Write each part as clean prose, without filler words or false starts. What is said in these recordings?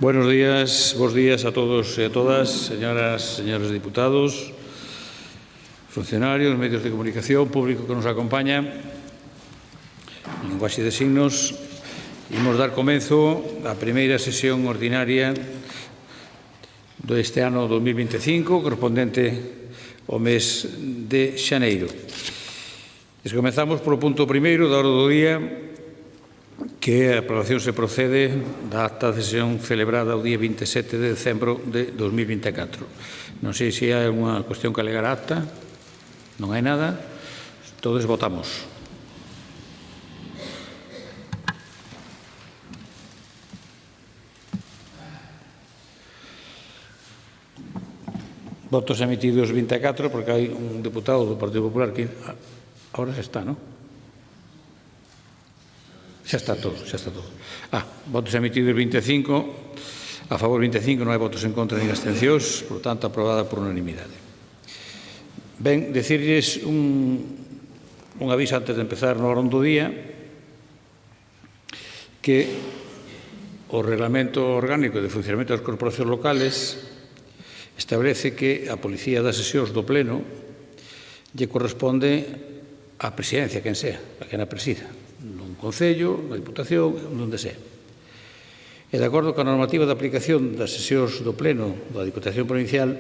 Buenos días, bos días a todos e a todas, señoras e señores diputados, funcionarios, medios de comunicación, público que nos acompaña. En linguaxe de signos, imos dar comenzo á primeira sesión ordinaria deste ano 2025, correspondente ao mes de xaneiro. Comezamos polo punto primeiro da orde do día, que a aprobación se procede da acta de sesión celebrada o día 27 de decembro de 2024. Non sei se hai unha cuestión que alegar a acta. Non hai nada. Todos votamos. Votos emitidos 24, porque hai un deputado do Partido Popular que ahora xa está, non? Xa está todo, xa está todo. Votos emitidos 25, a favor 25, non hai votos en contra nin abstencións, por tanto, aprobada por unanimidade. Ben, decirles un aviso antes de empezar no orden do día, que o Reglamento Orgánico de Funcionamento das Corporacións Locales establece que a Policía das sesións do Pleno lle corresponde á presidencia, quen sea, a quen a presida, nun Concello, na Diputación, onde sea. E de acordo coa normativa de aplicación das sesións do Pleno da Diputación Provincial,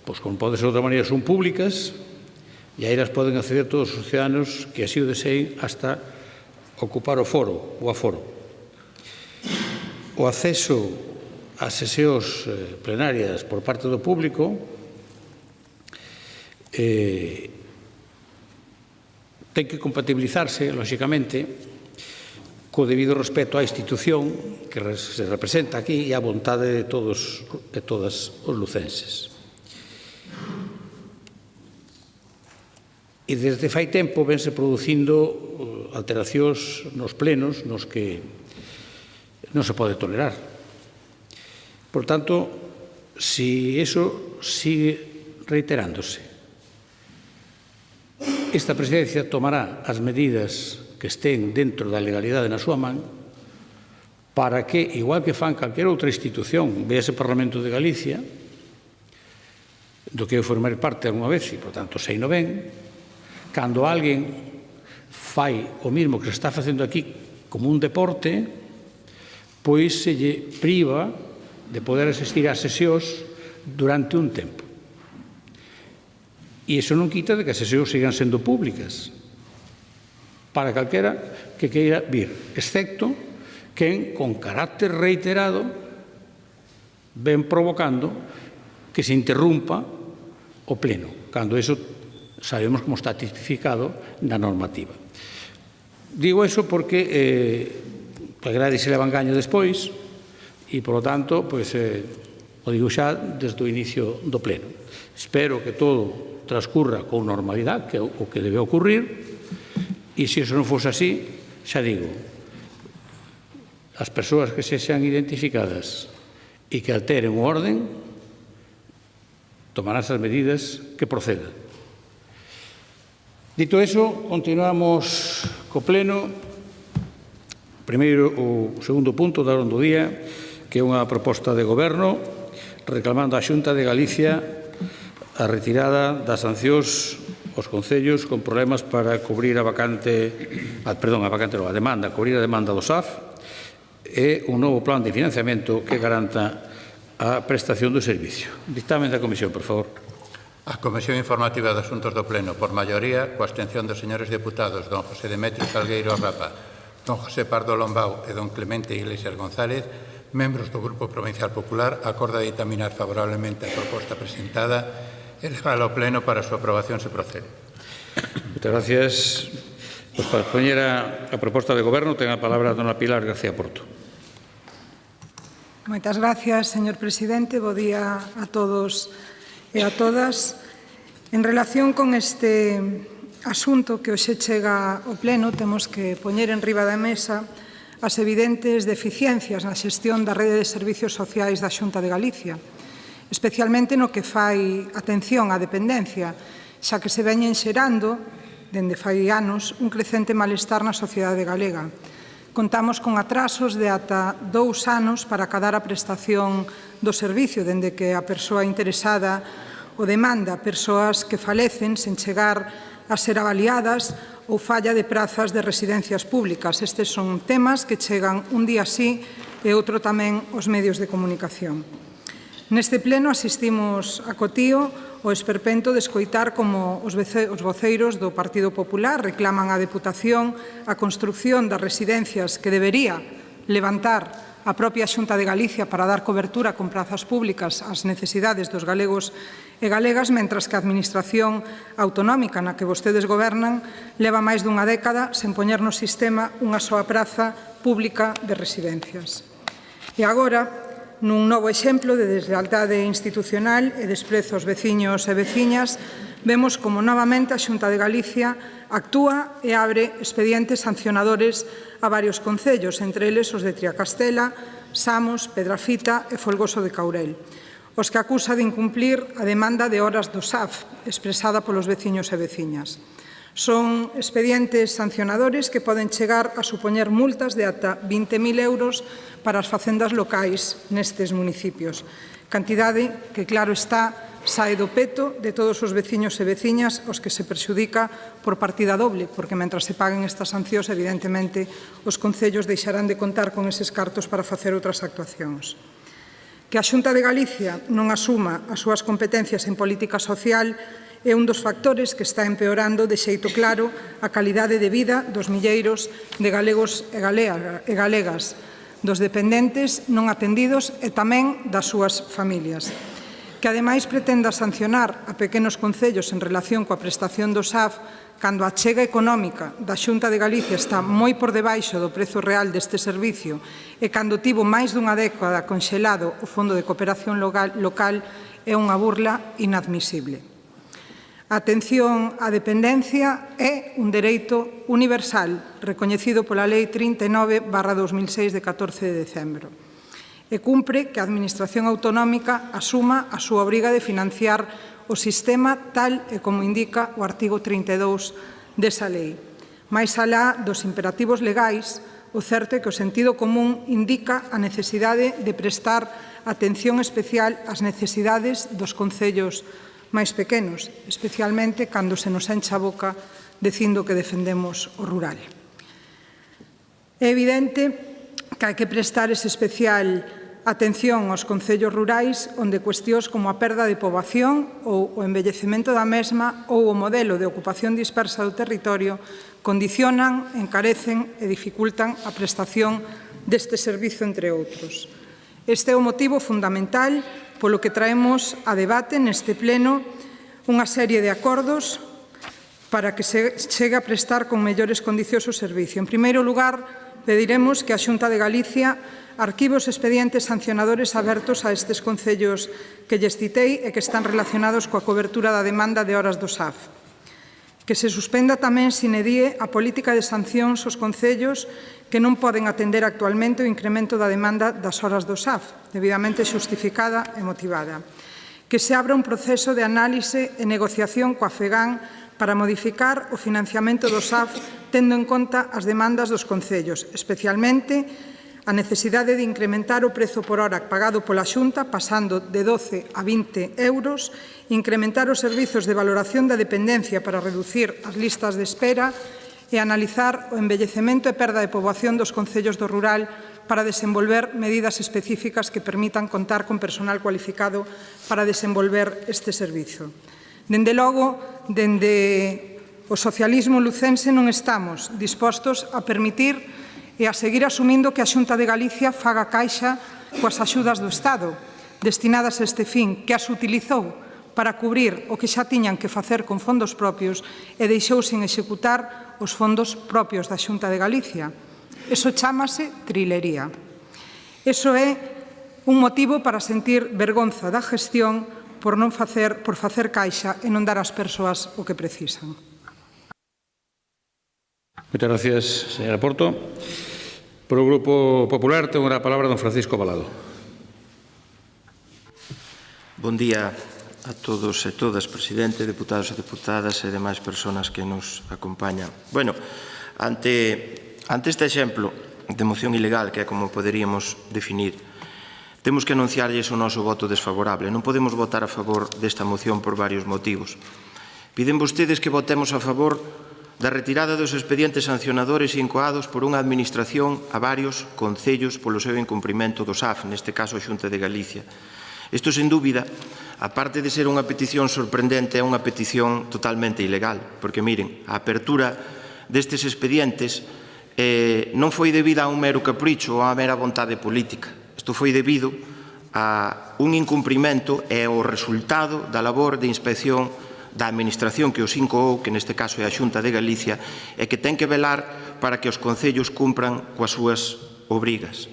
pois, como pode ser de outra maneira, son públicas e a elas poden acceder todos os ciudadanos que así o deseen hasta ocupar o foro, o aforo. O acceso ás sesións plenarias por parte do público ten que compatibilizarse, lóxicamente, co debido respeto á institución que se representa aquí e á vontade de todos e todas os lucenses. E desde fai tempo vense producindo alteracións nos plenos nos que non se pode tolerar. Por tanto, se iso sigue reiterándose, esta presidencia tomará as medidas que estén dentro da legalidade na súa man para que, igual que fan calquera outra institución, véase Parlamento de Galicia, do que eu formei parte algunha vez, e, por tanto, sei no ben, cando alguén fai o mismo que se está facendo aquí como un deporte, pois se lle priva de poder asistir ás sesións durante un tempo. E iso non quita de que as sesións sigan sendo públicas para calquera que queira vir, excepto quen, con carácter reiterado, ven provocando que se interrumpa o pleno, cando iso sabemos como está tipificado na normativa. Digo iso porque a grade se leva engaño despois e, polo tanto, o digo xa desde o inicio do pleno. Espero que todo transcurra con normalidade, que é o que debe ocurrir, e se iso non fose así, xa digo, as persoas que se xan identificadas e que alteren o orden tomarán as medidas que procedan. Dito iso, continuamos co pleno. Primeiro, o segundo punto da orde do día, que é unha proposta de goberno reclamando á Xunta de Galicia a retirada das sancións aos concellos con problemas para cubrir a demanda, cubrir a demanda do SAF e un novo plan de financiamento que garanta a prestación do servicio. Dictamen da Comisión, por favor. A Comisión Informativa de Asuntos do Pleno, por maioría, coa abstención dos señores deputados don José Demetrio Salgueiro Rapa, don José Pardo Lombao e don Clemente Iglesias González, membros do Grupo Provincial Popular, acorda ditaminar favorablemente a proposta presentada e levar ao Pleno para a súa aprobación se procede. Moitas gracias. Pois para expoñer a proposta de goberno ten a palabra a dona Pilar García Porto. Moitas gracias, señor presidente. Bo día a todos e a todas. En relación con este asunto que hoxe chega ao Pleno, temos que poñer en riba da mesa as evidentes deficiencias na xestión da rede de servicios sociais da Xunta de Galicia, especialmente no que fai atención á dependencia, xa que se veñen xerando, dende fai anos, un crecente malestar na sociedade galega, Contamos con atrasos de ata 2 anos para acadar a prestación do servicio, dende que a persoa interesada o demanda, persoas que falecen sen chegar a ser avaliadas ou falla de prazas de residencias públicas. Estes son temas que chegan un día sí e outro tamén aos medios de comunicación. Neste pleno asistimos a cotío o esperpento de escoitar como os voceiros do Partido Popular reclaman á Deputación a construción das residencias que debería levantar a propia Xunta de Galicia para dar cobertura con prazas públicas ás necesidades dos galegos e galegas, mentras que a Administración autonómica na que vostedes gobernan leva máis dunha década sen poñer no sistema unha soa praza pública de residencias. E agora, nun novo exemplo de deslealtade institucional e desprezo aos veciños e veciñas, vemos como novamente a Xunta de Galicia actúa e abre expedientes sancionadores a varios concellos, entre eles os de Triacastela, Samos, Pedrafita e Folgoso de Caurel, os que acusa de incumplir a demanda de horas do SAF expresada polos veciños e veciñas. Son expedientes sancionadores que poden chegar a supoñer multas de ata 20.000 euros para as facendas locais nestes municipios. Cantidade que, claro está, sae do peto de todos os veciños e veciñas aos que se perxudica por partida doble, porque mentras se paguen estas sancións, evidentemente, os concellos deixarán de contar con eses cartos para facer outras actuacións. Que a Xunta de Galicia non asuma as súas competencias en política social é un dos factores que está empeorando de xeito claro a calidade de vida dos milleiros de galegos e galegas, dos dependentes non atendidos e tamén das súas familias. Que ademais pretenda sancionar a pequenos concellos en relación coa prestación do SAF cando a achega económica da Xunta de Galicia está moi por debaixo do prezo real deste servicio e cando tivo máis dunha década conxelado o Fondo de Cooperación Local é unha burla inadmisible. A atención á dependencia é un dereito universal recoñecido pola Lei 39/2006 de 14 de decembro e cumpre que a Administración autonómica asuma a súa obriga de financiar o sistema tal e como indica o artigo 32 desa lei. Mais alá dos imperativos legais, o certo é que o sentido común indica a necesidade de prestar atención especial ás necesidades dos concellos máis pequenos, especialmente cando se nos enche a boca dicindo que defendemos o rural. É evidente que hai que prestar ese especial atención aos concellos rurais onde cuestións como a perda de poboación ou o envellecemento da mesma ou o modelo de ocupación dispersa do territorio condicionan, encarecen e dificultan a prestación deste servizo, entre outros. Este é o motivo fundamental polo que traemos a debate neste pleno unha serie de acordos para que se chegue a prestar con mellores condicións o servicio. En primeiro lugar, pediremos que a Xunta de Galicia arquive os expedientes sancionadores abertos a estes concellos que lles citei e que están relacionados coa cobertura da demanda de horas do SAF. Que se suspenda tamén sine die a política de sancións aos concellos que non poden atender actualmente o incremento da demanda das horas do SAF, debidamente xustificada e motivada. Que se abra un proceso de análise e negociación coa FEGAN para modificar o financiamento do SAF tendo en conta as demandas dos concellos, especialmente a necesidade de incrementar o prezo por hora pagado pola Xunta, pasando de 12 a 20 euros, incrementar os servizos de valoración da dependencia para reducir as listas de espera e analizar o envellecemento e perda de poboación dos concellos do rural para desenvolver medidas específicas que permitan contar con personal cualificado para desenvolver este servizo. Dende logo, dende o socialismo lucense non estamos dispostos a permitir e a seguir asumindo que a Xunta de Galicia faga caixa coas axudas do Estado destinadas a este fin, que as utilizou para cubrir o que xa tiñan que facer con fondos propios e deixou sin executar os fondos propios da Xunta de Galicia. Eso chámase trilería. Eso é un motivo para sentir vergonza da gestión por facer caixa e non dar ás persoas o que precisan. Moitas gracias, señora Porto. Por o Grupo Popular, ten a palabra don Francisco Balado. Bon día a todos e todas, presidente, deputados e deputadas e demais persoas que nos acompañan. Bueno, ante este exemplo de moción ilegal, que é como poderíamos definir. Temos que anunciarlles o noso voto desfavorable. Non podemos votar a favor desta moción por varios motivos. Piden vostedes que votemos a favor da retirada dos expedientes sancionadores incoados por unha administración a varios concellos polo seu incumprimento do SAF, neste caso a Xunta de Galicia. Isto, sen dúbida, aparte de ser unha petición sorprendente, é unha petición totalmente ilegal, porque, miren, a apertura destes expedientes non foi debida a un mero capricho ou a mera vontade política. Isto foi debido a un incumprimento e ao resultado da labor de inspección da Administración que os incoou, que neste caso é a Xunta de Galicia, e que ten que velar para que os concellos cumpran coas súas obrigas.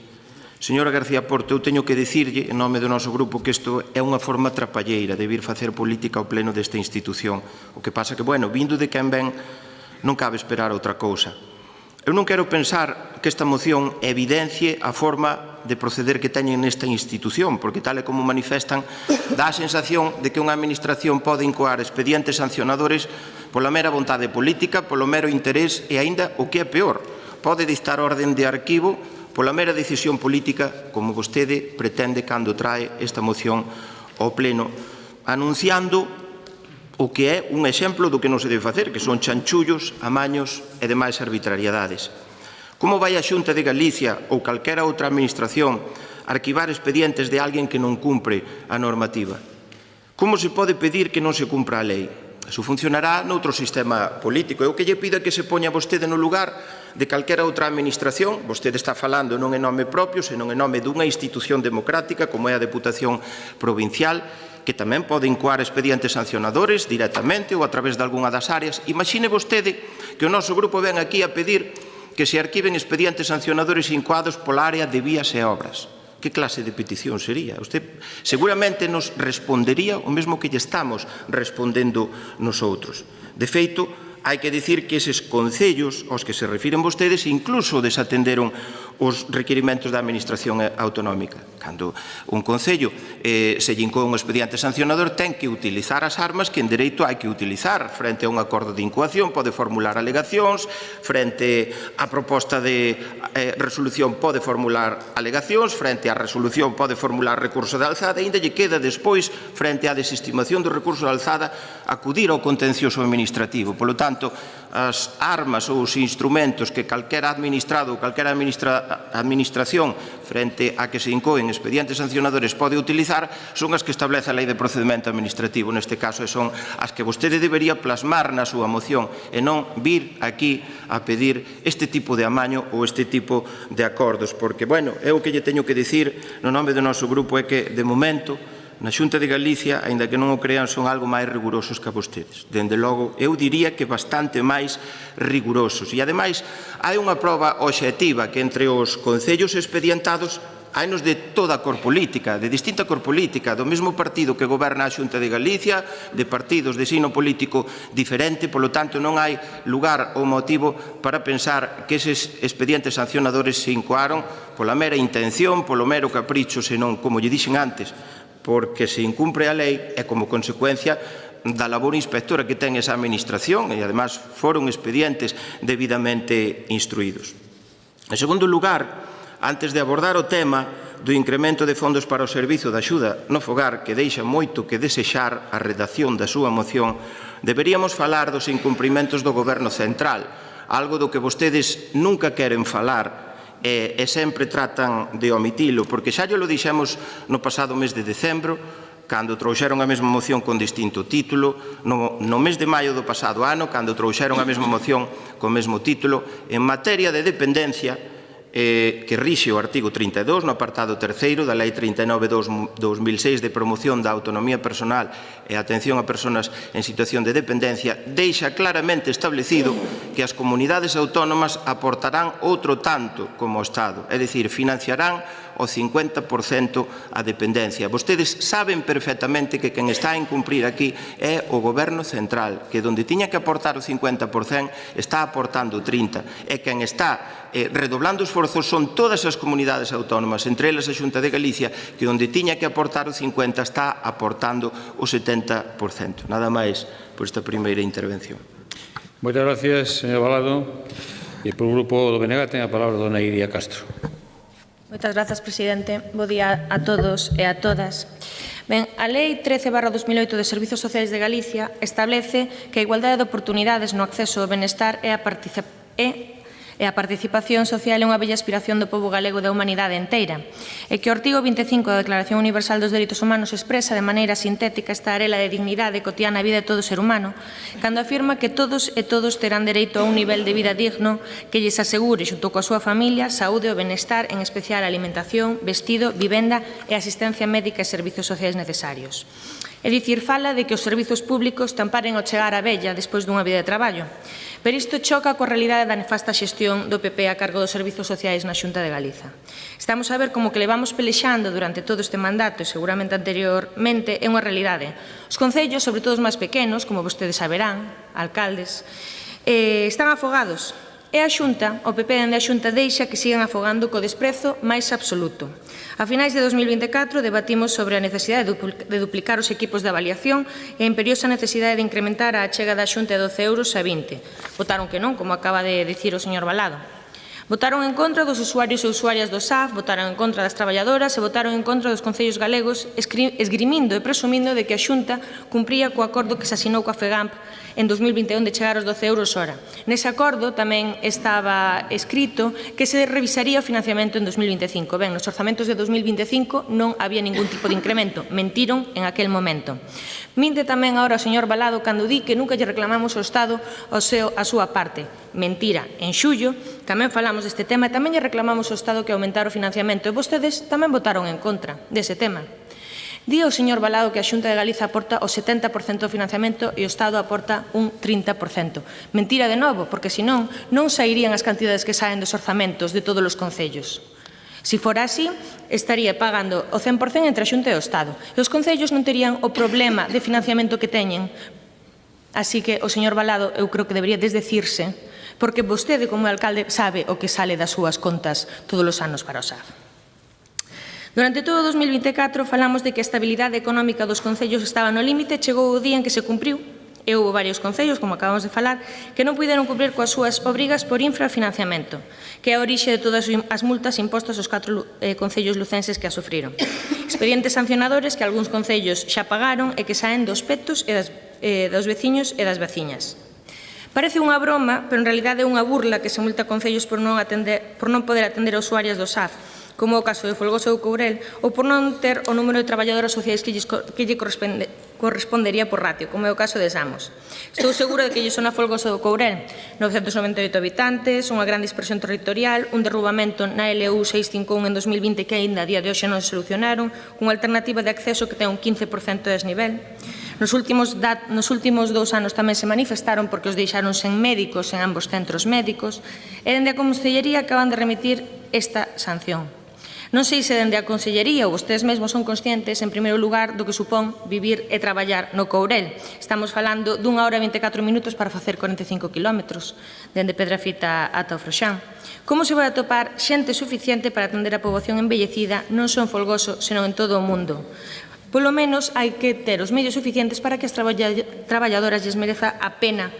Señora García Porto, eu teño que dicirlle, en nome do noso grupo, que isto é unha forma trapalleira de vir facer política ao pleno desta institución. O que pasa que, bueno, vindo de quen ven, non cabe esperar outra cousa. Eu non quero pensar que esta moción evidencie a forma de proceder que teñen nesta institución, porque tal e como manifestan, dá a sensación de que unha administración pode incoar expedientes sancionadores pola mera vontade política, polo mero interés e, aínda, o que é peor, pode dictar orden de arquivo pola mera decisión política, como vostede pretende cando trae esta moción ao pleno, anunciando o que é un exemplo do que non se debe facer, que son chanchullos, amaños e demais arbitrariedades. Como vai a Xunta de Galicia ou calquera outra administración arquivar expedientes de alguén que non cumpre a normativa? Como se pode pedir que non se cumpra a lei? Iso funcionará noutro sistema político. Eu que lle pido que se poña vostede no lugar de calquera outra administración. Vostede está falando non en nome propio, senón en nome dunha institución democrática como é a Deputación Provincial, que tamén pode incoar expedientes sancionadores directamente ou a través de algunha das áreas. Imagine vostede que o noso grupo ven aquí a pedir que se arquiven expedientes sancionadores incoados pola área de vías e obras. Que clase de petición sería? Usted seguramente nos respondería o mesmo que lle estamos respondendo nosotros. De feito, hai que dicir que eses concellos aos que se refiren vostedes incluso desatenderon os requirimentos da Administración Autonómica. Cando un concello se lle incoa un expediente sancionador, ten que utilizar as armas que en dereito hai que utilizar. Frente a un acordo de incoación pode formular alegacións, frente á proposta de resolución pode formular alegacións, frente á resolución pode formular recurso de alzada, e ainda lle queda despois, frente á desestimación do recurso de alzada, acudir ao contencioso administrativo. Polo tanto, as armas ou os instrumentos que calquera administrado ou calquera administración frente a que se incoen expedientes sancionadores pode utilizar son as que establece a Lei de Procedimento Administrativo, neste caso, e son as que vostede debería plasmar na súa moción e non vir aquí a pedir este tipo de amaño ou este tipo de acordos, porque, bueno, eu o que lle teño que dicir no nome do noso grupo é que, de momento, na Xunta de Galicia, aínda que non o crean, son algo máis rigurosos que vostedes. Dende logo, eu diría que bastante máis rigurosos. E, ademais, hai unha proba obxectiva que entre os concellos expedientados hainos de toda a cor política, de distinta cor política, do mesmo partido que goberna a Xunta de Galicia, de partidos de signo político diferente, polo tanto non hai lugar ou motivo para pensar que eses expedientes sancionadores se incoaron pola mera intención, polo mero capricho, senón, como lle dixen antes, porque se incumpre a lei e como consecuencia da labor inspectora que ten esa administración e, además, foron expedientes debidamente instruídos. En segundo lugar, antes de abordar o tema do incremento de fondos para o servizo de axuda no fogar, que deixa moito que desexar a redacción da súa moción, deberíamos falar dos incumprimentos do Goberno Central, algo do que vostedes nunca queren falar e sempre tratan de omitilo, porque xa lo dixemos no pasado mes de decembro, cando trouxeron a mesma moción con distinto título, no mes de maio do pasado ano, cando trouxeron a mesma moción con mesmo título, en materia de dependencia, que rixe o artigo 32 no apartado terceiro da Lei 39/2006 de promoción da autonomía personal e atención a persoas en situación de dependencia, deixa claramente establecido que as comunidades autónomas aportarán outro tanto como o Estado, é dicir, financiarán o 50% a dependencia. Vostedes saben perfectamente que quen está a incumprir aquí é o Goberno Central, que donde tiña que aportar o 50% está aportando o 30%, e quen está redoblando esforzos son todas as comunidades autónomas, entre elas a Xunta de Galicia, que onde tiña que aportar o 50% está aportando o 70%. Nada máis por esta primeira intervención. Moitas gracias, señor Balado. E por grupo do BNG ten a palabra dona Iria Castro. Moitas grazas, presidente. Bo día a todos e a todas. Ben, a Lei 13/2008 de Servizos Sociais de Galicia establece que a igualdade de oportunidades no acceso ao benestar e a participación social é unha bella aspiración do pobo galego e da humanidade inteira, e que o artigo 25 da Declaración Universal dos Dereitos Humanos expresa de maneira sintética esta arela de dignidade cotidiana a vida de todo ser humano, cando afirma que todos e todos terán dereito a un nivel de vida digno que lles asegure, xunto coa súa familia, saúde e benestar, en especial alimentación, vestido, vivenda e asistencia médica e servizos sociais necesarios. É dicir, fala de que os servizos públicos tamparen ao chegar a vella despois dunha vida de traballo. Pero isto choca coa realidade da nefasta xestión do PP a cargo dos servizos sociais na Xunta de Galiza. Estamos a ver como que levamos pelexando durante todo este mandato e seguramente anteriormente é unha realidade. Os concellos, sobre todo os máis pequenos, como vostedes saberán, alcaldes, están afogados. E a Xunta, o PP dende a Xunta deixa que sigan afogando co desprezo máis absoluto. A finais de 2024 debatimos sobre a necesidade de duplicar os equipos de avaliación e a imperiosa necesidade de incrementar a achega da Xunta de 12 euros a 20. Votaron que non, como acaba de dicir o señor Balado. Votaron en contra dos usuarios e usuarias do SAF, votaron en contra das traballadoras e votaron en contra dos concellos galegos, esgrimindo e presumindo de que a Xunta cumpría co acordo que se asinou coa FEGAMP en 2021 de chegar aos 12 euros hora. Nese acordo tamén estaba escrito que se revisaría o financiamento en 2025. Ben, nos orzamentos de 2025 non había ningún tipo de incremento. Mentiron en aquel momento. Minte tamén agora o señor Balado cando di que nunca lle reclamamos ao Estado a súa parte. Mentira. En xullo tamén falamos deste tema e tamén lle reclamamos ao Estado que aumentar o financiamento e vostedes tamén votaron en contra dese tema. Di o señor Balado que a Xunta de Galiza aporta o 70% do financiamento e o Estado aporta un 30%. Mentira de novo, porque senón non sairían as cantidades que saen dos orzamentos de todos os concellos. Se fora así, estaría pagando o 100% entre a Xunta e o Estado. E os concellos non terían o problema de financiamento que teñen. Así que o señor Balado, eu creo que debería desdecirse, porque vostede, como alcalde, sabe o que sale das súas contas todos os anos para o SAF. Durante todo o 2024 falamos de que a estabilidade económica dos concellos estaba no límite e chegou o día en que se cumpriu. E houve varios concellos, como acabamos de falar, que non puderon cumprir coas súas obrigas por infrafinanciamento, que é a orixe de todas as multas impostas aos 4 concellos lucenses que a sufriron. Expedientes sancionadores que algúns concellos xa pagaron e que saen dos petos e dos veciños e das veciñas. Parece unha broma, pero en realidade é unha burla que se multa concellos por non poder atender a usuarias do SAF, como o caso de Folgoso do Courel, ou por non ter o número de traballadoras sociais que lle correspondería por ratio, como é o caso de Samos. Estou segura de que lle sona Folgoso do Courel, 998 habitantes, unha gran dispersión territorial, un derrubamento na LU 651 en 2020 que aínda a día de hoxe non se solucionaron, unha alternativa de acceso que ten un 15% de desnivel. Nos últimos 2 anos tamén se manifestaron porque os deixaron sen médicos en ambos centros médicos e dende a Consellería acaban de remitir esta sanción. Non sei se dende a Consellería ou vostedes mesmos son conscientes, en primeiro lugar, do que supón vivir e traballar no Courel. Estamos falando dunha hora e 24 minutos para facer 45 kilómetros, dende Pedrafita ata o Froxán. Como se vai atopar xente suficiente para atender a poboación envellecida non só en Folgoso, senón en todo o mundo? Polo menos hai que ter os medios suficientes para que as traballadoras lles mereza a pena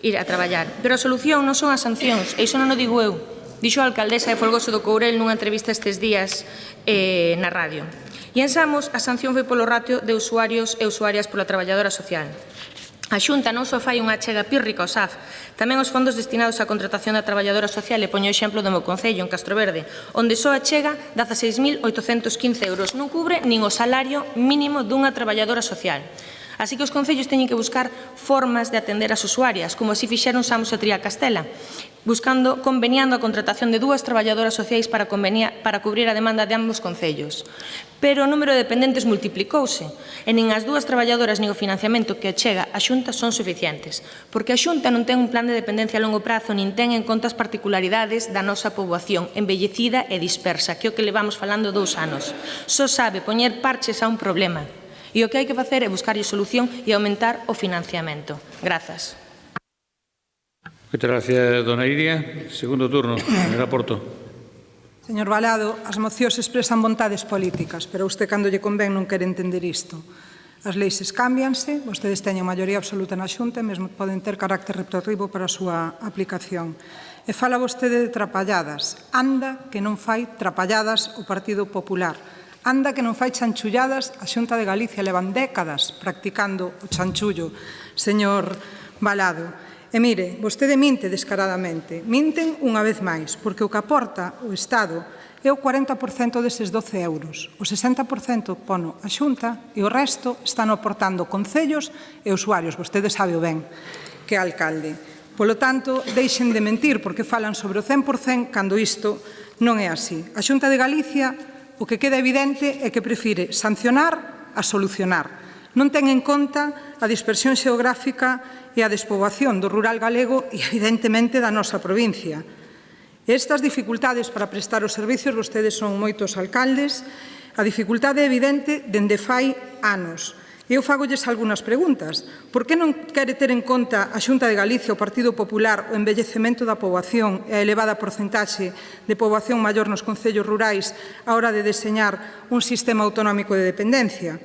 ir a traballar. Pero a solución non son as sancións, e iso non o digo eu. Dixo a alcaldesa de Folgoso do Courel nunha entrevista estes días na radio. E en Samos, a sanción foi polo ratio de usuarios e usuarias pola traballadora social. A Xunta non só fai unha achega pírrica ao SAF, tamén os fondos destinados á contratación da traballadora social, e poño o exemplo do meu concello, en Castroverde, onde só achega 16.815 euros. Non cubre nin o salario mínimo dunha traballadora social. Así que os concellos teñen que buscar formas de atender as usuarias, como así fixeron Samos e Tría Castela, conveniando a contratación de 2 traballadoras sociais para cubrir a demanda de ambos concellos. Pero o número de dependentes multiplicouse, e nin as 2 traballadoras nin o financiamento que achega a Xunta son suficientes, porque a Xunta non ten un plan de dependencia a longo prazo nin ten en conta as particularidades da nosa poboación envellecida e dispersa, que é o que levamos falando 2 anos. Só sabe poñer parches a un problema. E o que hai que facer é buscarlle solución e aumentar o financiamento. Grazas. Moitas gracias, dona Iria. Segundo turno, señora Porto. Señor Balado, as mocións expresan vontades políticas, pero usted, cando lle convén, non quere entender isto. As leis cámbianse, vostedes teñen maioría absoluta na Xunta e mesmo poden ter carácter retroactivo para a súa aplicación. E fala vostede de trapalladas. Anda que non fai trapalladas o Partido Popular. Anda que non fai chanchulladas a Xunta de Galicia. Levan décadas practicando o chanchullo, señor Valado. E mire, vostede minte descaradamente. Minten unha vez máis, porque o que aporta o Estado é o 40% deses 12 euros. O 60% pono a Xunta e o resto están aportando concellos e usuarios. Vostede sabe o ben que é alcalde. Polo tanto, deixen de mentir, porque falan sobre o 100% cando isto non é así. A Xunta de Galicia o que queda evidente é que prefire sancionar a solucionar. Non ten en conta a dispersión xeográfica e a despoboación do rural galego e, evidentemente, da nosa provincia. Estas dificultades para prestar os servicios, vostedes son moitos alcaldes, a dificultade é evidente dende fai anos. Eu fagolles algunhas preguntas. Por que non quere ter en conta a Xunta de Galicia, o Partido Popular, o envellecemento da poboación e a elevada porcentaxe de poboación maior nos concellos rurais á hora de deseñar un sistema autonómico de dependencia?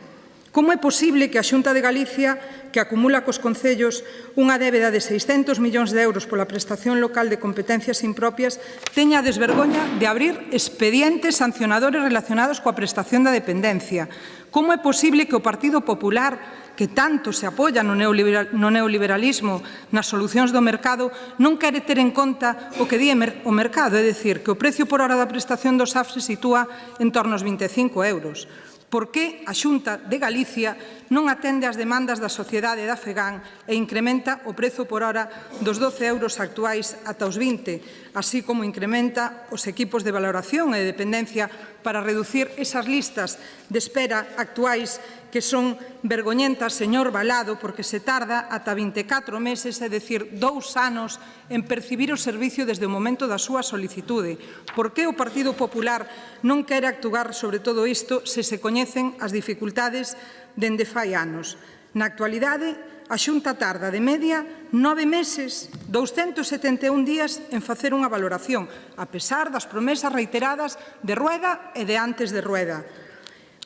Como é posible que a Xunta de Galicia, que acumula cos concellos unha débeda de 600 millóns de euros pola prestación local de competencias impropias, teña a desvergoña de abrir expedientes sancionadores relacionados coa prestación da dependencia? Como é posible que o Partido Popular, que tanto se apoia no neoliberalismo, nas solucións do mercado, non quere ter en conta o que di o mercado, é dicir, que o precio por hora da prestación do SAF se sitúa en torno aos 25 euros? Por que a Xunta de Galicia non atende ás demandas da sociedade da FEGAN e incrementa o prezo por hora dos 12 euros actuais ata os 20, así como incrementa os equipos de valoración e de dependencia para reducir esas listas de espera actuais que son vergoñentas, señor Valado, porque se tarda ata 24 meses, é dicir, 2 anos, en percibir o servicio desde o momento da súa solicitude. Por que o Partido Popular non quere actuar sobre todo isto se se coñecen as dificultades dende fai anos? Na actualidade, a Xunta tarda de media 9 meses, 271 días en facer unha valoración, a pesar das promesas reiteradas de Rueda e de antes de Rueda.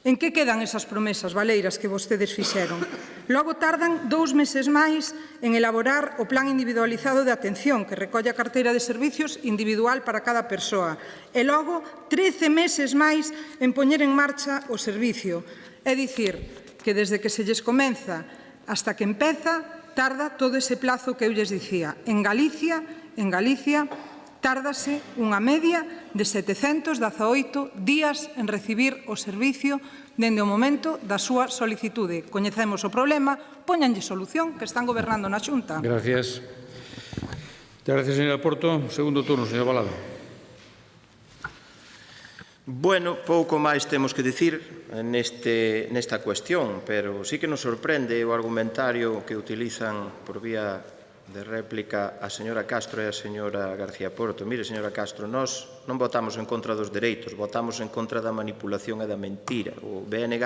En que quedan esas promesas valeiras que vostedes fixeron? Logo tardan 2 meses máis en elaborar o plan individualizado de atención, que recolle a carteira de servicios individual para cada persoa. E logo 13 meses máis en poñer en marcha o servicio. É dicir, que desde que se lles comeza hasta que empeza, tarda todo ese plazo que eu lles dicía. En Galicia, tárdase unha media de 718 días en recibir o servicio dende o momento da súa solicitude. Coñecemos o problema, póñanlle solución, que están gobernando na Xunta. Gracias. Gracias, señora Porto. Segundo turno, señor Valado. Bueno, pouco máis temos que dicir nesta cuestión, pero sí que nos sorprende o argumentario que utilizan por vía de réplica a señora Castro e a señora García Porto. Mire, señora Castro, nós non votamos en contra dos dereitos, votamos en contra da manipulación e da mentira. O BNG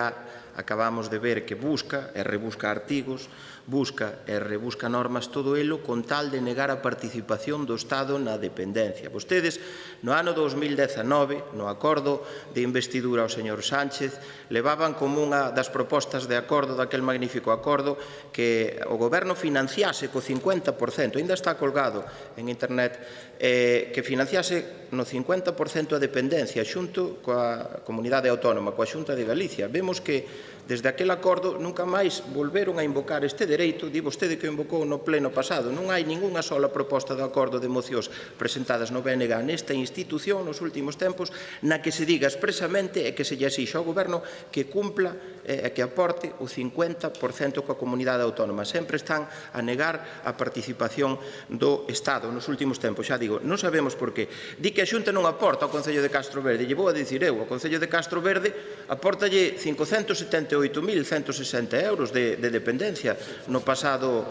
acabamos de ver que busca e rebusca artigos, busca e rebusca normas, todo elo con tal de negar a participación do Estado na dependencia. Vostedes, no ano 2019, no acordo de investidura ao señor Sánchez, levaban como unha das propostas de acordo daquel magnífico acordo que o goberno financiase co 50%, ainda está colgado en internet, que financiase no 50% a dependencia xunto coa comunidade autónoma, coa Xunta de Galicia. Vemos que desde aquel acordo nunca máis volveron a invocar este dereito. Di vostede que o invocou no pleno pasado. Non hai ningunha sola proposta de acordo de mocións presentadas no BNG nesta institución nos últimos tempos na que se diga expresamente e que se lle exixa ao goberno que cumpla e que aporte o 50% coa comunidade autónoma. Sempre están a negar a participación do Estado nos últimos tempos. Xa digo, non sabemos por qué. Di que a Xunta non aporta ao Concello de Castro Verde. Lle vou a dicir eu, o Concello de Castro Verde aportalle 578.160 euros de dependencia no pasado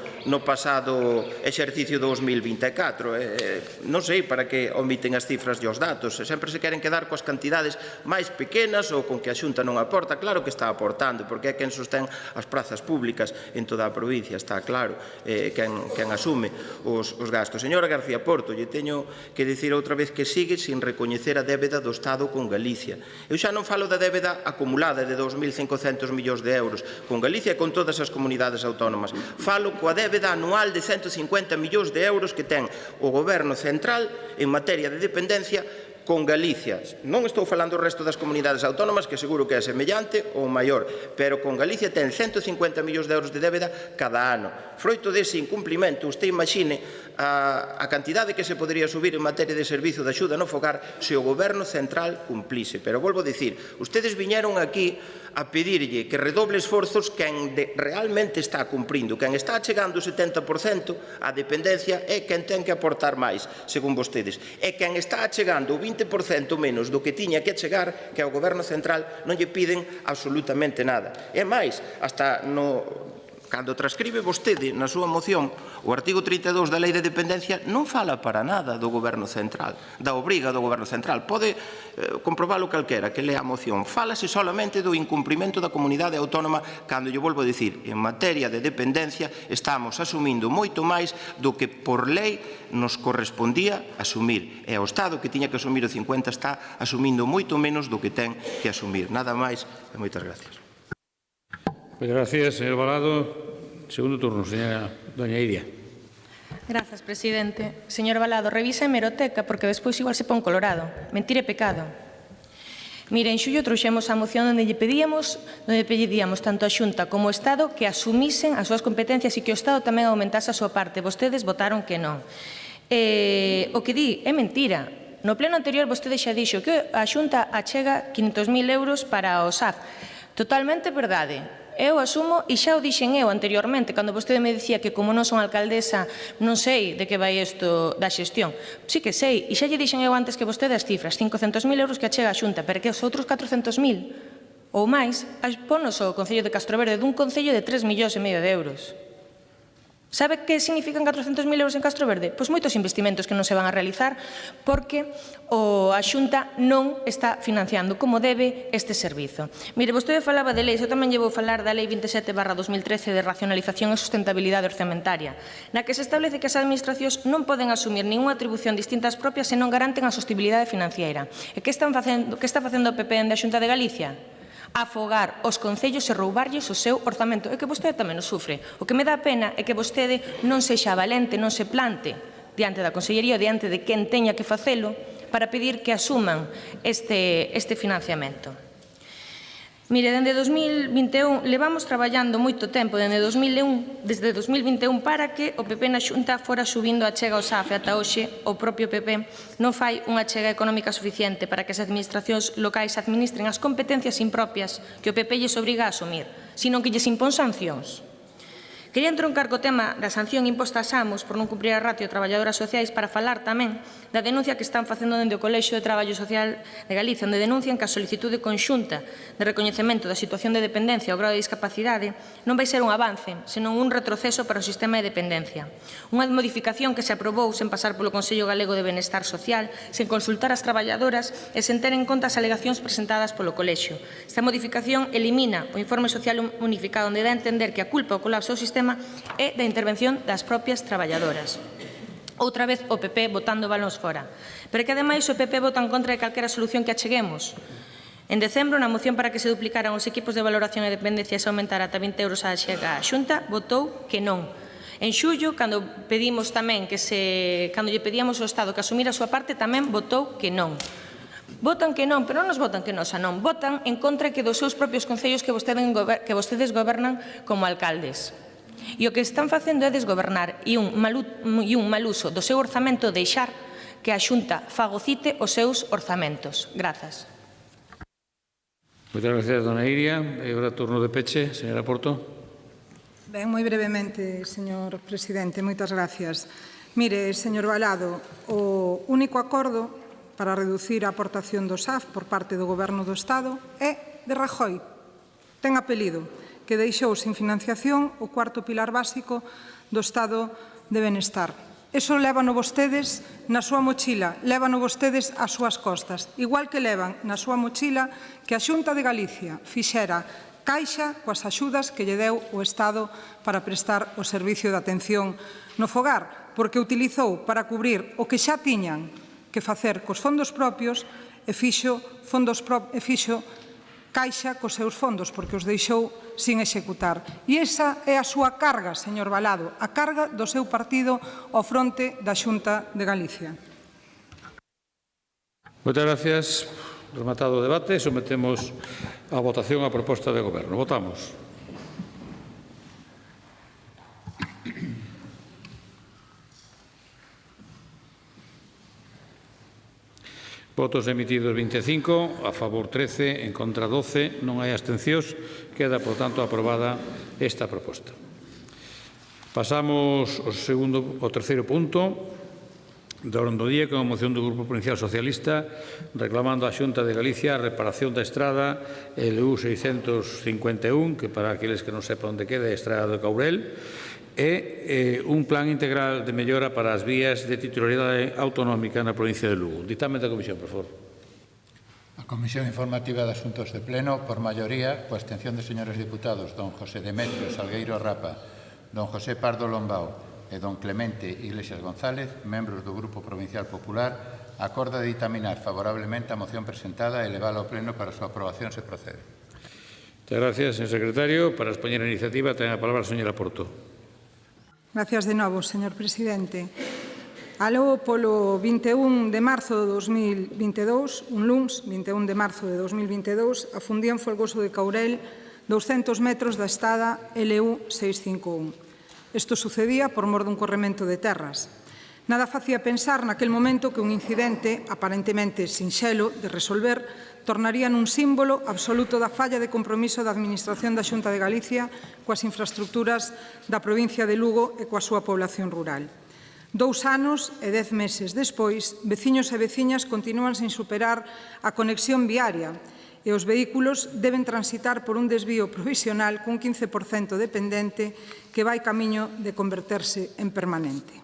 exercicio 2024. Non sei para que omiten as cifras e os datos. Sempre se queren quedar coas cantidades máis pequenas ou con que a Xunta non aporta. Claro que está aportando, porque é quen sostén as prazas públicas en toda a provincia, está claro, quen asume os gastos. Señora García Porto, lle teño que dicir outra vez que sigue sin recoñecer a débeda do Estado con Galicia. Eu xa non falo da débeda acumulada de 2.500 millóns de euros con Galicia e con todas as comunidades autónomas. Falo coa débeda anual de 150 millóns de euros que ten o Goberno central en materia de dependencia con Galicia. Non estou falando do resto das comunidades autónomas, que seguro que é semellante ou maior, pero con Galicia ten 150 millóns de euros de débeda cada ano. Froito dese incumplimento, usted imagine a cantidade que se podría subir en materia de servizo de axuda no fogar se o Goberno central cumplise. Pero volvo a dicir, ustedes viñeron aquí a pedirlle que redoble esforzos quen realmente está cumprindo, quen está chegando o 70% á dependencia é quen ten que aportar máis, según vostedes. E quen está chegando o 20% menos do que tiña que chegar, que ao Goberno central non lle piden absolutamente nada. E máis, hasta cando transcribe vostede na súa moción o artigo 32 da Lei de Dependencia non fala para nada do Goberno central, da obriga do Goberno central. Pode comprobalo calquera que lea a moción. Fálase solamente do incumprimento da comunidade autónoma cando, lle volvo a dicir, en materia de dependencia estamos asumindo moito máis do que por lei nos correspondía asumir. E o Estado que tiña que asumir o 50 está asumindo moito menos do que ten que asumir. Nada máis e moitas gracias. Pues gracias, señor Balado. Segundo turno, señora doña Iria. Gracias, presidente. Señor Balado, revisa a hemeroteca porque despois igual se pon colorado. Mentir é pecado. Mire, en xullo trouxemos a moción onde pedíamos tanto a Xunta como o Estado que asumisen as súas competencias e que o Estado tamén aumentase a súa parte. Vostedes votaron que non. O que di é mentira. No pleno anterior vostede xa dixo que a Xunta achega 500.000 euros para o SAF. Totalmente verdade. Eu asumo, e xa o dixen eu anteriormente, cando vostede me dicía que como non son alcaldesa non sei de que vai isto da xestión. Sí que sei, e xa lle dixen eu antes que vostede as cifras, 500.000 euros que achega a Xunta, pero que os outros 400.000 ou máis, ponos o Concello de Castroverde dun concello de 3,5 millóns de euros. Sabe que significan 400.000 euros en Castroverde? Pois moitos investimentos que non se van a realizar porque a Xunta non está financiando como debe este servizo. Mire, vostede falaba de leis, eu tamén lle vou falar da Lei 27/2013 de racionalización e sustentabilidade orzamentaria, na que se establece que as administracións non poden asumir ninguna atribución distinta ás propias se non garanten a sostibilidade financiera. E que está facendo o PP en da Xunta de Galicia? Afogar os concellos e roubarlles o seu orzamento. É que vostede tamén o sufre. O que me dá pena é que vostede non sexa valente, non se plante diante da Consellería, diante de quen teña que facelo, para pedir que asuman este financiamento. Mire, dende 2021, levamos traballando moito tempo, desde 2021, para que o PP na Xunta fora subindo a chega ao SAF. Ata hoxe, o propio PP non fai unha chega económica suficiente para que as administracións locais administren as competencias impropias que o PP lles obriga a asumir, sino que lles impón sancións. Quería entroncar co tema da sanción imposta a Samos por non cumprir a ratio de traballadoras sociais para falar tamén da denuncia que están facendo dende o Colexio de Traballo Social de Galicia, onde denuncian que a solicitude conxunta de recoñecemento da situación de dependencia ou grado de discapacidade non vai ser un avance, senón un retroceso para o sistema de dependencia. Unha modificación que se aprobou sen pasar polo Consello Galego de Benestar Social, sen consultar as traballadoras e sen ter en conta as alegacións presentadas polo Colexio. Esta modificación elimina o informe social unificado onde dá a entender que a culpa ou colapso do sistema é da intervención das propias traballadoras. Outra vez o PP botando balóns fora. Pero que ademais o PP vota en contra de calquera solución que acheguemos. En decembro, na moción para que se duplicaran os equipos de valoración e dependencia e se aumentara ata 20 euros a Xunta, votou que non. En xullo, cando pedimos tamén cando lle pedíamos ao Estado que asumira a súa parte, tamén votou que non. Votan que non, pero non nos votan que non, xa non. Votan en contra que dos seus propios concellos que vostedes gobernan como alcaldes. E o que están facendo é desgobernar e un mal uso do seu orzamento deixar que a Xunta fagocite os seus orzamentos. Grazas. Moitas gracias, dona Iria. E agora turno de peche, señora Porto. Ben, moi brevemente, señor presidente, moitas gracias. Mire, señor Balado, o único acordo para reducir a aportación do SAF por parte do Goberno do Estado é de Rajoy. Ten apelido, que deixou sin financiación o cuarto pilar básico do Estado de Benestar. Eso lévano vostedes na súa mochila, lévano vostedes ás súas costas, igual que levan na súa mochila que a Xunta de Galicia fixera caixa coas axudas que lle deu o Estado para prestar o servicio de atención no fogar, porque utilizou para cubrir o que xa tiñan que facer cos fondos propios e fixo Caixa cos seus fondos, porque os deixou sin executar. E esa é a súa carga, señor Valado, a carga do seu partido ao fronte da Xunta de Galicia. Moitas gracias. Rematado o debate, sometemos a votación a proposta de Goberno. Votamos. Votos emitidos 25, a favor 13, en contra 12, non hai abstencións. Queda, por tanto, aprobada esta proposta. Pasamos ao terceiro punto da orde do día, con a moción do Grupo Provincial Socialista reclamando á Xunta de Galicia a reparación da estrada LU 651, que para aqueles que non sepan onde queda é a estrada do Caurel, e un plan integral de mellora para as vías de titularidade autonómica na provincia de Lugo. Dictamen da Comisión, por favor. A Comisión Informativa de Asuntos de Pleno, por maioría, coa abstención dos señores diputados don José Demetrio Salgueiro Rapa, don José Pardo Lombao e don Clemente Iglesias González, membros do Grupo Provincial Popular, acorda ditaminar favorablemente a moción presentada e levala ao Pleno para a súa aprobación se procede. Muchas gracias, señor secretario. Para expoñer a iniciativa, ten a palabra a señora Porto. Gracias de novo, señor presidente. Aló polo 21 de marzo de 2022, un luns, 21 de marzo de 2022, afundía en Folgoso de Caurel 200 metros da estrada LU 651. Isto sucedía por mor dun corremento de terras. Nada facía pensar naquel momento que un incidente aparentemente sinxelo de resolver tornaría nun símbolo absoluto da falla de compromiso da Administración da Xunta de Galicia coas infraestructuras da provincia de Lugo e coa súa población rural. 2 anos e 10 meses despois, veciños e veciñas continúan sin superar a conexión viaria e os vehículos deben transitar por un desvío provisional cun 15% dependente que vai camiño de converterse en permanente.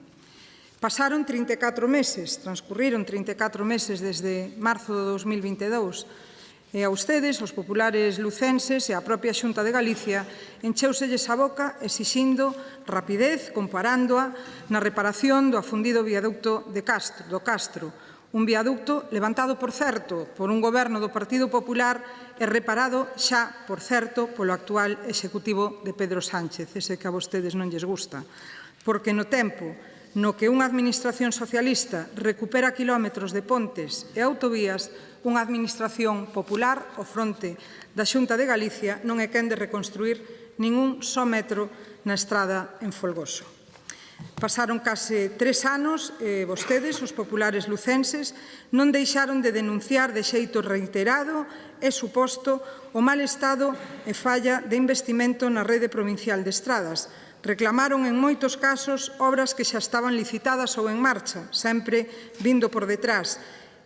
Pasaron 34 meses, transcurriron 34 meses desde marzo de 2022 e a ustedes, os populares lucenses e a propia Xunta de Galicia, encheuselles a boca exixindo rapidez comparándoa na reparación do afundido viaducto do Castro, un viaducto levantado, por certo, por un goberno do Partido Popular e reparado xa, por certo, polo actual executivo de Pedro Sánchez, ese que a vostedes non lles gusta, porque no tempo no que unha administración socialista recupera quilómetros de pontes e autovías, unha administración popular ao fronte da Xunta de Galicia non é quen de reconstruir ningún só metro na estrada en Folgoso. Pasaron case 3 anos e vostedes, os populares lucenses, non deixaron de denunciar de xeito reiterado e suposto o mal estado e falla de investimento na rede provincial de estradas. Reclamaron en moitos casos obras que xa estaban licitadas ou en marcha, sempre vindo por detrás,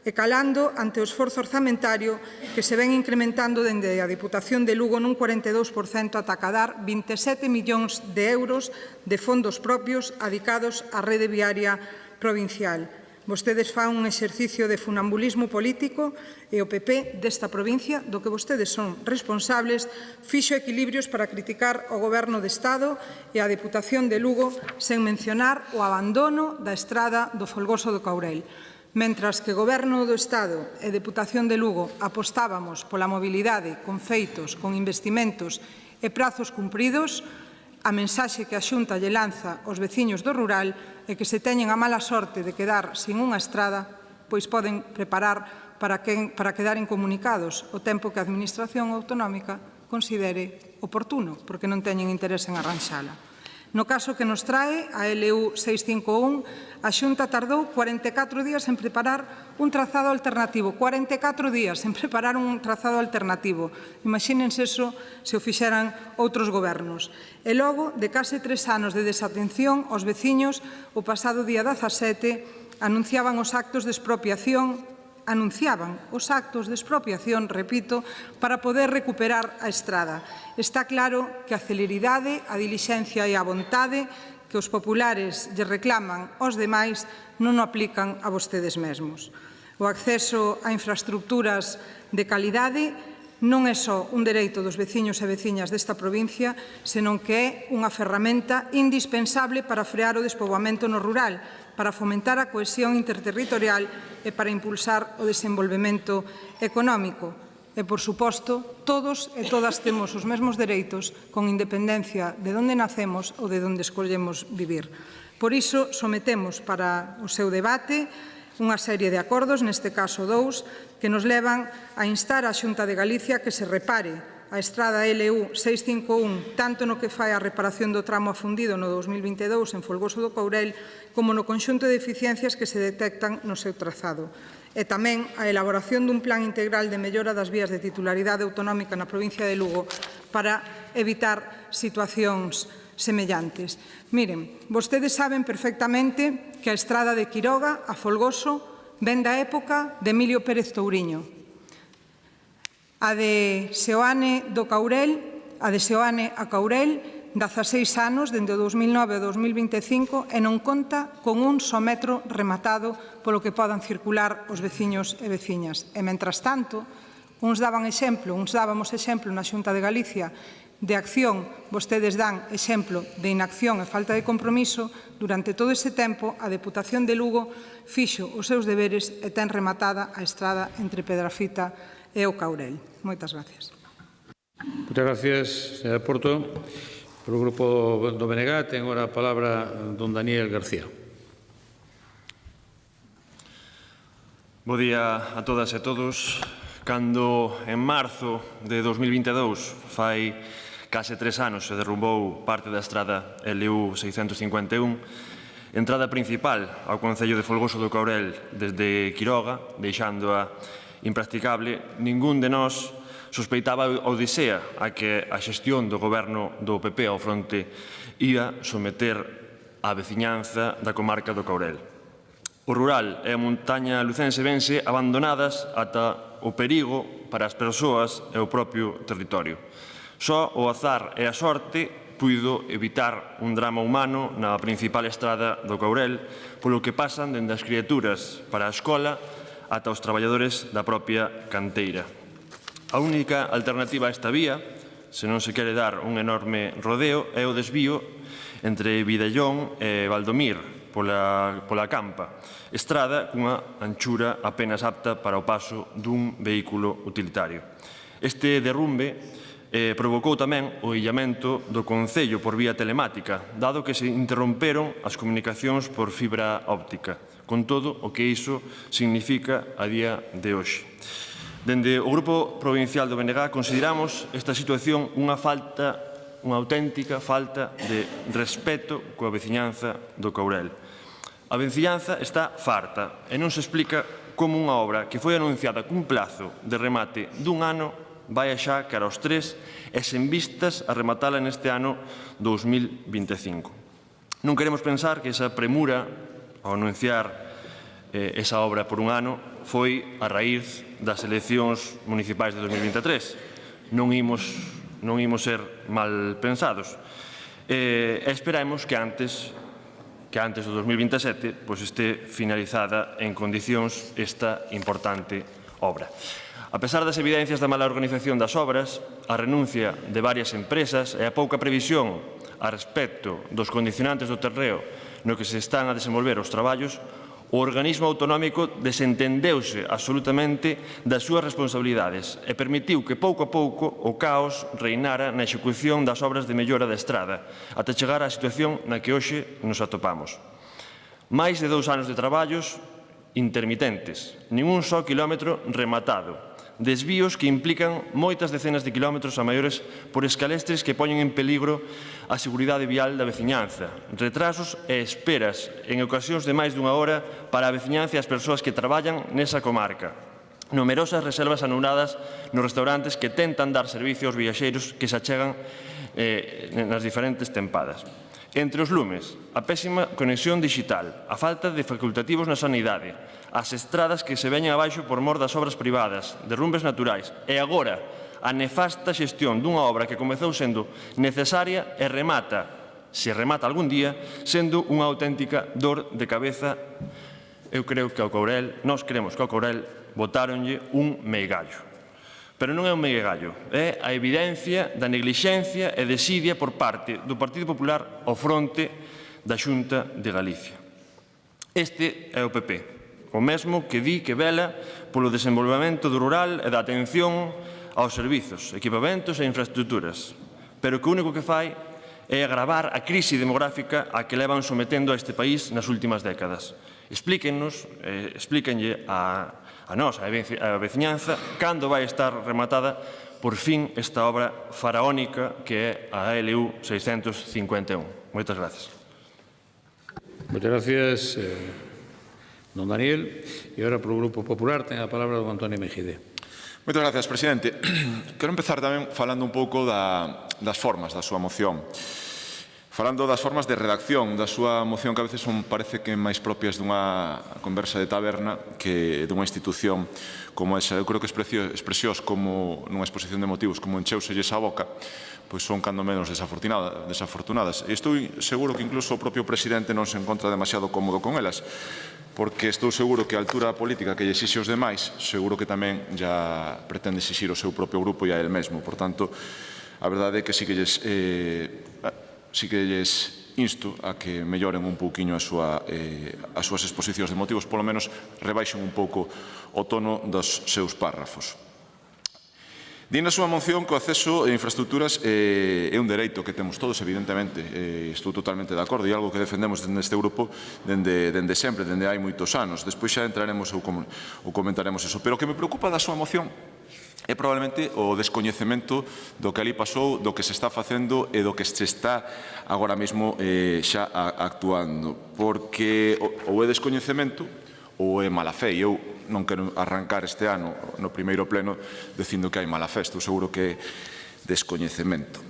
e calando ante o esforzo orzamentario que se ven incrementando dende a Diputación de Lugo nun 42% ata acadar 27 millóns de euros de fondos propios adicados á rede viaria provincial. Vostedes fan un exercicio de funambulismo político e o PP desta provincia, do que vostedes son responsables, fixo equilibrios para criticar o Goberno de Estado e a Deputación de Lugo sen mencionar o abandono da estrada do Folgoso do Caurel. Mentras que o Goberno do Estado e Deputación de Lugo apostábamos pola mobilidade con feitos, con investimentos e prazos cumpridos, a mensaxe que a Xunta lle lanza aos veciños do rural é que se teñen a mala sorte de quedar sin unha estrada, pois poden preparar para quedar incomunicados o tempo que a Administración autonómica considere oportuno, porque non teñen interés en arranxala. No caso que nos trae a LU 651, a Xunta tardou 44 días en preparar un trazado alternativo. 44 días en preparar un trazado alternativo. Imagínense eso se o fixeran outros gobernos. E logo, de case 3 anos de desatención, os veciños, o pasado día 17, anunciaban os actos de expropiación, repito, para poder recuperar a estrada. Está claro que a celeridade, a dilixencia e a vontade que os populares lle reclaman aos demais non o aplican a vostedes mesmos. O acceso a infraestructuras de calidade non é só un dereito dos veciños e veciñas desta provincia, senón que é unha ferramenta indispensable para frear o despoboamento no rural, para fomentar a cohesión interterritorial e para impulsar o desenvolvemento económico. E, por suposto, todos e todas temos os mesmos dereitos con independencia de onde nacemos ou de onde escollemos vivir. Por iso, sometemos para o seu debate unha serie de acordos, neste caso 2, que nos levan a instar á Xunta de Galicia que se repare a estrada LU 651 tanto no que fai a reparación do tramo afundido no 2022 en Folgoso do Courel como no conxunto de deficiencias que se detectan no seu trazado. E tamén a elaboración dun plan integral de mellora das vías de titularidade autonómica na provincia de Lugo para evitar situacións semellantes. Miren, vostedes saben perfectamente que a estrada de Quiroga a Folgoso ven da época de Emilio Pérez Touriño. A de Seoane do Caurel, a de Seoane a Caurel, 16 anos, dende o 2009 ao 2025, e non conta con un só metro rematado polo que podan circular os veciños e veciñas. E, mentras tanto, uns dábamos exemplo na Xunta de Galicia de acción, vostedes dan exemplo de inacción e falta de compromiso. Durante todo ese tempo, a Deputación de Lugo fixo os seus deberes e ten rematada a estrada entre Pedrafita e o Caurel. Moitas gracias. Moitas gracias, señora Porto. Por o Grupo do BNG ten agora a palabra don Daniel García. Bo día a todas e todos. Cando en marzo de 2022 fai case 3 anos se derrumbou parte da estrada LU 651, entrada principal ao Concello de Folgoso do Caurel desde Quiroga, deixándoa impracticable, ningún de nós sospeitaba a odisea a que a xestión do goberno do PP ao fronte ia someter a veciñanza da comarca do Caurel. O rural e a montaña lucense vense abandonadas ata o perigo para as persoas e o propio territorio. Só o azar e a sorte puido evitar un drama humano na principal estrada do Caurel, polo que pasan dende as criaturas para a escola ata os traballadores da propia canteira. A única alternativa a esta vía, se non se quere dar un enorme rodeo, é o desvío entre Videllón e Valdomir pola Campa, estrada cunha anchura apenas apta para o paso dun vehículo utilitario. Este derrumbe provocou tamén o illamento do Concello por vía telemática, dado que se interromperon as comunicacións por fibra óptica, con todo o que iso significa a día de hoxe. Dende o Grupo Provincial do BNG consideramos esta situación unha auténtica falta de respeto coa veciñanza do Caurel. A veciñanza está farta e non se explica como unha obra que foi anunciada cun plazo de remate dun ano vai xa cara aos 3 e sen vistas a rematala neste ano 2025. Non queremos pensar que esa premura ao anunciar esa obra por un ano foi a raíz das eleccións municipais de 2023. Non imos ser mal pensados. E esperamos que antes do 2027 este finalizada en condicións esta importante obra. A pesar das evidencias da mala organización das obras, a renuncia de varias empresas e a pouca previsión a respecto dos condicionantes do terreo no que se están a desenvolver os traballos, o organismo autonómico desentendeuse absolutamente das súas responsabilidades e permitiu que pouco a pouco o caos reinara na execución das obras de mellora da estrada, ata chegar á situación na que hoxe nos atopamos. Mais de 2 anos de traballos intermitentes, nin un só quilómetro rematado, desvíos que implican moitas decenas de quilómetros a maiores por escalestres que poñen en peligro a seguridade vial da veciñanza, retrasos e esperas en ocasións de máis dunha hora para a veciñanza e as persoas que traballan nesa comarca. Numerosas reservas anuladas nos restaurantes que tentan dar servicio aos viaxeiros que se achegan nas diferentes tempadas. Entre os lumes, a pésima conexión digital, a falta de facultativos na sanidade, as estradas que se veñen abaixo por mor das obras privadas, derrumbes naturais e agora a nefasta xestión dunha obra que comezou sendo necesaria e remata, se remata algún día, sendo unha auténtica dor de cabeza. Eu creo que ao Caurel, nós creemos que ao Caurel botáronlle un meigallo. Pero non é un meigallo, é a evidencia da neglixencia e desidia por parte do Partido Popular ao fronte da Xunta de Galicia. Este é o PP, o mesmo que di que vela polo desenvolvemento do rural e da atención aos servizos, equipamentos e infraestructuras, pero que o único que fai é agravar a crise demográfica a que levan sometendo a este país nas últimas décadas. Explíquenlle a nós, a veciñanza, cando vai estar rematada por fin esta obra faraónica que é a LU 651. Moitas gracias. Muchas gracias, don Daniel. E agora, polo Grupo Popular, ten a palabra don Antonio Mejide. Moitas gracias, presidente. Quero empezar tamén falando un pouco das formas da súa moción. Falando das formas de redacción da súa moción, que a veces parece que máis propias dunha conversa de taberna que dunha institución como esa. Eu creo que expresións como nunha exposición de motivos como encheuselles a boca, pois son cando menos desafortunadas. E estou seguro que incluso o propio presidente non se encontra demasiado cómodo con elas, porque estou seguro que a altura política que lle exixe os demais, seguro que tamén já pretende exixir o seu propio grupo e a él mesmo. Por tanto, a verdade é que sí que lles insto a que melloren un pouquiño as súas exposicións de motivos, polo menos rebaixen un pouco o tono dos seus párrafos. Di na súa moción que o acceso a infraestructuras é un dereito que temos todos, evidentemente. Estou totalmente de acordo e algo que defendemos neste grupo dende sempre, dende hai moitos anos. Despois xa entraremos ou comentaremos eso. Pero o que me preocupa da súa moción é probablemente o descoñecemento do que ali pasou, do que se está facendo e do que se está agora mesmo xa actuando. Porque ou é descoñecemento ou é mala fe. E eu non quero arrancar este ano no primeiro pleno dicindo que hai mala fe. Estou seguro que é descoñecemento.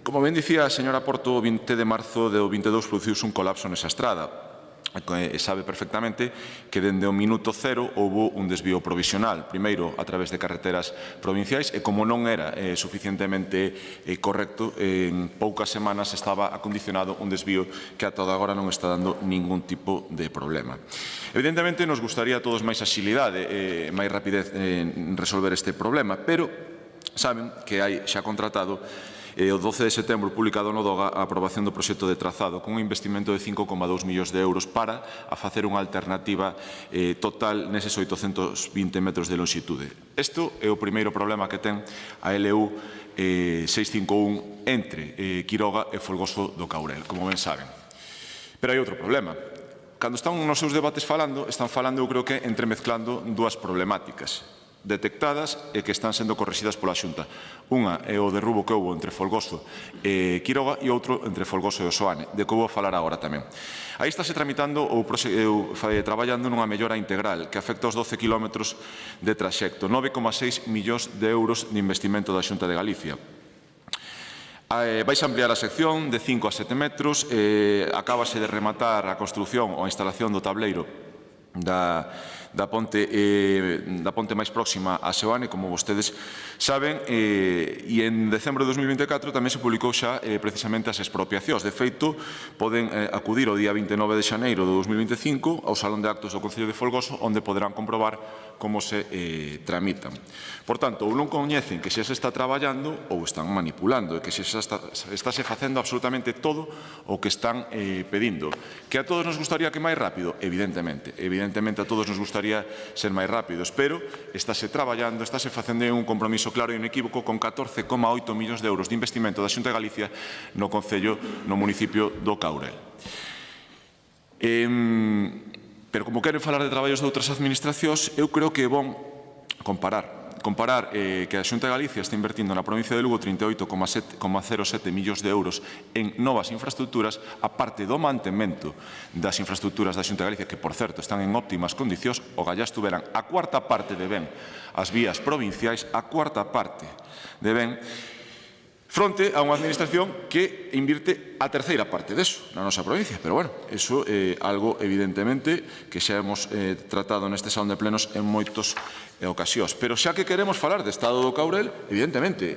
Como ben dicía a señora Porto, o 20 de marzo do 22 produciuse un colapso nesa estrada. E sabe perfectamente que dende o minuto cero houve un desvío provisional, primeiro a través de carreteras provinciais, e como non era suficientemente correcto, en poucas semanas estaba acondicionado un desvío que ata agora non está dando ningún tipo de problema. Evidentemente nos gustaría a todos máis axilidade e máis rapidez en resolver este problema, pero saben que hai xa contratado o 12 de setembro publicado no DOGA a aprobación do proxecto de trazado con un investimento de 5,2 millóns de euros para facer unha alternativa total neses 820 metros de longitude. Isto é o primeiro problema que ten a LU 651 entre Quiroga e Folgoso do Caurel, como ben saben. Pero hai outro problema. Cando están nos seus debates falando, están falando, eu creo que, entremezclando dúas problemáticas detectadas e que están sendo correxidas pola Xunta. Unha é o derrubo que houve entre Folgoso e Quiroga e outro entre Folgoso e Osoane, de que vou falar agora tamén. Aí estáse tramitando ou traballando nunha mellora integral que afecta aos 12 kilómetros de traxecto, 9,6 millóns de euros de investimento da Xunta de Galicia. Vais ampliar a sección de 5 a 7 metros, acábase de rematar a construción ou a instalación do tableiro da ponte máis próxima a Seoane, como vostedes saben, e en decembro de 2024 tamén se publicou xa precisamente as expropiacións. De feito, poden acudir o día 29 de xaneiro de 2025 ao Salón de Actos do Concello de Folgoso, onde poderán comprobar como se tramitan. Por tanto, ou non coñecen que xa se está traballando ou están manipulando, e que xa estáse facendo absolutamente todo o que están pedindo. Que a todos nos gustaría que máis rápido? Evidentemente a todos nos gustaría ser máis rápidos, pero estáse traballando, estáse facendo un compromiso claro e inequívoco con 14,8 millóns de euros de investimento da Xunta de Galicia no Concello, no municipio do Caurel. Pero como queren falar de traballos de outras administracións, eu creo que é bon comparar que a Xunta de Galicia está invertindo na provincia de Lugo 38,07 millóns de euros en novas infraestructuras, a parte do mantemento das infraestructuras da Xunta de Galicia, que, por certo, están en óptimas condicións, o gallá estuveran a cuarta parte de ben as vías provinciais, a cuarta parte de ben, fronte a unha administración que invirte a terceira parte deso na nosa provincia. Pero, bueno, iso é algo, evidentemente, que xa hemos tratado neste salón de plenos en moitos ocasións. Pero xa que queremos falar de estado do Caurel, evidentemente,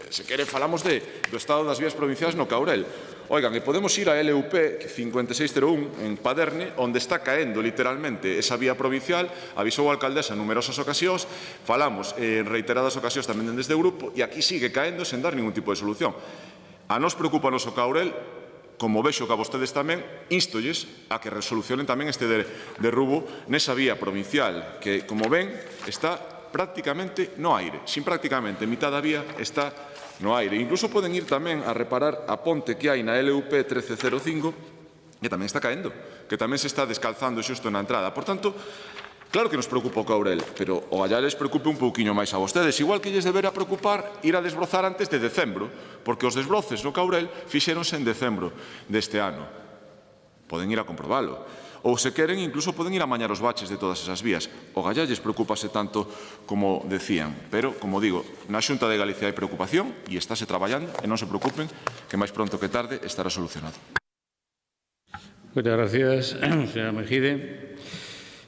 se quere falamos do estado das vías provinciais no Caurel. Oigan, e podemos ir a LUP 5601 en Paderne, onde está caendo literalmente esa vía provincial, avisou a alcaldesa en numerosas ocasións, falamos en reiteradas ocasións tamén desde o grupo, e aquí sigue caendo sen dar ningún tipo de solución. A nos preocupa o noso Caurel como vexo que a vostedes tamén, instolles a que resolucionen tamén este derrubo nesa vía provincial que, como ven, está prácticamente no aire. Sin prácticamente, mitad da vía está no aire. Incluso poden ir tamén a reparar a ponte que hai na LUP 1305, que tamén está caendo, que tamén se está descalzando xusto na entrada. Por tanto, claro que nos preocupa o Caurel, pero o allá les preocupe un pouquiño máis a vostedes, igual que lles debera preocupar ir a desbrozar antes de decembro, porque os desbroces no Caurel fixéronse en decembro deste ano. Poden ir a comprobalo. Ou, se queren, incluso poden ir a mañar os baches de todas esas vías. O Gallá lles preocupase tanto como decían. Pero, como digo, na Xunta de Galicia hai preocupación e estáse traballando, e non se preocupen, que máis pronto que tarde estará solucionado. Muchas gracias, señora Mejide.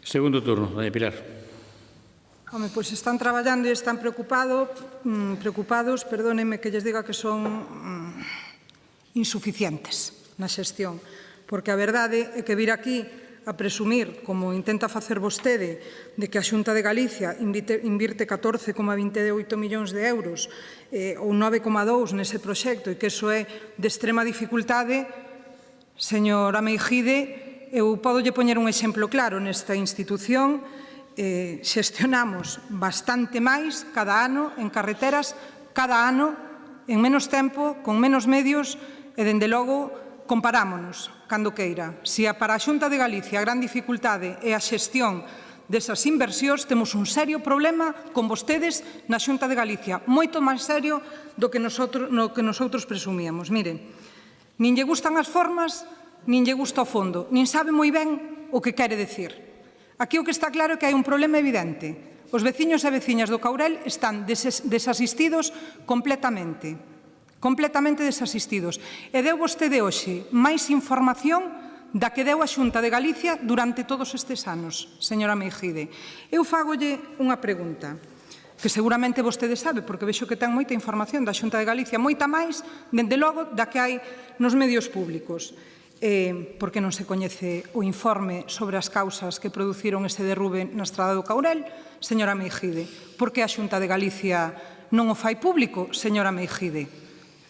Segundo turno, doña Pilar. Home, pois están traballando e están preocupados, perdónenme que lles diga que son insuficientes na xestión, porque a verdade é que vir aquí a presumir, como intenta facer vostede, de que a Xunta de Galicia invirte 14,28 millóns de euros ou 9,2 nese proxecto e que iso é de extrema dificultade, señora Meijide, eu podo lle poñer un exemplo claro. Nesta institución xestionamos bastante máis cada ano en carreteras, cada ano, en menos tempo, con menos medios e, dende logo, comparámonos cando queira. Se para a Xunta de Galicia a gran dificultade é a xestión desas inversións, temos un serio problema con vostedes na Xunta de Galicia, moito máis serio do que nosotros presumíamos. Miren, nin lle gustan as formas, nin lle gusta o fondo, nin sabe moi ben o que quere decir. Aquí o que está claro é que hai un problema evidente. Os veciños e veciñas do Caurel están desasistidos completamente desasistidos. E deu vostede hoxe máis información da que deu a Xunta de Galicia durante todos estes anos, señora Meijide. Eu fagolle unha pregunta que seguramente vostede sabe, porque vexo que ten moita información da Xunta de Galicia, moita máis, dende logo, da que hai nos medios públicos. Porque non se coñece o informe sobre as causas que produciron ese derrube na estrada do Caurel, señora Meijide? Por que a Xunta de Galicia non o fai público, señora Meijide?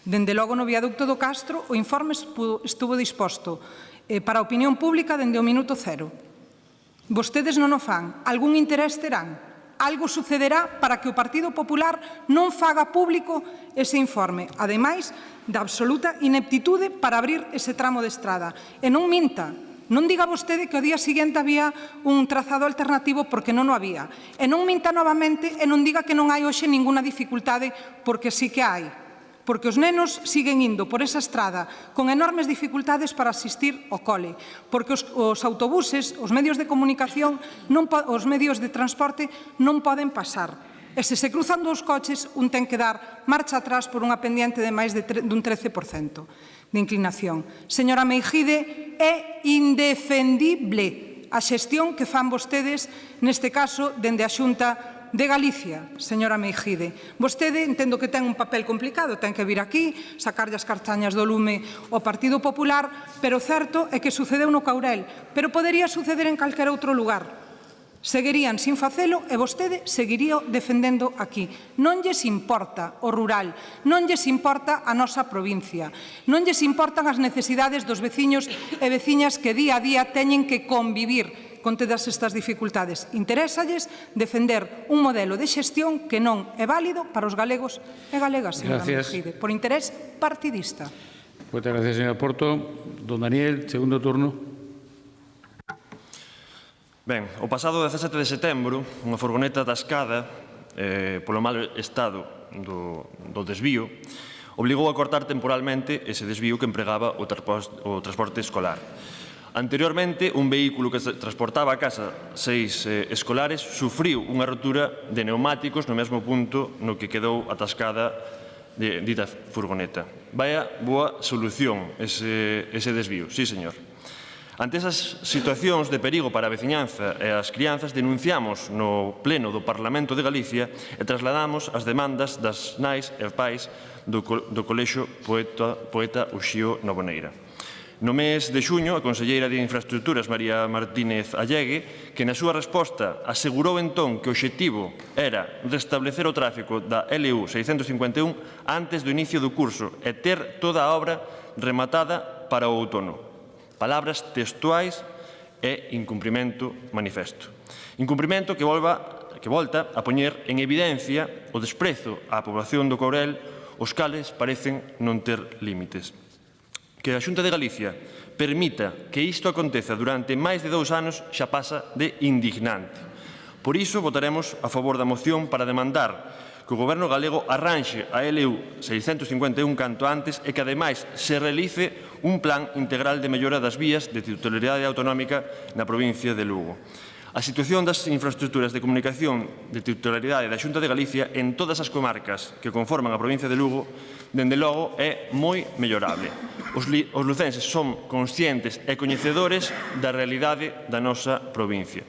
Dende logo, no viaducto do Castro, o informe estuvo disposto para a opinión pública dende o minuto cero. Vostedes non o fan. Algún interés terán? Algo sucederá para que o Partido Popular non faga público ese informe, ademais da absoluta ineptitude para abrir ese tramo de estrada. E non minta. Non diga vostede que ao día seguinte había un trazado alternativo, porque non o había. E non minta novamente e non diga que non hai hoxe ninguna dificultade, porque sí que hai. Porque os nenos siguen indo por esa estrada con enormes dificultades para asistir ao cole, porque os autobuses, os medios de comunicación, os medios de transporte non poden pasar. E se cruzan dous coches, un ten que dar marcha atrás por unha pendiente de máis dun 13% de inclinación. Señora Meijide, é indefendible a xestión que fan vostedes, neste caso, dende a Xunta de Galicia, señora Meijide. Vostede, entendo que ten un papel complicado, ten que vir aquí, sacarlle as cartañas do lume ao Partido Popular, pero o certo é que sucedeu no Caurel, pero podería suceder en calquera outro lugar. Seguirían sin facelo e vostede seguiría defendendo aquí. Non lles importa o rural, non lles importa a nosa provincia, non lles importan as necesidades dos veciños e veciñas que día a día teñen que convivir con todas estas dificultades. Interésalles defender un modelo de xestión que non é válido para os galegos e galegas, señora Meijide, por interés partidista. Moitas gracias, señora Porto. Don Daniel, segundo turno. Ben, o pasado 17 de setembro, unha furgoneta atascada polo mal estado do desvío obligou a cortar temporalmente ese desvío que empregaba o transporte escolar. Anteriormente, un vehículo que transportaba a casa 6 escolares sufriu unha rotura de neumáticos no mesmo punto no que quedou atascada dita furgoneta. Vaya boa solución ese desvío, sí, señor. Ante esas situacións de perigo para a veciñanza e as crianzas, denunciamos no Pleno do Parlamento de Galicia e trasladamos as demandas das nais e pais do Colexio Poeta Uxío Novoneira. No mes de xuño, a conselleira de Infraestructuras, María Martínez Allegue, que na súa resposta asegurou entón que o obxectivo era restablecer o tráfico da LU 651 antes do inicio do curso e ter toda a obra rematada para o outono. Palabras textuais e incumprimento manifesto. Incumprimento que volta a poñer en evidencia o desprezo á poboación do Courel, os cales parecen non ter límites. Que a Xunta de Galicia permita que isto aconteza durante máis de 2 anos xa pasa de indignante. Por iso votaremos a favor da moción para demandar que o Goberno galego arranxe a LU 651 canto antes e que, ademais, se realice un plan integral de mellora das vías de titularidade autonómica na provincia de Lugo. A situación das infraestructuras de comunicación de titularidade da Xunta de Galicia en todas as comarcas que conforman a provincia de Lugo, dende logo, é moi mellorable. Os lucenses son conscientes e coñecedores da realidade da nosa provincia.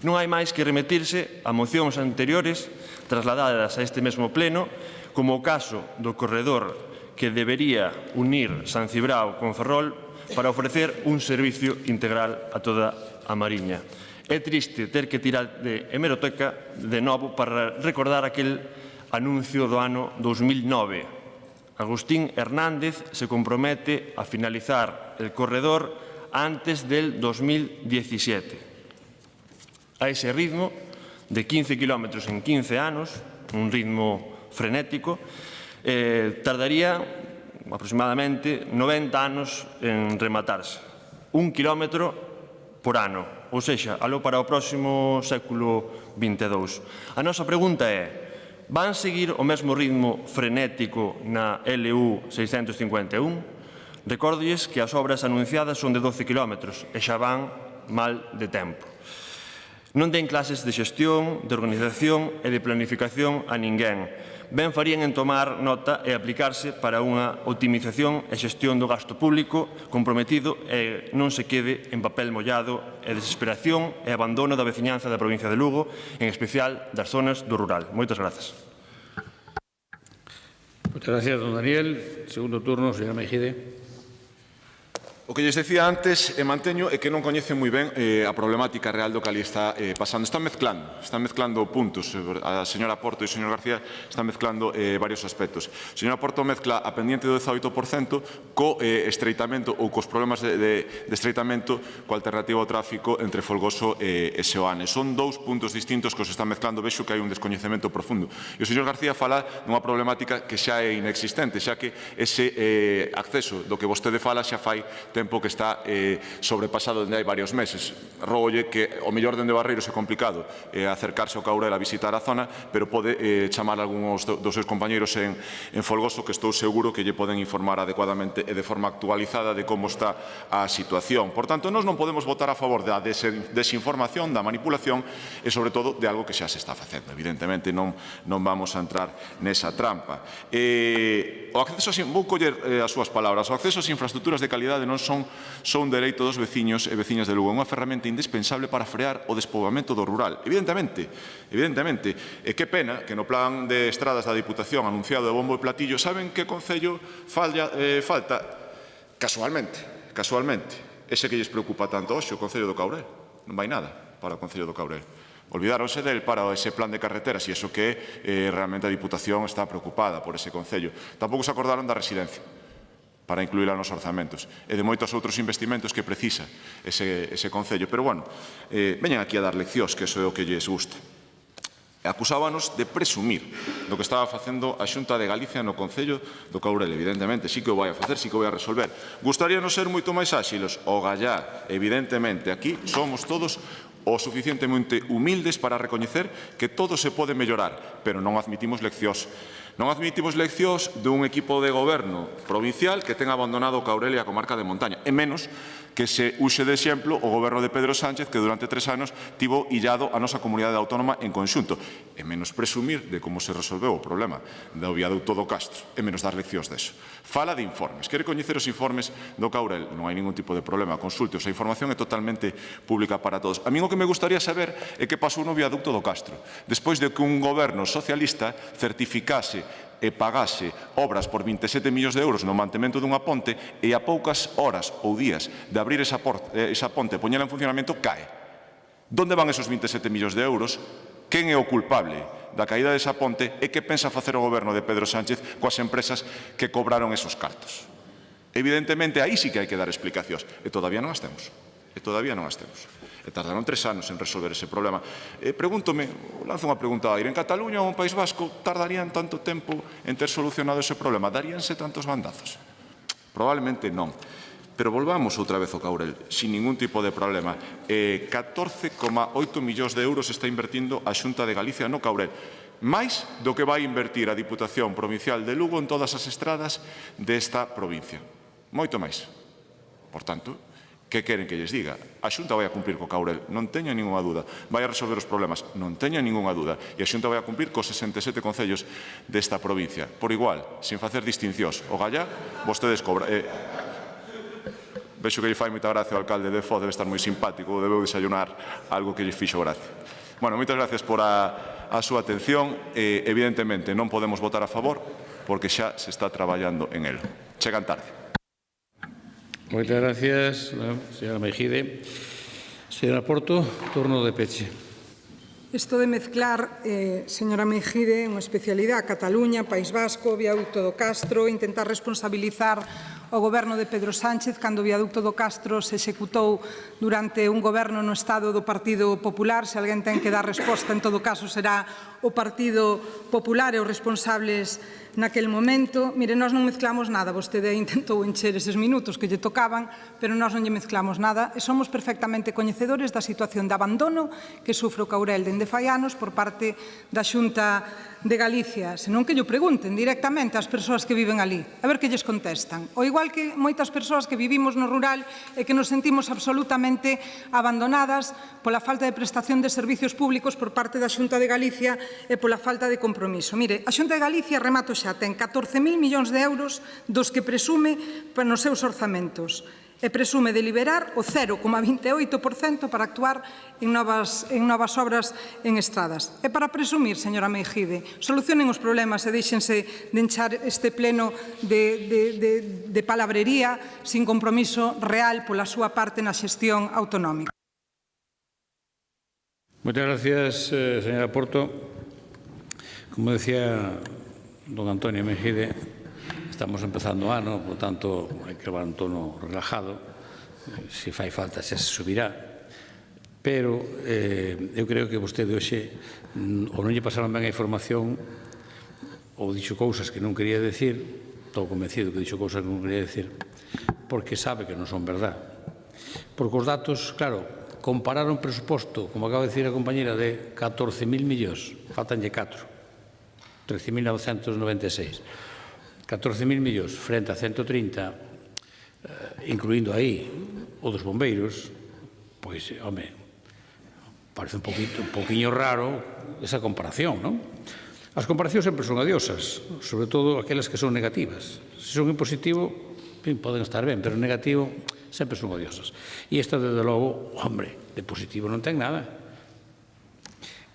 Non hai máis que remitirse a mocións anteriores trasladadas a este mesmo pleno, como o caso do corredor que debería unir San Cibrao con Ferrol para ofrecer un servicio integral a toda a Mariña. É triste ter que tirar de hemeroteca de novo para recordar aquel anuncio do ano 2009. Agustín Hernández se compromete a finalizar el corredor antes del 2017. A ese ritmo de 15 kilómetros en 15 anos, un ritmo frenético, tardaría aproximadamente 90 anos en rematarse. 1 kilómetro por ano, ou seja, aló para o próximo século XXII. A nosa pregunta é: van seguir o mesmo ritmo frenético na LU 651? Recórdolles que as obras anunciadas son de 12 kilómetros e xa van mal de tempo. Non den clases de xestión, de organización e de planificación a ninguén. Ben farían en tomar nota e aplicarse para unha optimización e xestión do gasto público comprometido e non se quede en papel mollado e desesperación e abandono da veciñanza da provincia de Lugo, en especial das zonas do rural. Moitas grazas. Moitas gracias, don Daniel. Segundo turno, señora Mejide. O que lles decía antes, e manteño, é que non coñecen moi ben a problemática real do que ali está pasando. Están mezclando puntos. A señora Porto e o señor García están mezclando varios aspectos. A señora Porto mezcla a pendiente do 18% co estreitamento ou cos problemas de estreitamento coa alternativa ao tráfico entre Folgoso e Seoane. Son dous puntos distintos que os están mezclando. Vexo que hai un descoñecemento profundo. E o señor García fala dunha problemática que xa é inexistente, xa que ese acceso do que vostede fala xa fai tempo que está sobrepasado dende hai varios meses. Rógolle que o mellor dende Barreiros é complicado acercarse ao Caurel a visitar a zona, pero pode chamar a algúns dos seus compañeiros en Folgoso, que estou seguro que lle poden informar adecuadamente e de forma actualizada de como está a situación. Por tanto, nós non podemos votar a favor da desinformación, da manipulación e, sobre todo, de algo que xa se está facendo. Evidentemente, non vamos a entrar nesa trampa. O acceso, vou coller as súas palabras, o acceso ás infraestructuras de calidade non son un dereito dos veciños e veciñas de Lugo, é unha ferramenta indispensable para frear o despoboamento do rural. Evidentemente, e que pena que no plan de estradas da Diputación anunciado de bombo e platillo, saben que concello falta? Casualmente, ese que lles preocupa tanto hoxe, o Concello do Caurel. Non vai nada para o Concello do Caurel. Olvidáronse del para ese plan de carreteras e iso que realmente a Diputación está preocupada por ese Concello. Tampouco se acordaron da residencia para incluíla nos orzamentos, e de moitos outros investimentos que precisa ese Concello. Pero, bueno, veñan aquí a dar leccións, que iso é o que lles gusta. Acusábanos de presumir do que estaba facendo a Xunta de Galicia no Concello do Caurel. Evidentemente, sí que o vai a facer, sí que o vai a resolver. Gustaríanos ser moito máis áxilos? O gallá, evidentemente, aquí somos todos o suficientemente humildes para recoñecer que todo se pode mellorar, pero non admitimos leccións. Non admitimos leccións dun equipo de goberno provincial que ten abandonado o Caurel e a comarca de Montaña, e menos que se use de exemplo o goberno de Pedro Sánchez, que durante 3 anos tivo illado a nosa comunidade autónoma en conxunto. E menos presumir de como se resolveu o problema do viaduto do Castro, e menos dar leccións deso. Fala de informes. Quere coñecer os informes do Caurel? Non hai ningún tipo de problema. Consulte-os. A información é totalmente pública para todos. A mí o que me gustaría saber é que pasou no viaduto do Castro, despois de que un goberno socialista certificase e pagase obras por 27 millóns de euros no mantemento dunha ponte e a poucas horas ou días de abrir esa ponte e poñela en funcionamento cae. Donde van esos 27 millóns de euros? Quen é o culpable da caída desa ponte e que pensa facer o goberno de Pedro Sánchez coas empresas que cobraron esos cartos? Evidentemente, aí sí que hai que dar explicacións. E todavía non as temos. E tardaron 3 anos en resolver ese problema. Pregúntome, lanzo unha pregunta a aire. En Cataluña ou en País Vasco tardarían tanto tempo en ter solucionado ese problema? Daríanse tantos bandazos? Probablemente non. Pero volvamos outra vez ao Caurel, sin ningún tipo de problema. 14,8 millóns de euros está invertindo a Xunta de Galicia no Caurel. Máis do que vai invertir a Diputación Provincial de Lugo en todas as estradas desta provincia. Moito máis. Por tanto, que queren que lles diga? A Xunta vai a cumplir co Caurel, non teño ninguna dúda. Vai a resolver os problemas, non teño ninguna dúda. E a Xunta vai a cumplir cos 67 concellos desta provincia. Por igual, sin facer distincións. O gallá, vostedes cobran. Vexo que lle fai moita gracia ao alcalde de Foz, debe estar moi simpático, debeu desayunar algo que lle fixo gracia. Bueno, moitas gracias por a súa atención. Evidentemente, non podemos votar a favor porque xa se está traballando en el. Chegan tarde. Moitas gracias, señora Mejide. Señora Porto, turno de peche. Isto de mezclar, señora Mejide, unha especialidade, Cataluña, País Vasco, Viaducto do Castro, intentar responsabilizar o goberno de Pedro Sánchez cando o viaducto do Castro se executou durante un goberno no Estado do Partido Popular. Se alguén ten que dar resposta, en todo caso, será o Partido Popular e os responsables naquel momento. Mire, nós non mezclamos nada. Vostede intentou encher eses minutos que lle tocaban, pero nós non lle mezclamos nada e somos perfectamente coñecedores da situación de abandono que sufre o Caurel dende fai anos por parte da Xunta de Galicia, senón que lle pregunten directamente ás persoas que viven ali, a ver que lles contestan. O igual que moitas persoas que vivimos no rural e que nos sentimos absolutamente abandonadas pola falta de prestación de servicios públicos por parte da Xunta de Galicia e pola falta de compromiso. Mire, a Xunta de Galicia, remato xa, ten 14.000 millóns de euros dos que presume nos seus orzamentos e presume de liberar o 0,28% para actuar en novas obras en estradas. E para presumir, señora Mejide, solucionen os problemas e deixense de enchar este pleno de palabrería sin compromiso real pola súa parte na xestión autonómica. Moitas gracias, señora Porto. Como decía don Antonio Mejide, estamos empezando o ano, por tanto, hai que levar un tono relajado. Se fai falta, xa se subirá. Pero eu creo que vostede hoxe ou non lle pasaron ben a información ou dixo cousas que non quería decir, estou convencido que dixo cousas que non quería decir, porque sabe que non son verdad. Porque os datos, claro, comparar un presuposto, como acaba de decir a compañera, de 14.000 millóns, faltanlle 4, 13.996, 14.000 millóns frente a 130, incluindo aí o dos bombeiros, pois, home, parece un poquinho raro esa comparación, non? As comparacións sempre son odiosas, sobre todo aquelas que son negativas. Se son en positivo, poden estar ben, pero en negativo sempre son odiosas. E esta, desde logo, hombre, de positivo non ten nada.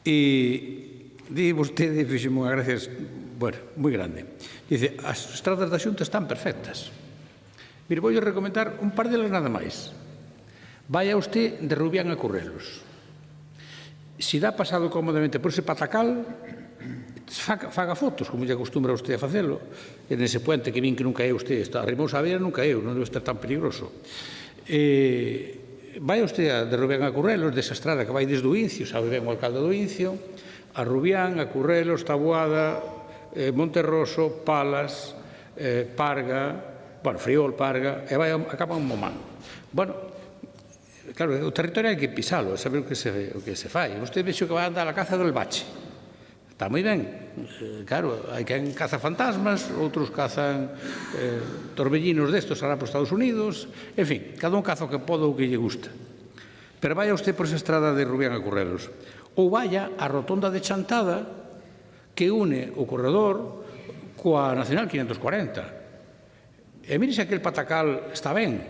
E di vostede, fixeme unha gracia, bueno, moi grande. Dice, as estradas da Xunta están perfectas. Mire, vou recomendar un par delas nada máis. Vaya usted de Rubián a Currelos. Se dá pasado cómodamente por ese patacal, faga fotos, como lle acostumbra usted a facelo, e nese puente que vin que non caeu usted, arrimouse a beira, non caeu, non debe estar tan peligroso. Vaya usted de Rubián a Currelos, desa estrada que vai desde o Incio, sabe ben o alcalde do Incio, a Rubián, a Currelos, Taboada, Monterroso, Palas, Parga, bueno, Friol, Parga, e vai acaba en Momán. Bueno, claro, o territorio hai que pisalo, saber o que se fai. Vostede vexo que vai andar a caza do Elbache. Está moi ben. Claro, hai quen caza fantasmas, outros cazan torbellinos destos alá por Estados Unidos. En fin, cada un caza o que pode ou que lle gusta. Pero vaya usted por esa estrada de Rubián a Currelos. Ou vaya á rotonda de Chantada, que une o corredor coa Nacional 540. E mire se aquel patacal está ben.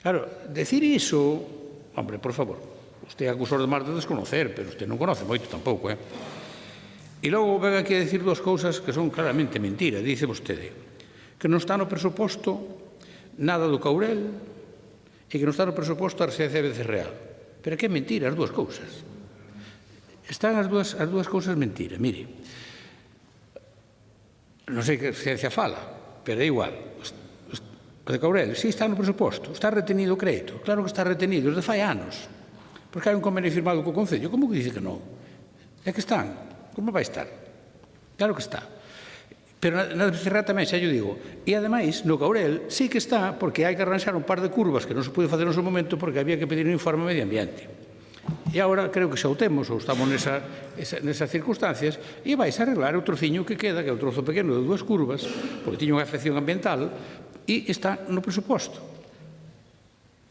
Claro, decir iso, hombre, por favor, usted é acusor de máis de desconocer, pero usted non conoce moito tampouco, E logo ven aquí a decir dúas cousas que son claramente mentira. Dice vostede que non está no presuposto nada do Caurel e que non está no presuposto a residencia de Becerreal. Pero que é mentira, as dúas cousas. Están as dúas cousas mentira. Mire, non sei que ciencia fala, pero é igual. O de Courel, sí, está no presuposto. Está retenido o crédito. Claro que está retenido, desde fai anos. Porque hai un convenio firmado co Concello. Como que dice que non? É que están. Como vai estar? Claro que está. Pero na de Becerra tamén, xa yo digo. E, ademais, no Courel sí que está, porque hai que arranxar un par de curvas que non se pude facer no seu momento porque había que pedir un informe medio ambiente. E agora creo que xa o temos, ou estamos nesas circunstancias, e vais a arreglar o trociño que queda, que é o trozo pequeno de 2 curvas, porque tiña unha afección ambiental, e está no presuposto.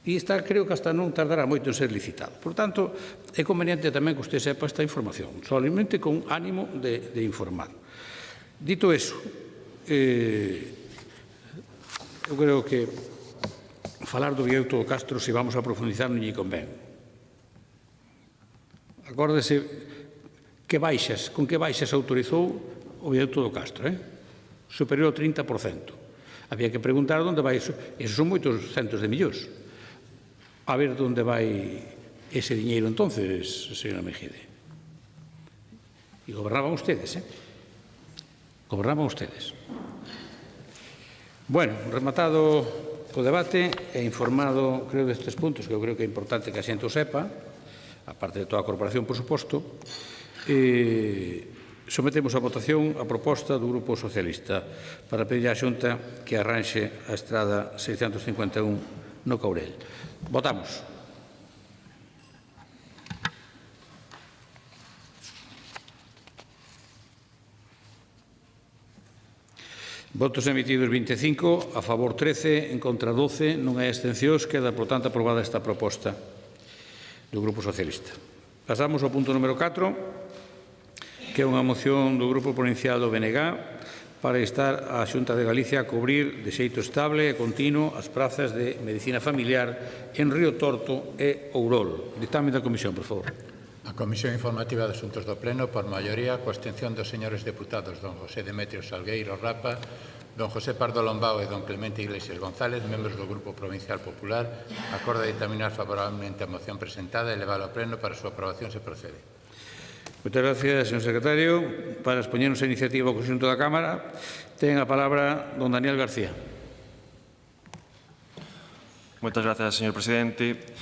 E está, creo que hasta non tardará moito en ser licitado. Por tanto, é conveniente tamén que usted sepa esta información, solamente con ánimo de informar. Dito eso, eu creo que falar do viaduto do Castro, se vamos a profundizar, non lle convén. Acórdese con que baixas autorizou o viaduto do Castro, superior ao 30%. Había que preguntar onde vai eso. Esos son moitos centos de millóns. A ver onde vai ese diñeiro entonces, señora Mejide. E gobernaban ustedes, Gobernaban ustedes. Bueno, rematado o debate e informado, creo, destes puntos, que eu creo que é importante que a xente o sepa, aparte de toda a corporación, por suposto, sometemos a votación a proposta do Grupo Socialista para pedir á Xunta que arranxe a estrada 651 no Courel. Votamos. Votos emitidos 25, a favor 13, en contra 12, non hai abstencións, queda, por tanto, aprobada esta proposta do Grupo Socialista. Pasamos ao punto número 4, que é unha moción do Grupo Provincial do BNG para instar a Xunta de Galicia a cubrir de xeito estable e continuo as prazas de medicina familiar en Río Torto e Ourol. Ditame da Comisión, por favor. A Comisión Informativa de Asuntos do Pleno, por maioría, coa abstención dos señores deputados don José Demetrio Salgueiro Rapa, don José Pardo Lombao e don Clemente Iglesias González, membros do Grupo Provincial Popular, acorda dictaminar favorablemente a moción presentada e leválo a pleno para a súa aprobación se procede. Moitas gracias, señor secretario. Para expoñernos a iniciativa ao conxunto da Cámara, ten a palabra don Daniel García. Moitas gracias, señor presidente.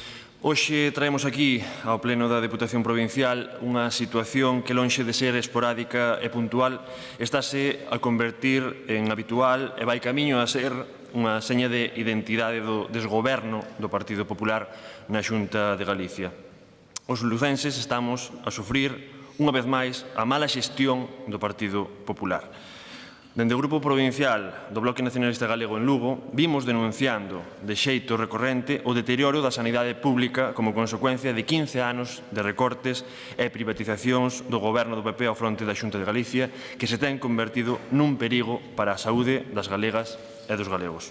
Hoxe traemos aquí ao Pleno da Deputación Provincial unha situación que, lonxe de ser esporádica e puntual, estáse a convertir en habitual e vai camiño a ser unha seña de identidade do desgoberno do Partido Popular na Xunta de Galicia. Os lucenses estamos a sufrir, unha vez máis, a mala xestión do Partido Popular. Dende o Grupo Provincial do Bloque Nacionalista Galego en Lugo, vimos denunciando de xeito recorrente o deterioro da sanidade pública como consecuencia de 15 anos de recortes e privatizacións do goberno do PP ao fronte da Xunta de Galicia, que se ten convertido nun perigo para a saúde das galegas e dos galegos.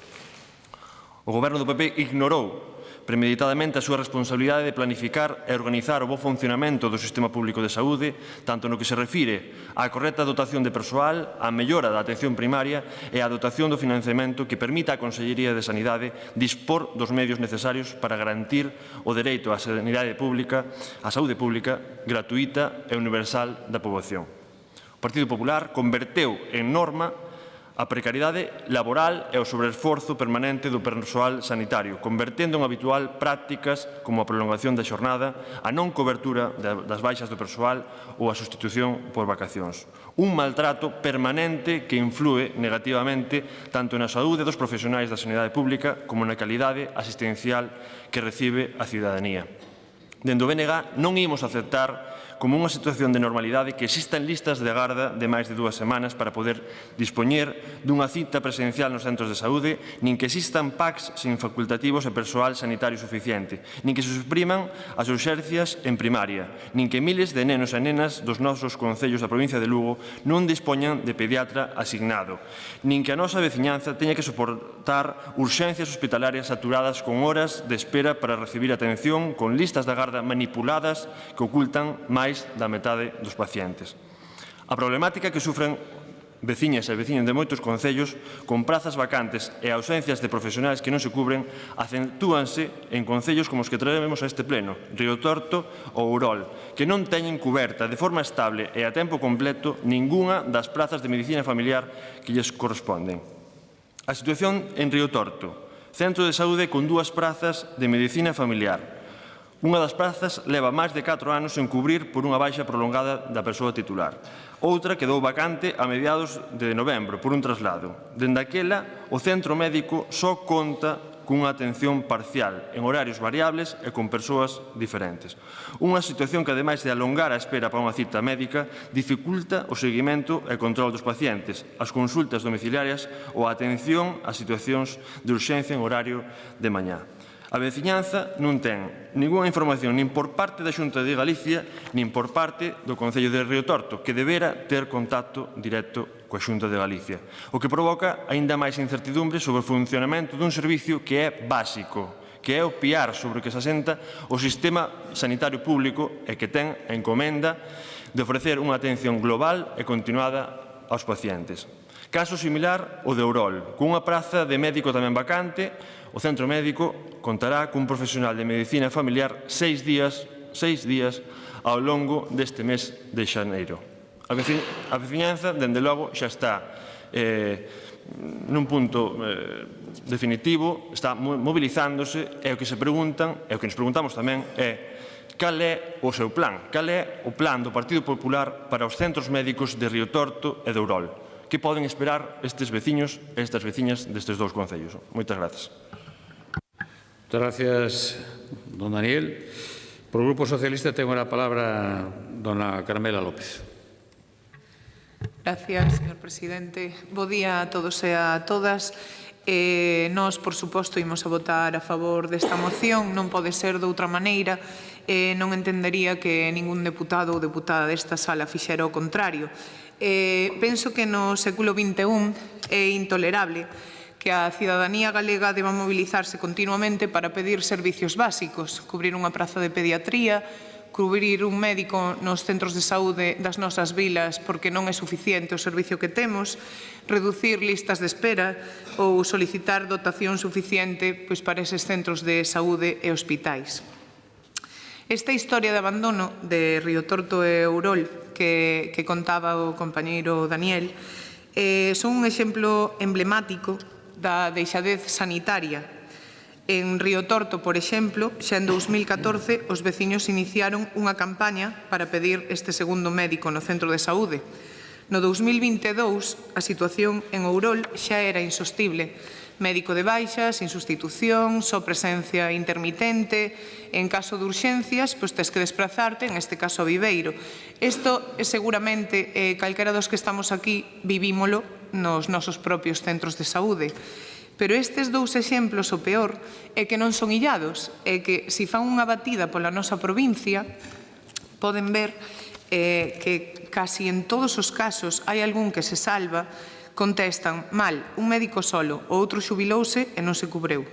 O goberno do PP ignorou premeditadamente a súa responsabilidade de planificar e organizar o bo funcionamento do sistema público de saúde, tanto no que se refire á correcta dotación de persoal, á mellora da atención primaria e á dotación do financiamento que permita á Consellería de Sanidade dispor dos medios necesarios para garantir o dereito á sanidade pública, á saúde pública, gratuíta e universal da poboación. O Partido Popular converteu en norma a precariedade laboral e o sobreesforzo permanente do persoal sanitario, convertendo en habitual prácticas como a prolongación da xornada, a non cobertura das baixas do persoal ou a sustitución por vacacións. Un maltrato permanente que inflúe negativamente tanto na saúde dos profesionais da sanidade pública como na calidade asistencial que recibe a cidadanía. Dende o BNG non imos aceptar como unha situación de normalidade que existan listas de agarda de máis de 2 semanas para poder dispoñer dunha cita presencial nos centros de saúde, nin que existan PACs sin facultativos e persoal sanitario suficiente, nin que se supriman as urxencias en primaria, nin que miles de nenos e nenas dos nosos concellos da provincia de Lugo non dispoñan de pediatra asignado, nin que a nosa veciñanza teña que soportar urxencias hospitalarias saturadas con horas de espera para recibir atención con listas de agarda manipuladas que ocultan máis da metade dos pacientes. A problemática que sufren veciñas e veciños de moitos concellos con prazas vacantes e ausencias de profesionais que non se cubren acentúanse en concellos como os que traemos a este pleno, Río Torto ou Ourol, que non teñen cuberta de forma estable e a tempo completo ningunha das prazas de medicina familiar que lles corresponden. A situación en Río Torto Centro de saúde con 2 prazas de medicina familiar. Unha das prazas leva máis de 4 anos en cubrir por unha baixa prolongada da persoa titular. Outra quedou vacante a mediados de novembro por un traslado. Dende aquela, o centro médico só conta cunha atención parcial, en horarios variables e con persoas diferentes. Unha situación que, ademais de alongar a espera para unha cita médica, dificulta o seguimento e control dos pacientes, as consultas domiciliarias ou a atención a situacións de urxencia en horario de mañá. A veciñanza non ten ninguna información nin por parte da Xunta de Galicia nin por parte do Concello de Río Torto, que debera ter contacto directo coa Xunta de Galicia, o que provoca aínda máis incertidumbre sobre o funcionamento dun servicio que é básico, que é o piar sobre o que se asenta o sistema sanitario público e que ten a encomenda de ofrecer unha atención global e continuada aos pacientes. Caso similar ao de Ourol, cunha praza de médico tamén vacante, o centro médico contará cun profesional de medicina familiar 6 días ao longo deste mes de xaneiro. A veciñanza, dende logo, xa está nun punto definitivo, está mobilizándose, e o que se preguntan, e o que nos preguntamos tamén, é cal é o seu plan, cal é o plan do Partido Popular para os centros médicos de Río Torto e de Ourol. Que poden esperar estes veciños e estas veciñas destes 2 concellos? Moitas grazas. Muchas gracias, don Daniel. Por el Grupo Socialista tengo la palabra dona Carmela López. Gracias, señor presidente. Bo día a todos e a todas. Nós, por suposto, imos a votar a favor desta moción. Non pode ser de outra maneira. Non entendería que ningún deputado ou deputada desta sala fixera o contrario. Penso que no século XXI é intolerable que a cidadanía galega deba mobilizarse continuamente para pedir servicios básicos, cubrir unha praza de pediatría, cubrir un médico nos centros de saúde das nosas vilas porque non é suficiente o servicio que temos, reducir listas de espera ou solicitar dotación suficiente para eses centros de saúde e hospitais. Esta historia de abandono de Río Torto e Ourol que contaba o compañeiro Daniel son un exemplo emblemático da deixadez sanitaria. En Río Torto, por exemplo, xa en 2014 os veciños iniciaron unha campaña para pedir este segundo médico no centro de saúde. No 2022 a situación en Ourol xa era insostible. Médico de baixas, sin sustitución, só presencia intermitente. En caso de urxencias, tes que desplazarte, en este caso a Viveiro. Isto seguramente calquera dos que estamos aquí vivímolo nos nosos propios centros de saúde. Pero estes 2 exemplos, o peor, é que non son illados, é que se fan unha batida pola nosa provincia, poden ver que casi en todos os casos hai algún que se salva. Contestan, mal, un médico solo, o outro xubilouse e non se cubreu.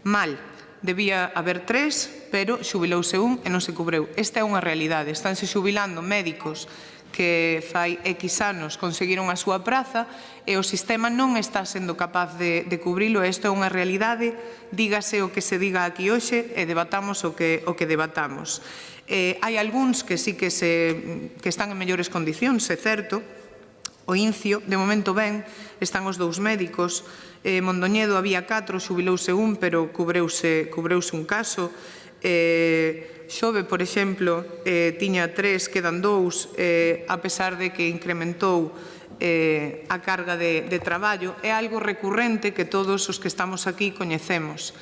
Mal, debía haber 3, pero xubilouse un e non se cubreu. Esta é unha realidade. Estánse xubilando médicos que fai X anos conseguiron a súa praza e o sistema non está sendo capaz de cubrilo. Isto é unha realidade, dígase o que se diga aquí hoxe e debatamos o que debatamos. Hai algúns que sí que están en mellores condicións, é certo. O Incio, de momento ben, están os 2 médicos. Mondoñedo había 4, xubilouse un, pero cubreuse un caso. Xove, por exemplo, tiña 3, quedan 2, a pesar de que incrementou a carga de traballo. É algo recurrente que todos os que estamos aquí coñecemos.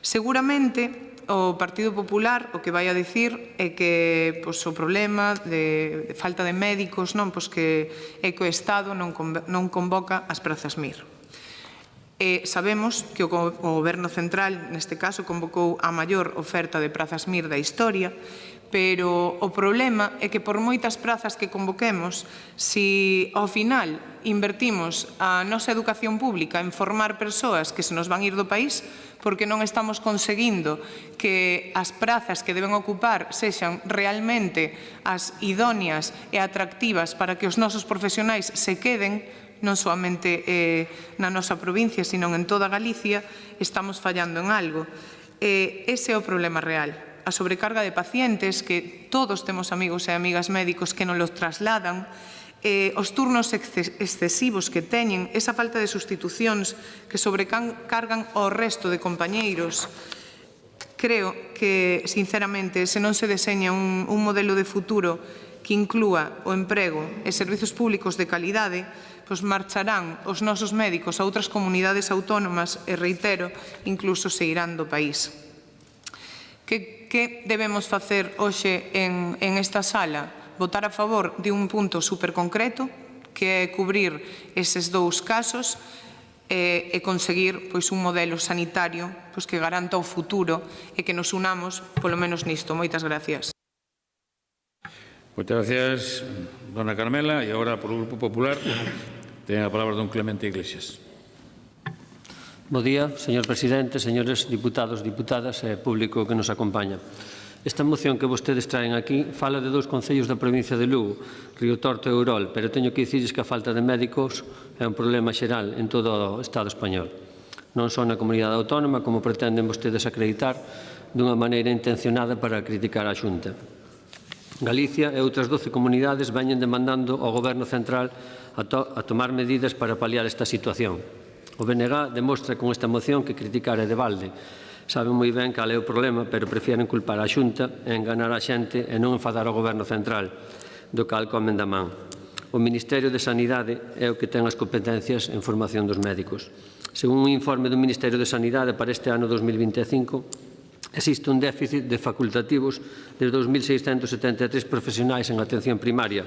Seguramente, o Partido Popular o que vai a dicir é que o problema de falta de médicos que é que o Estado non convoca as prazas MIR. Sabemos que o Goberno Central, neste caso, convocou a maior oferta de prazas MIR da historia, pero o problema é que por moitas prazas que convoquemos, se ao final invertimos a nosa educación pública en formar persoas que se nos van ir do país, porque non estamos conseguindo que as prazas que deben ocupar sexan realmente as idóneas e atractivas para que os nosos profesionais se queden, non soamente na nosa provincia, sino en toda Galicia, estamos fallando en algo. Ese é o problema real. A sobrecarga de pacientes, que todos temos amigos e amigas médicos que nos los trasladan, os turnos excesivos que teñen, esa falta de sustitucións que sobrecargan ao resto de compañeiros. Creo que, sinceramente, se non se deseña un modelo de futuro que inclúa o emprego e servizos públicos de calidade, pois marcharán os nosos médicos a outras comunidades autónomas e, reitero, incluso se irán do país. Que debemos facer hoxe en esta sala? Votar a favor de un punto superconcreto, que é cubrir eses dous casos e conseguir un modelo sanitario que garanta o futuro e que nos unamos, polo menos nisto. Moitas gracias. Moitas gracias, dona Carmela. E agora, por o Grupo Popular, ten a palabra don Clemente Iglesias. Bo día, señor presidente, señores diputados, diputadas e público que nos acompaña. Esta moción que vostedes traen aquí fala de dous concellos da provincia de Lugo, Riotorto e Ourol, pero teño que dicirles que a falta de médicos é un problema xeral en todo o Estado español. Non só na comunidade autónoma, como pretenden vostedes acreditar dunha maneira intencionada para criticar a Xunta. Galicia e outras 12 comunidades veñen demandando ao Goberno central a tomar medidas para paliar esta situación. O BNG demostra con esta moción que criticar é de balde. Saben moi ben cal é o problema, pero prefieren culpar a Xunta e enganar a xente e non enfadar ao Goberno central, do cal comen da man. O Ministerio de Sanidade é o que ten as competencias en formación dos médicos. Según un informe do Ministerio de Sanidade para este ano 2025, existe un déficit de facultativos de 2.673 profesionais en atención primaria,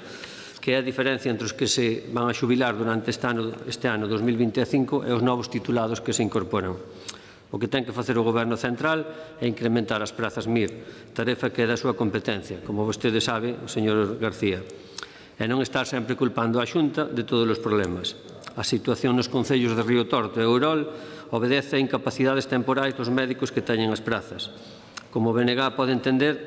que é a diferencia entre os que se van a xubilar durante este ano 2025 e os novos titulados que se incorporan. O que ten que facer o Goberno central é incrementar as prazas MIR, tarefa que é da súa competencia, como vostede sabe, o señor García, e non estar sempre culpando a Xunta de todos os problemas. A situación nos concellos de Riotorto e Ourol obedece a incapacidades temporais dos médicos que teñen as prazas. Como o BNG pode entender,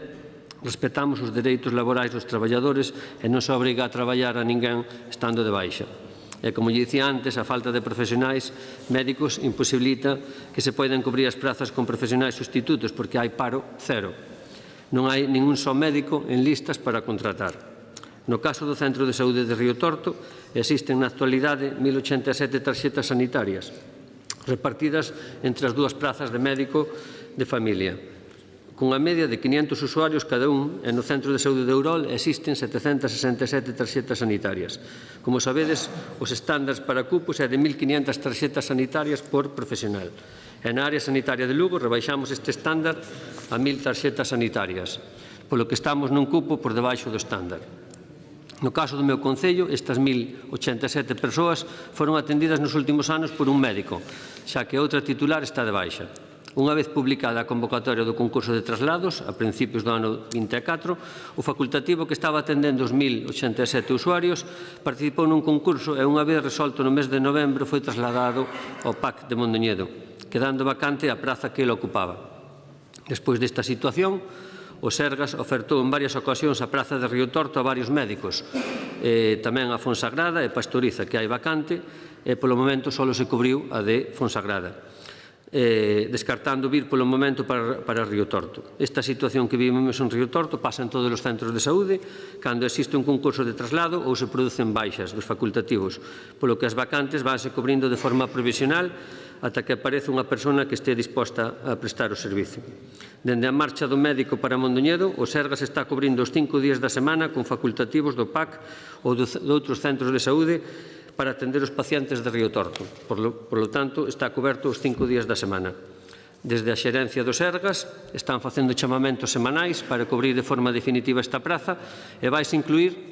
respetamos os dereitos laborais dos traballadores e non se obriga a traballar a ninguén estando de baixa. E, como lle dicía antes, a falta de profesionais médicos imposibilita que se poidan cubrir as prazas con profesionais sustitutos, porque hai paro cero. Non hai ningún só médico en listas para contratar. No caso do Centro de Saúde de Riotorto, existen na actualidade 1.087 tarxetas sanitarias, repartidas entre as dúas prazas de médico de familia, cunha media de 500 usuarios cada un, e no Centro de Saúde de Ourol existen 767 tarxetas sanitarias. Como sabedes, os estándares para cupos é de 1.500 tarxetas sanitarias por profesional. E na área sanitaria de Lugo rebaixamos este estándar a 1.000 tarxetas sanitarias, polo que estamos nun cupo por debaixo do estándar. No caso do meu concello, estas 1.087 persoas foron atendidas nos últimos anos por un médico, xa que outra titular está de baixa. Unha vez publicada a convocatoria do concurso de traslados, a principios do ano 24, o facultativo que estaba atendendo os 1.087 usuarios participou nun concurso e unha vez resolto no mes de novembro foi trasladado ao PAC de Mondoñedo, quedando vacante a praza que ele ocupaba. Despois desta situación, o Sergas ofertou en varias ocasións a praza de Riotorto a varios médicos, tamén a Fonsagrada e Pastoriza, que hai vacante, e polo momento só se cubriu a de Fonsagrada, descartando vir polo momento para Riotorto. Esta situación que vivimos en Riotorto pasa en todos os centros de saúde cando existe un concurso de traslado ou se producen baixas dos facultativos, polo que as vacantes vanse cubrindo de forma provisional ata que aparece unha persona que este disposta a prestar o servicio. Dende a marcha do médico para Mondoñedo, o Sergas está cubrindo os 5 días da semana con facultativos do PAC ou de outros centros de saúde para atender os pacientes de Riotorto. Por lo tanto, está coberto os 5 días da semana. Desde a xerencia do Sergas están facendo chamamentos semanais para cubrir de forma definitiva esta praza e vais incluir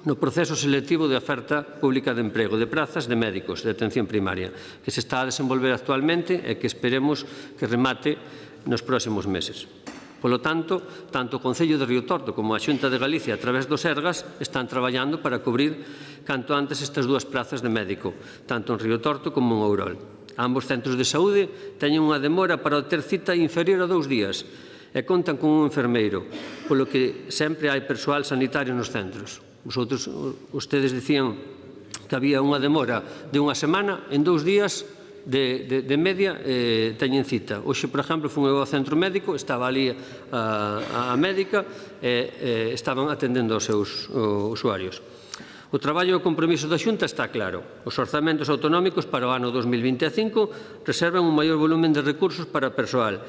no proceso selectivo de oferta pública de emprego de prazas de médicos de atención primaria, que se está a desenvolver actualmente e que esperemos que remate nos próximos meses. Polo tanto, tanto o Concello de Riotorto como a Xunta de Galicia, a través do Sergas, están traballando para cubrir canto antes estas dúas prazas de médico, tanto en Riotorto como en Ourol. Ambos centros de saúde teñen unha demora para obter cita inferior a 2 días e contan con un enfermeiro, polo que sempre hai persoal sanitario nos centros. Ustedes dicían que había unha demora de unha semana, en 2 días de media teñen cita. Hoxe, por exemplo, fui ao centro médico, estaba ali a médica e estaban atendendo aos seus usuarios. O traballo e o compromiso da Xunta está claro. Os orzamentos autonómicos para o ano 2025 reservan un maior volumen de recursos para persoal,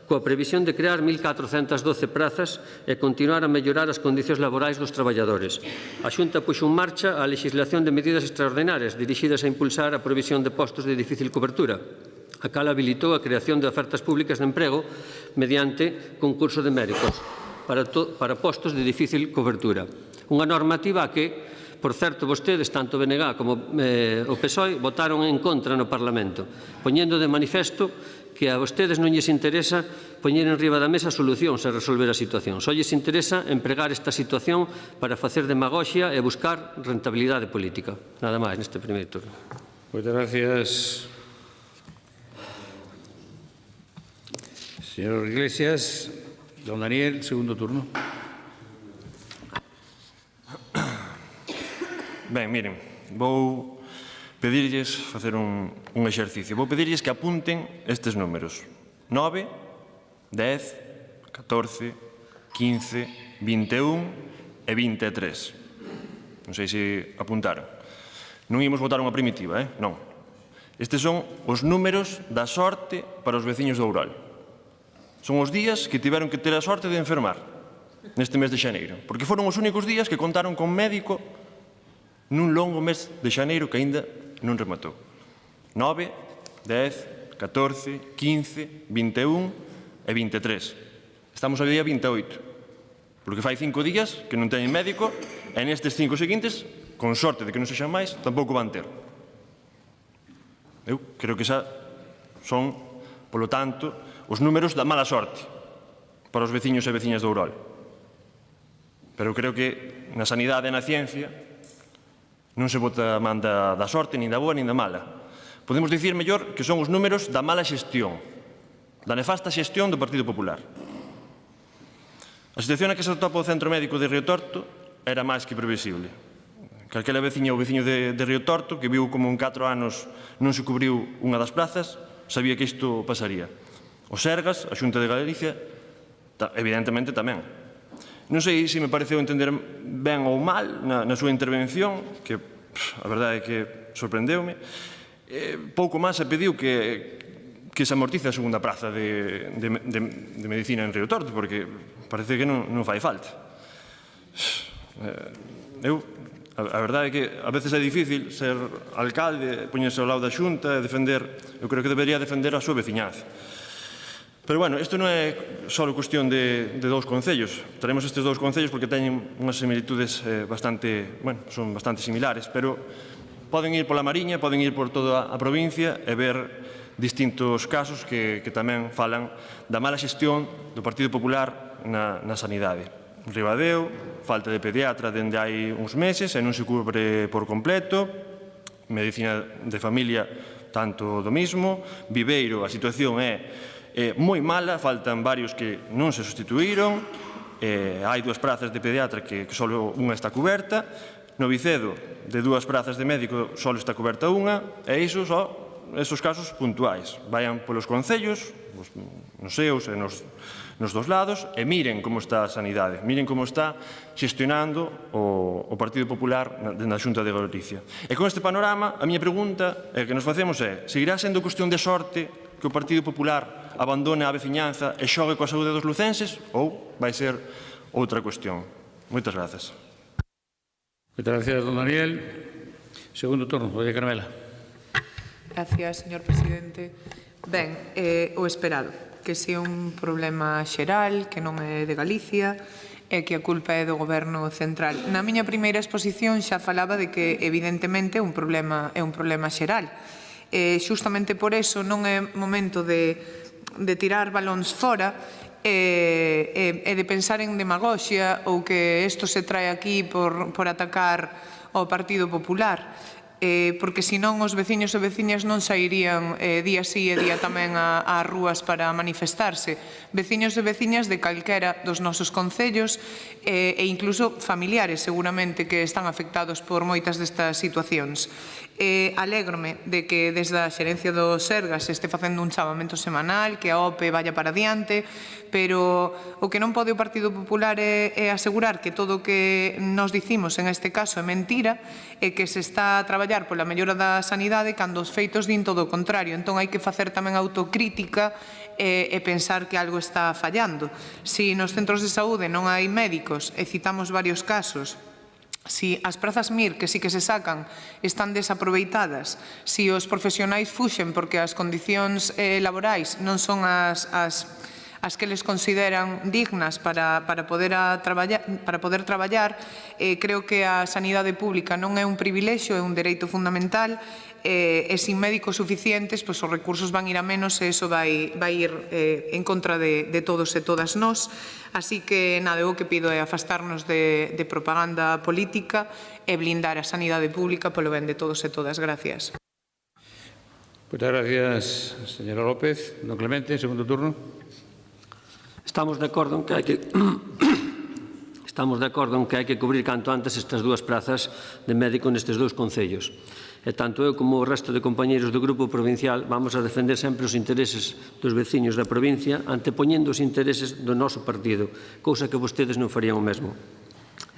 coa previsión de crear 1.412 prazas e continuar a mellorar as condicións laborais dos traballadores. A Xunta puxo en marcha a legislación de medidas extraordinarias dirixidas a impulsar a provisión de postos de difícil cobertura, a cal habilitou a creación de ofertas públicas de emprego mediante concurso de méritos para postos de difícil cobertura. Unha normativa que, por certo, vostedes, tanto o BNG como o PSOE, votaron en contra no Parlamento, poñendo de manifesto que a vostedes non lles interesa poñer en riba da mesa solucións a resolver a situación. Só lles interesa empregar esta situación para facer demagoxia e buscar rentabilidade política. Nada máis neste primeiro turno. Moitas gracias. Señor Iglesias, don Daniel, segundo turno. Ben, miren, vou pedirlles facer un exercicio. Vou pedirlles que apunten estes números. 9, 10, 14, 15, 21 e 23. Non sei se apuntaron. Non ímos votar unha primitiva, non. Estes son os números da sorte para os veciños do Oural. Son os días que tiveron que ter a sorte de enfermar neste mes de xaneiro, porque foron os únicos días que contaron con médico nun longo mes de xaneiro que aínda non rematou. 9, 10, 14, 15, 21 e 23. Estamos ao día 28, porque fai 5 días que non teñen médico e nestes 5 seguintes, con sorte de que non sexan máis, tampouco van ter. Eu creo que xa son, polo tanto, os números da mala sorte para os veciños e veciñas do Ourol. Pero creo que na sanidade e na ciencia non se vota man da sorte, nin da boa, nin da mala. Podemos dicir mellor que son os números da mala xestión, da nefasta xestión do Partido Popular. A situación na que se atopa o Centro Médico de Río Torto era máis que previsible. Calquera veciña ou veciño de Río Torto que viu como en 4 anos non se cubriu unha das plazas, sabía que isto pasaría. O Sergas, a Xunta de Galicia, evidentemente tamén. Non sei se me pareceu entender ben ou mal na súa intervención, que a verdade é que sorprendeume. Pouco máis se pediu que se amortice a segunda praza de medicina en Río Torto, porque parece que non fai falta. A verdade é que a veces é difícil ser alcalde, poñerse ao lado da Xunta e defender, eu creo que debería defender a súa veciñanza. Pero, bueno, isto non é só cuestión de dous concellos. Traemos estes dous concellos porque teñen unhas similitudes son bastante similares, pero poden ir pola Mariña, poden ir por toda a provincia e ver distintos casos que tamén falan da mala xestión do Partido Popular na sanidade. Ribadeo, falta de pediatra dende hai uns meses e non se cubre por completo. Medicina de familia, tanto do mismo. Viveiro, a situación é moi mala, faltan varios que non se sustituíron, hai 2 prazas de pediatra que só unha está cuberta, no Vicedo, de 2 prazas de médico só está cuberta unha, e iso só, esos casos puntuais. Vayan polos concellos, nos seus e nos dos lados, e miren como está a sanidade, miren como está xestionando o Partido Popular na Xunta de Galicia. E con este panorama, a miña pregunta que nos facemos é: seguirá sendo cuestión de sorte que o Partido Popular abandone a veciñanza e xogue coa saúde dos lucenses, ou vai ser outra cuestión? Moitas grazas. Moitas gracias, don Daniel. Segundo turno, doña Carmela. Gracias, señor presidente. Ben, o esperado, que se é un problema xeral, que non é de Galicia, e que a culpa é do Goberno central. Na miña primeira exposición xa falaba de que, evidentemente, é un problema xeral. Xustamente por eso non é momento de tirar balóns fora e de pensar en demagoxia ou que isto se trae aquí por atacar ao Partido Popular, porque senón os veciños e veciñas non sairían día sí e día tamén ás rúas para manifestarse. Veciños e veciñas de calquera dos nosos concellos e incluso familiares seguramente que están afectados por moitas destas situacións. Alégrome de que desde a xerencia do Sergas se este facendo un chamamento semanal, que a OPE vaya para diante, pero o que non pode o Partido Popular é asegurar que todo o que nos dicimos en este caso é mentira e que se está a traballar pola mellora da sanidade cando os feitos din todo o contrario. Entón hai que facer tamén autocrítica e pensar que algo está fallando. Si nos centros de saúde non hai médicos, e citamos varios casos, si as prazas MIR, que sí que se sacan, están desaproveitadas, si os profesionais fuxen porque as condicións laborais non son as que les consideran dignas para poder traballar, creo que a sanidade pública non é un privilexio, é un dereito fundamental, e sin médicos suficientes, os recursos van ir a menos e iso vai ir en contra de todos e todas nós. Así que, nada, o que pido é afastarnos de propaganda política e blindar a sanidade pública polo ben de todos e todas. Gracias. Muchas gracias, señora López. Don Clemente, segundo turno. Estamos de acordo en que hai que cubrir canto antes estas dúas prazas de médico nestes dous concellos. E tanto eu como o resto de compañeiros do Grupo Provincial vamos a defender sempre os intereses dos veciños da provincia antepoñendo os intereses do noso partido, cousa que vostedes non farían o mesmo.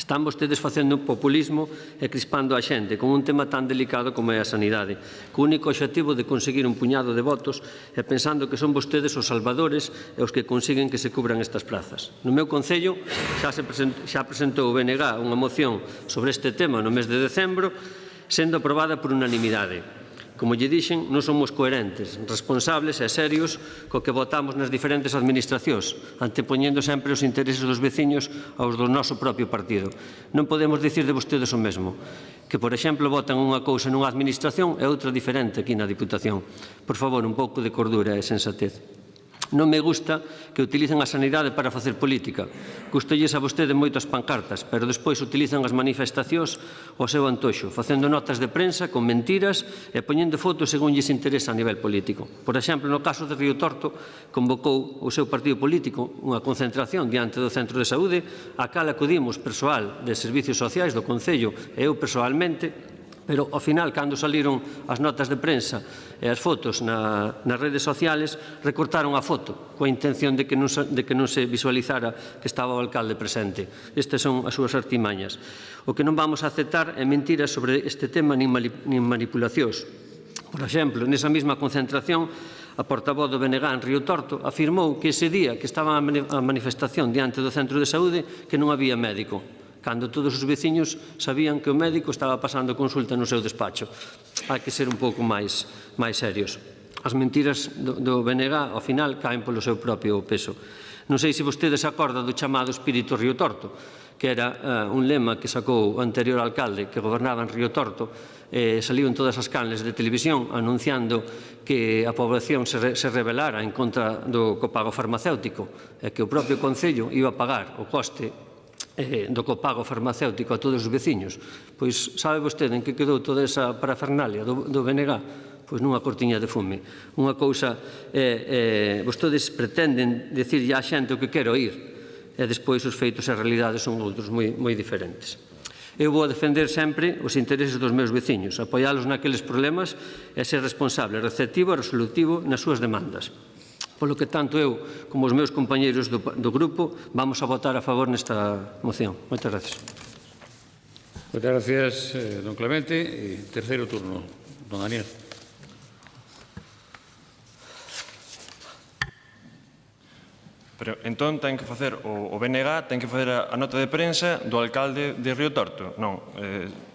Están vostedes facendo populismo e crispando a xente con un tema tan delicado como é a sanidade, co único obxectivo de conseguir un puñado de votos e pensando que son vostedes os salvadores e os que consiguen que se cubran estas plazas. No meu concello xa presentou o BNG unha moción sobre este tema no mes de decembro, sendo aprobada por unanimidade. Como lle dixen, non somos coherentes, responsables e serios co que votamos nas diferentes administracións, antepoñendo sempre os intereses dos veciños aos do noso propio partido. Non podemos dicir de vostedes o mesmo, que, por exemplo, votan unha cousa nunha administración e outra diferente aquí na Diputación. Por favor, un pouco de cordura e sensatez. Non me gusta que utilicen a sanidade para facer política. Gustolles a vostede moitas pancartas, pero despois utilizan as manifestacións ao seu antoxo, facendo notas de prensa con mentiras e poñendo fotos según lles interesa a nivel político. Por exemplo, no caso de Río Torto, convocou o seu partido político unha concentración diante do centro de saúde, a cal acudimos persoal de servicios sociais do Concello e eu persoalmente, pero ao final, cando saliron as notas de prensa e as fotos nas redes sociales, recortaron a foto coa intención de que non se visualizara que estaba o alcalde presente. Estas son as súas artimañas. O que non vamos a aceptar é mentiras sobre este tema nin manipulacións. Por exemplo, nesa mesma concentración, a portavoz do BNG en Río Torto afirmou que ese día que estaba a manifestación diante do centro de saúde que non había médico, cando todos os veciños sabían que o médico estaba pasando consulta no seu despacho. Hai que ser un pouco máis serios. As mentiras do BNG, ao final, caen polo seu propio peso. Non sei se vostede se acorda do chamado espírito Río Torto, que era un lema que sacou o anterior alcalde que gobernaba en Río Torto, saliu en todas as canles de televisión anunciando que a población se rebelara en contra do copago farmacéutico e que o propio Concello iba a pagar o coste do copago farmacéutico a todos os veciños. Pois sabe vostede en que quedou toda esa parafernalia do BNG? Pois nunha cortiña de fume. Unha cousa, vostedes pretenden dicirlle á xente o que quero oír, e despois os feitos e a realidade son outros moi diferentes. Eu vou defender sempre os intereses dos meus veciños, apoiálos naqueles problemas e ser responsable, receptivo e resolutivo nas súas demandas. Polo que tanto eu como os meus compañeiros do grupo vamos a votar a favor nesta moción. Moitas gracias. Muchas gracias, don Clemente. E terceiro turno, don Daniel. Pero entón ten que facer o BNG, ten que facer a nota de prensa do alcalde de Río Torto. Non,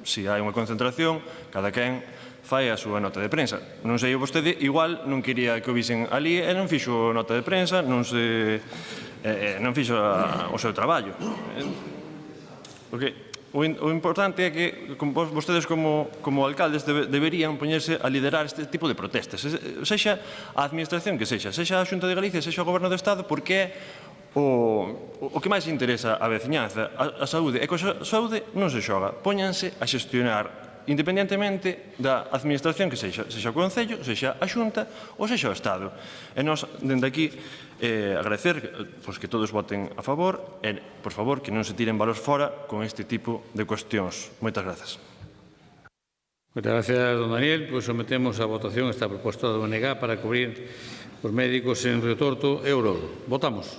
se hai unha concentración, cada quen fai a súa nota de prensa. Non sei, vostede igual non quería que o visen ali e non fixo nota de prensa, non fixo o seu traballo. Porque o importante é que vostedes como alcaldes deberían poñerse a liderar este tipo de protestas. Sexa a administración que sexa a Xunta de Galicia, sexa o Goberno do Estado, porque é o que máis interesa a veciñanza, a saúde. E coa saúde non se xoga, póñanse a xestionar independentemente da administración que sexa o Concello, sexa a Xunta ou sexa o Estado. E nós, dende aquí, agradecer que todos voten a favor e, por favor, que non se tiren valores fora con este tipo de cuestións. Moitas grazas. Muchas gracias, don Daniel. Pues sometemos a votación esta propuesta de ONG para cubrir los médicos en Río Torto e Orolo. Votamos.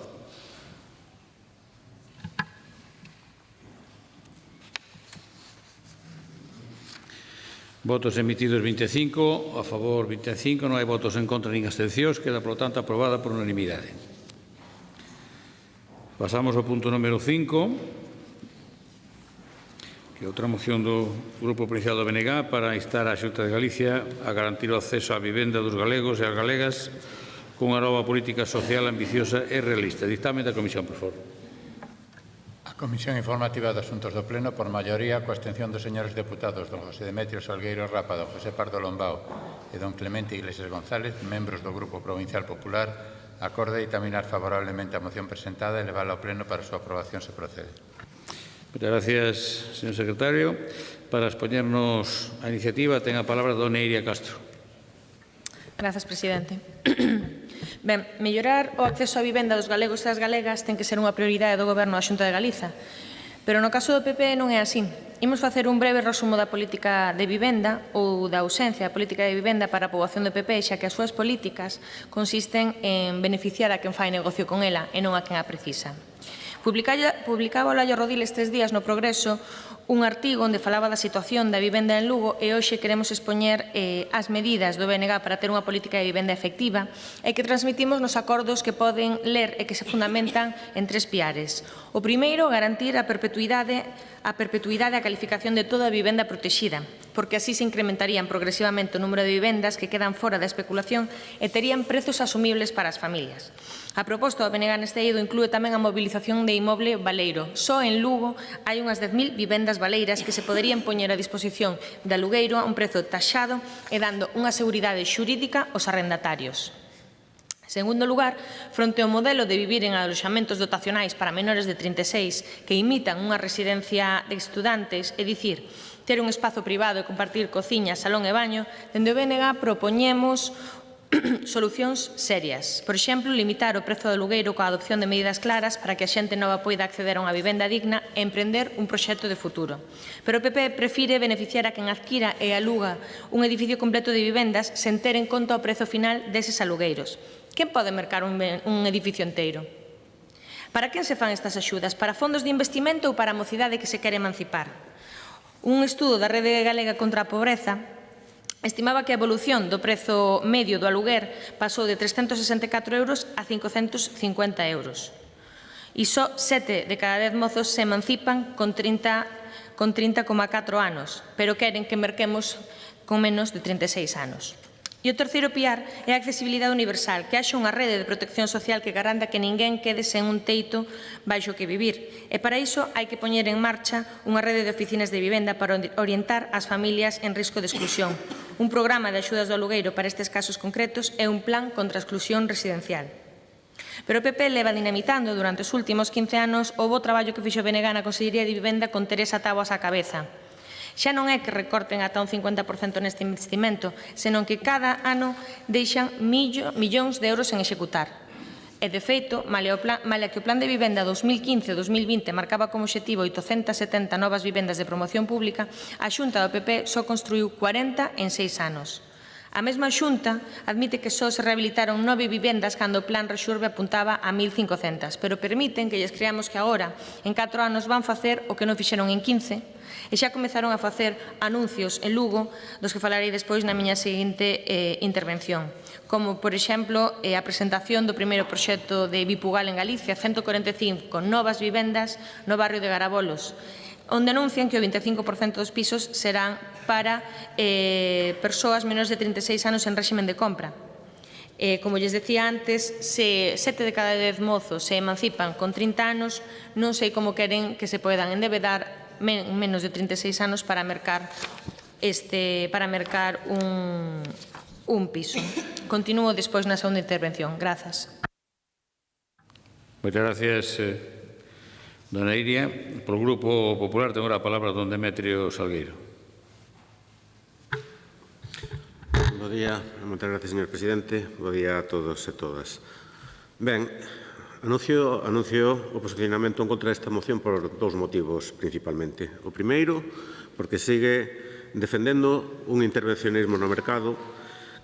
Votos emitidos 25, a favor 25, non hai votos en contra nin abstencións, queda, por lo tanto, aprobada por unanimidade. Pasamos ao punto número 5, que é outra moción do Grupo Provincial do BNG para instar a Xunta de Galicia a garantir o acceso á vivenda dos galegos e as galegas cunha nova política social ambiciosa e realista. Dictame da Comisión, por favor. A Comisión Informativa de Asuntos do Pleno, por maioría, coa abstención dos señores deputados don José Demetrio Salgueiro Rapa, don José Pardo Lombao e don Clemente Iglesias González, membros do Grupo Provincial Popular, acorde ditaminar favorablemente a moción presentada e levala ao Pleno para a súa aprobación se procede. Muchas gracias, señor secretario. Para expoñernos a iniciativa, ten a palabra dona Iria Castro. Grazas, presidente. Ben, mellorar o acceso á vivenda dos galegos e das galegas ten que ser unha prioridade do Goberno da Xunta de Galiza. Pero no caso do PP non é así. Imos facer un breve resumo da política de vivenda ou da ausencia da política de vivenda para a poboación do PP, xa que as súas políticas consisten en beneficiar a quen fai negocio con ela e non a quen a precisa. Publicaba Olayo Rodil estes días no Progreso un artigo onde falaba da situación da vivenda en Lugo e hoxe queremos expoñer as medidas do BNG para ter unha política de vivenda efectiva e que transmitimos nos acordos que poden ler e que se fundamentan en 3 piares. O primeiro, garantir a perpetuidade e a calificación de toda a vivenda protexida, porque así se incrementarían progresivamente o número de vivendas que quedan fora da especulación e terían prezos asumibles para as familias. A proposta do BNG neste eido inclúe tamén a mobilización de inmoble baleiro. Só en Lugo hai unhas 10.000 vivendas baleiras que se poderían poñer a disposición de alugueiro a un prezo taxado e dando unha seguridade xurídica aos arrendatarios. En segundo lugar, fronte ao modelo de vivir en aloxamentos dotacionais para menores de 36 que imitan unha residencia de estudantes, é dicir, ter un espazo privado e compartir cociña, salón e baño, dende o BNG propoñemos solucións serias. Por exemplo, limitar o prezo do alugueiro coa adopción de medidas claras para que a xente nova poida acceder a unha vivenda digna e emprender un proxecto de futuro. Pero o PP prefire beneficiar a quen adquira e aluga un edificio completo de vivendas sen ter en conta o prezo final deses alugueiros. Quen pode mercar un edificio enteiro? Para quen se fan estas axudas? Para fondos de investimento ou para a mocidade que se quere emancipar? Un estudo da Rede Galega contra a Pobreza estimaba que a evolución do prezo medio do aluguer pasou de 364 euros a 550 euros. E só 7 de cada 10 mozos se emancipan con 30,4 anos, pero queren que merquemos con menos de 36 anos. E o terceiro piar é a accesibilidade universal, que haxa unha rede de protección social que garanta que ninguén quede sen un teito baixo que vivir. E para iso hai que poñer en marcha unha rede de oficinas de vivenda para orientar as familias en risco de exclusión, un programa de axudas do alugueiro para estes casos concretos e un plan contra a exclusión residencial. Pero o PP leva dinamitando durante os últimos 15 anos o bo traballo que fixo BNG na Consellería de Vivenda con Teresa Taboas á cabeza. Xa non é que recorten ata un 50% neste investimento, senón que cada ano deixan millóns de euros en executar. E, de feito, malia que o Plan de Vivenda 2015-2020 marcaba como obxectivo 870 novas vivendas de promoción pública, a Xunta do PP só construiu 40 en 6 anos. A mesma Xunta admite que só se rehabilitaron 9 vivendas cando o Plan Rexurbe apuntaba a 1.500, pero permiten que lles creamos que agora, en 4 anos, van facer o que non fixeron en 15, e xa comezaron a facer anuncios en Lugo, dos que falarei despois na miña seguinte intervención, como, por exemplo, a presentación do primeiro proxecto de Bipugal en Galicia, 145 novas vivendas no barrio de Garabolos, onde anuncian que o 25% dos pisos serán para persoas menores de 36 anos en réximen de compra. Como lles decía antes, se 7 de cada 10 mozos se emancipan con 30 anos, non sei como queren que se poidan endevedar menos de 36 anos para mercar un piso. Continúo despois na segunda intervención. Grazas. Moitas gracias, dona Iria. Por o Grupo Popular ten agora a palabra don Demetrio Salgueiro. Bo día, moitas gracias, señor presidente. Bo día a todos e todas. Ben, anuncio o posicionamento en contra desta moción por 2 motivos, principalmente. O primeiro, porque sigue defendendo un intervencionismo no mercado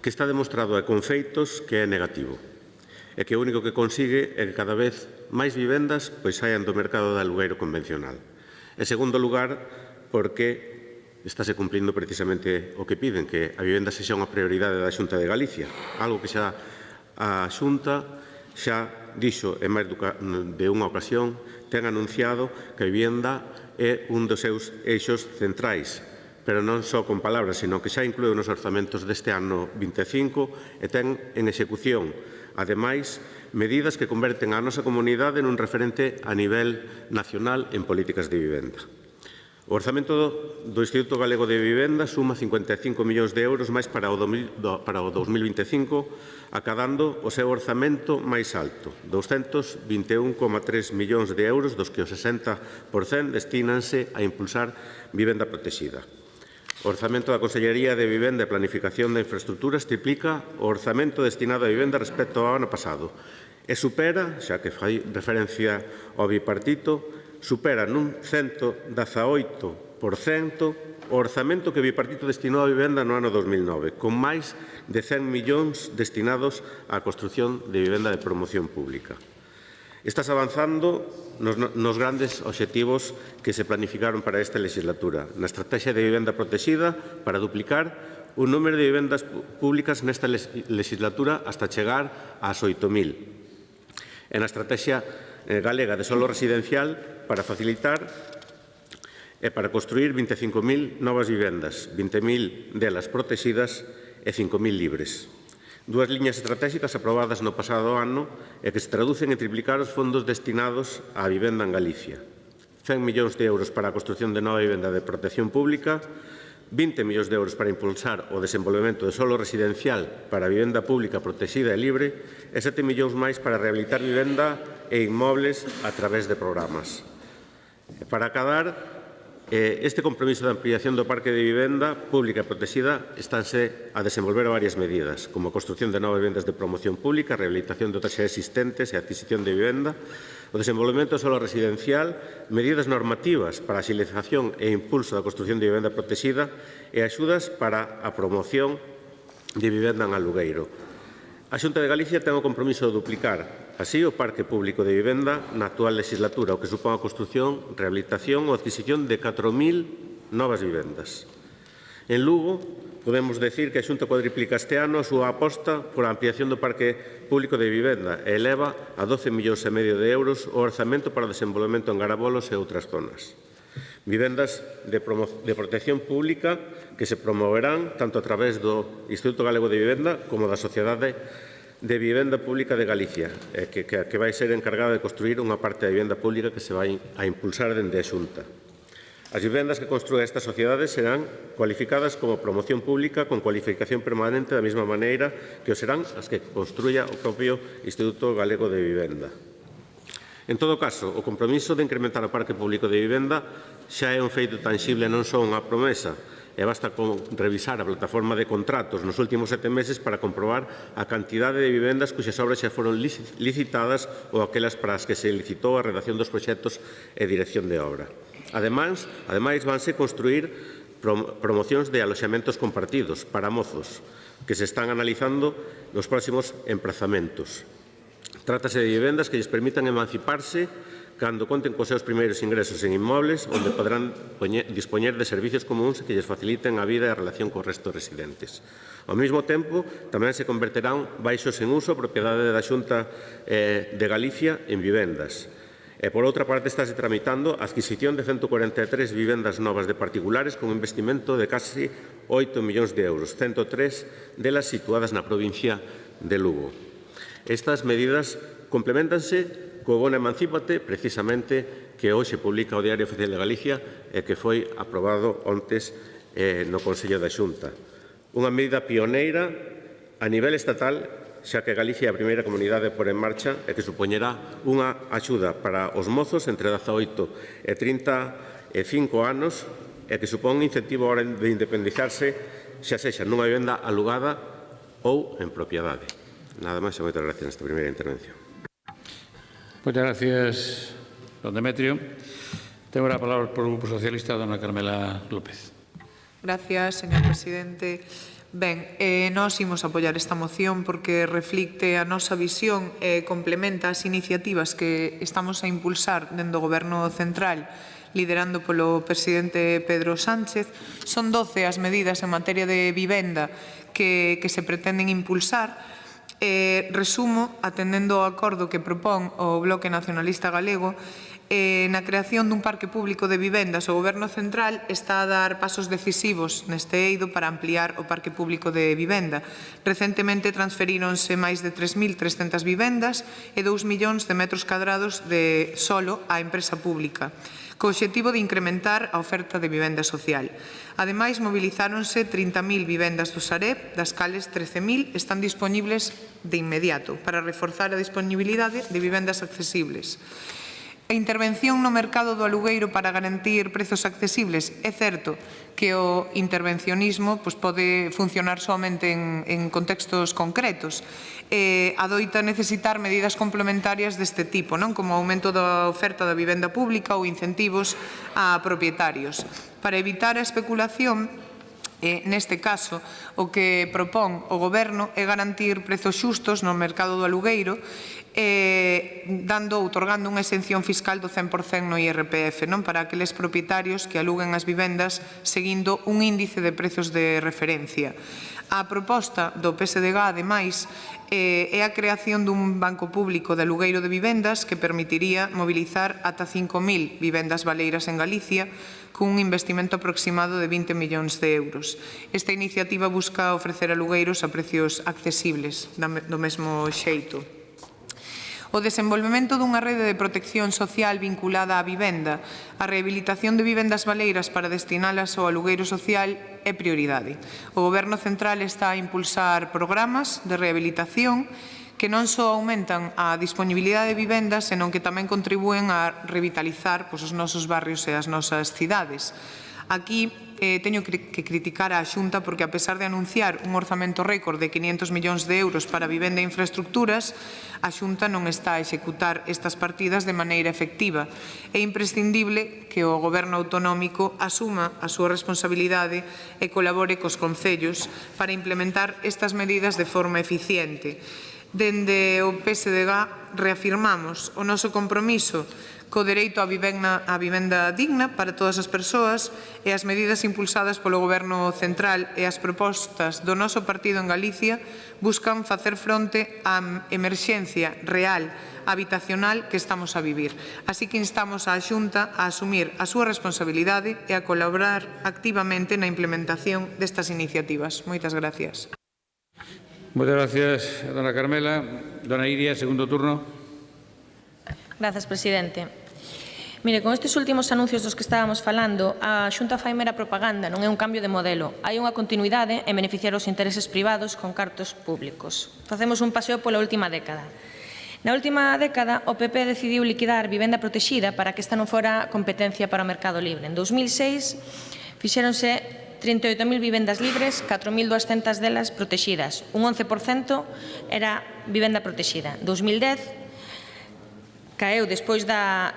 que está demostrado con feitos que é negativo e que o único que consigue é que cada vez máis vivendas saian do mercado de alugueiro convencional. En segundo lugar, porque estáse cumplindo precisamente o que piden, que a vivenda sexa unha prioridade da Xunta de Galicia, algo que xa a Xunta xa dixo en máis de unha ocasión, ten anunciado que a vivenda é un dos seus eixos centrais, pero non só con palabras, sino que xa inclúe nos orzamentos deste ano 25 e ten en execución, ademais, medidas que converten a nosa comunidade nun referente a nivel nacional en políticas de vivenda. O orzamento do Instituto Galego de Vivenda suma 55 millóns de euros máis para o 2025, acadando o seu orzamento máis alto, 221,3 millóns de euros, dos que o 60% destínanse a impulsar vivenda protexida. O orzamento da Consellería de Vivenda e Planificación de Infraestructuras triplica o orzamento destinado a vivenda respecto ao ano pasado e supera, xa que fai referencia ao bipartito, supera nun 118% o orzamento que o bipartito destinou a vivenda no ano 2009, con máis de 100 millóns destinados á construción de vivenda de promoción pública. Estás avanzando nos grandes obxectivos que se planificaron para esta legislatura, na estrategia de vivenda protexida para duplicar o número de vivendas públicas nesta legislatura hasta chegar ás 8.000. E na estrategia galega de solo residencial para facilitar e para construir 25.000 novas vivendas, 20.000 delas protegidas e 5.000 libres. Dúas liñas estratégicas aprobadas no pasado ano e que se traducen en triplicar os fondos destinados á vivenda en Galicia. 100 millóns de euros para a construción de nova vivenda de protección pública, 20 millóns de euros para impulsar o desenvolvemento de solo residencial para a vivenda pública protexida e libre e 7 millóns máis para rehabilitar vivenda e inmobles a través de programas. Para acadar, este compromiso de ampliación do parque de vivenda pública e protexida estánse a desenvolver varias medidas, como a construción de novas vivendas de promoción pública, a rehabilitación de outras xa existentes e a adquisición de vivenda, o desenvolvemento solo residencial, medidas normativas para a agilización e impulso da construción de vivenda protexida e axudas para a promoción de vivenda en alugueiro. A Xunta de Galicia ten o compromiso de duplicar así o parque público de vivenda na actual legislatura, o que supón a construción, rehabilitación ou adquisición de 4.000 novas vivendas. En Lugo, podemos decir que a Xunta cuadriplica este ano a súa aposta por a ampliación do parque público de vivenda e eleva a 12,5 millóns de euros o orzamento para o desenvolvemento en Garabolos e outras zonas. Vivendas de protección pública que se promoverán tanto a través do Instituto Galego de Vivenda como da Sociedade de Vivenda Pública de Galicia, que vai ser encargada de construir unha parte da vivenda pública que se vai a impulsar dende a Xunta. As vivendas que construa esta sociedade serán cualificadas como promoción pública con cualificación permanente da mesma maneira que o serán as que construya o propio Instituto Galego de Vivenda. En todo caso, o compromiso de incrementar o parque público de vivenda xa é un feito tangible, non só unha promesa, e basta con revisar a plataforma de contratos nos últimos 7 meses para comprobar a cantidade de vivendas cuxas obras xa foron licitadas ou aquelas para as que se licitou a redacción dos proxectos e dirección de obra. Ademais, vanse construir promocións de aloxamentos compartidos para mozos que se están analizando nos próximos emprazamentos. Trátase de vivendas que lles permitan emanciparse cando conten cos seus primeiros ingresos en inmobles onde poderán dispoñer de servicios comuns que lles faciliten a vida e a relación co resto de residentes. Ao mesmo tempo, tamén se converterán baixos en uso propiedade da Xunta de Galicia en vivendas. E, por outra parte, estáse tramitando a adquisición de 143 vivendas novas de particulares con un investimento de casi 8 millóns de euros, 103 delas situadas na provincia de Lugo. Estas medidas complementanse co bono Emancípate, precisamente, que hoxe publica o Diario Oficial de Galicia e que foi aprobado ontes no Consello da Xunta. Unha medida pioneira a nivel estatal, xa que Galicia é a primeira comunidade por en marcha e que supoñerá unha axuda para os mozos entre 18 e 35 anos e que supón un incentivo a hora de independizarse, xa sexa nunha vivenda alugada ou en propiedade. Nada máis e moitas gracias nesta primeira intervención. Moitas gracias, don Demetrio. Tengo a palabra por o Grupo Socialista, dona Carmela López. Gracias, señor presidente. Ben, nós imos apoiar esta moción porque reflicte a nosa visión e complementa as iniciativas que estamos a impulsar dentro do Goberno Central liderando polo presidente Pedro Sánchez. Son 12 as medidas en materia de vivenda que se pretenden impulsar. Resumo, atendendo ao acordo que propón o Bloque Nacionalista Galego, na creación dun parque público de vivendas, o Goberno Central está a dar pasos decisivos neste eido para ampliar o parque público de vivenda. Recentemente transferíronse máis de 3.300 vivendas e 2 millóns de metros cadrados de solo á empresa pública, co obxectivo de incrementar a oferta de vivenda social. Ademais, movilizáronse 30.000 vivendas do Sareb, das cales 13.000 están disponibles de inmediato para reforzar a disponibilidade de vivendas accesibles. A intervención no mercado do alugueiro para garantir prezos accesibles. É certo que o intervencionismo pode funcionar somente en contextos concretos. Adoita necesitar medidas complementarias deste tipo, non como o aumento da oferta da vivenda pública ou incentivos a propietarios. Para evitar a especulación, neste caso, o que propón o Goberno é garantir prezos xustos no mercado do alugueiro, outorgando unha exención fiscal do 100% no IRPF, non para aqueles propietarios que aluguen as vivendas seguindo un índice de prezos de referencia. A proposta do PSDG, ademais, é a creación dun banco público de alugueiro de vivendas que permitiría mobilizar ata 5.000 vivendas baleiras en Galicia cun investimento aproximado de 20 millóns de euros. Esta iniciativa busca ofrecer alugueiros a precios accesibles do mesmo xeito. O desenvolvemento dunha rede de protección social vinculada á vivenda, a rehabilitación de vivendas baleiras para destinalas ao alugueiro social é prioridade. O Goberno Central está a impulsar programas de rehabilitación que non só aumentan a disponibilidade de vivendas, senón que tamén contribúen a revitalizar os nosos barrios e as nosas cidades. Aquí teño que criticar a Xunta porque, a pesar de anunciar un orzamento récord de 500 millóns de euros para vivenda e infraestructuras, a Xunta non está a executar estas partidas de maneira efectiva. É imprescindible que o Goberno autonómico asuma a súa responsabilidade e colabore cos concellos para implementar estas medidas de forma eficiente. Dende o PSDG reafirmamos o noso compromiso co dereito á vivenda digna para todas as persoas e as medidas impulsadas polo Goberno Central e as propostas do noso partido en Galicia buscan facer fronte á emerxencia real habitacional que estamos a vivir. Así que instamos á Xunta a asumir a súa responsabilidade e a colaborar activamente na implementación destas iniciativas. Moitas gracias. Moitas gracias, dona Carmela. Dona Iria, segundo turno. Grazas, presidente. Mire, con estes últimos anuncios dos que estábamos falando, a Xunta fai mera propaganda, non é un cambio de modelo. Hai unha continuidade en beneficiar os intereses privados con cartos públicos. Facemos un paseo pola última década. Na última década, o PP decidiu liquidar vivenda protexida para que esta non fora competencia para o mercado libre. En 2006, fixéronse 38.000 vivendas libres, 4.200 delas protexidas. Un 11% era vivenda protexida. En 2010, caeu, despois da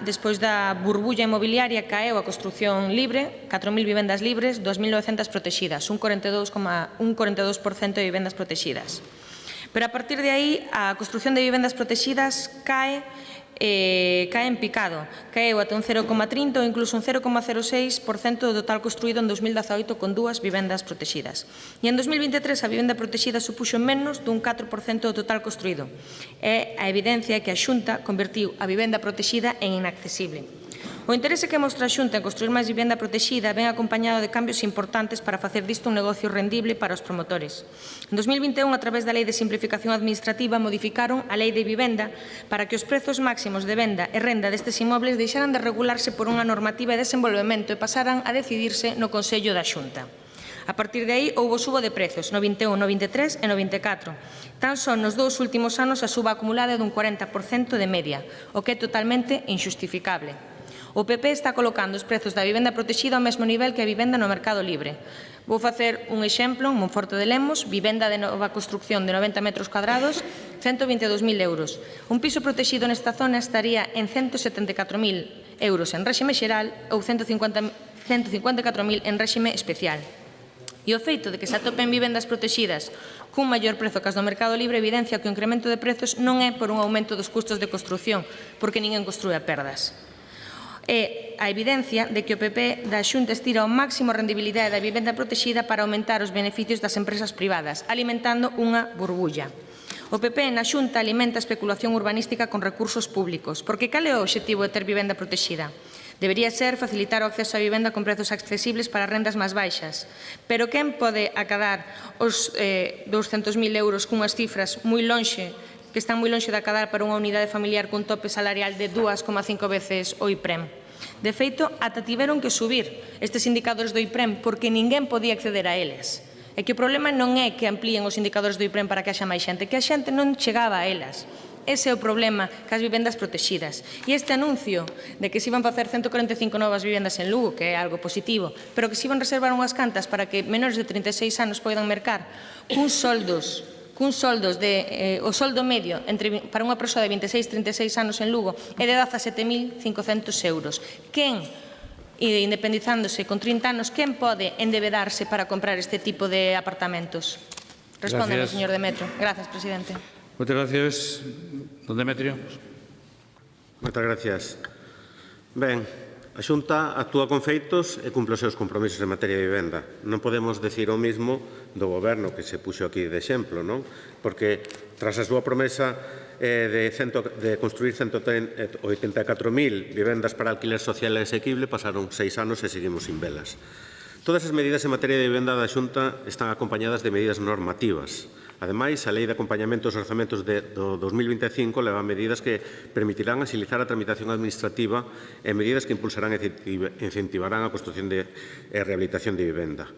burbulla inmobiliaria, caeu a construción libre, 4.000 vivendas libres, 2.900 protexidas, un 42% de vivendas protexidas. Pero a partir de aí, a construción de vivendas protexidas cae en picado. Caeu ata un 0,30 ou incluso un 0,06% do total construído en 2018 con 2 vivendas protexidas. E en 2023 a vivenda protegida supuxo menos dun 4% do total construído. É a evidencia que a Xunta convertiu a vivenda protegida en inaccesible. O interese que mostra a Xunta en construir máis vivenda protegida ven acompañado de cambios importantes para facer disto un negocio rendible para os promotores. En 2021, a través da Lei de Simplificación Administrativa, modificaron a Lei de Vivenda para que os prezos máximos de venda e renda destes inmobles deixaran de regularse por unha normativa de desenvolvemento e pasaran a decidirse no Consello da Xunta. A partir de aí, houbo subo de prezos no 21, no 23 e no 24. Tan só nos 2 últimos anos a suba acumulada é dun 40% de media, o que é totalmente injustificable. O PP está colocando os prezos da vivenda protexida ao mesmo nivel que a vivenda no mercado libre. Vou facer un exemplo, en Monforte de Lemos, vivenda de nova construcción de 90 metros cuadrados, 122.000 euros. Un piso protegido nesta zona estaría en 174.000 euros en réxime xeral ou 154.000 en réxime especial. E o feito de que se atopen vivendas protexidas cun maior prezo que as do mercado libre evidencia que o incremento de prezos non é por un aumento dos custos de construción, porque ninguén construe a perdas. É a evidencia de que o PP da Xunta estira ao máximo a rendibilidade da vivenda protegida para aumentar os beneficios das empresas privadas, alimentando unha burbulla. O PP na Xunta alimenta a especulación urbanística con recursos públicos, porque cal é o objetivo de ter vivenda protegida? Debería ser facilitar o acceso á vivenda con prezos accesibles para rendas máis baixas. Pero quen pode acadar os 200.000 euros cunhas cifras moi lonxe, que están moi lonxe de acadar para unha unidade familiar cun tope salarial de 2,5 veces o IPREM? De feito, ata tiveron que subir estes indicadores do IPREM porque ninguén podía acceder a eles. É que o problema non é que amplíen os indicadores do IPREM para que haxa máis xente, que a xente non chegaba a elas. Ese é o problema cas vivendas protexidas. E este anuncio de que se iban facer 145 novas vivendas en Lugo, que é algo positivo, pero que se iban reservar unhas cantas para que menores de 36 anos poidan mercar cun soldo de o soldo medio para unha persoa de 26-36 anos en Lugo é de 17.500 euros. Quen, independizándose con 30 anos, quen pode endebedarse para comprar este tipo de apartamentos? Respóndeme, señor Demetrio. Gracias, presidente. Moitas gracias. Don Demetrio. Moitas gracias. Ben, a Xunta actúa con feitos e cumpre os seus compromisos en materia de vivenda. Non podemos decir o mismo do Goberno que se puxo aquí de exemplo, non? Porque tras a súa promesa de construir 184.000 vivendas para alquiler social e asequible, pasaron 6 anos e seguimos sin velas. Todas as medidas en materia de vivenda da Xunta están acompañadas de medidas normativas. Ademais, a Lei de Acompañamento dos Orzamentos do 2025 leva medidas que permitirán agilizar a tramitación administrativa e medidas que impulsarán e incentivarán a construción e rehabilitación de vivenda.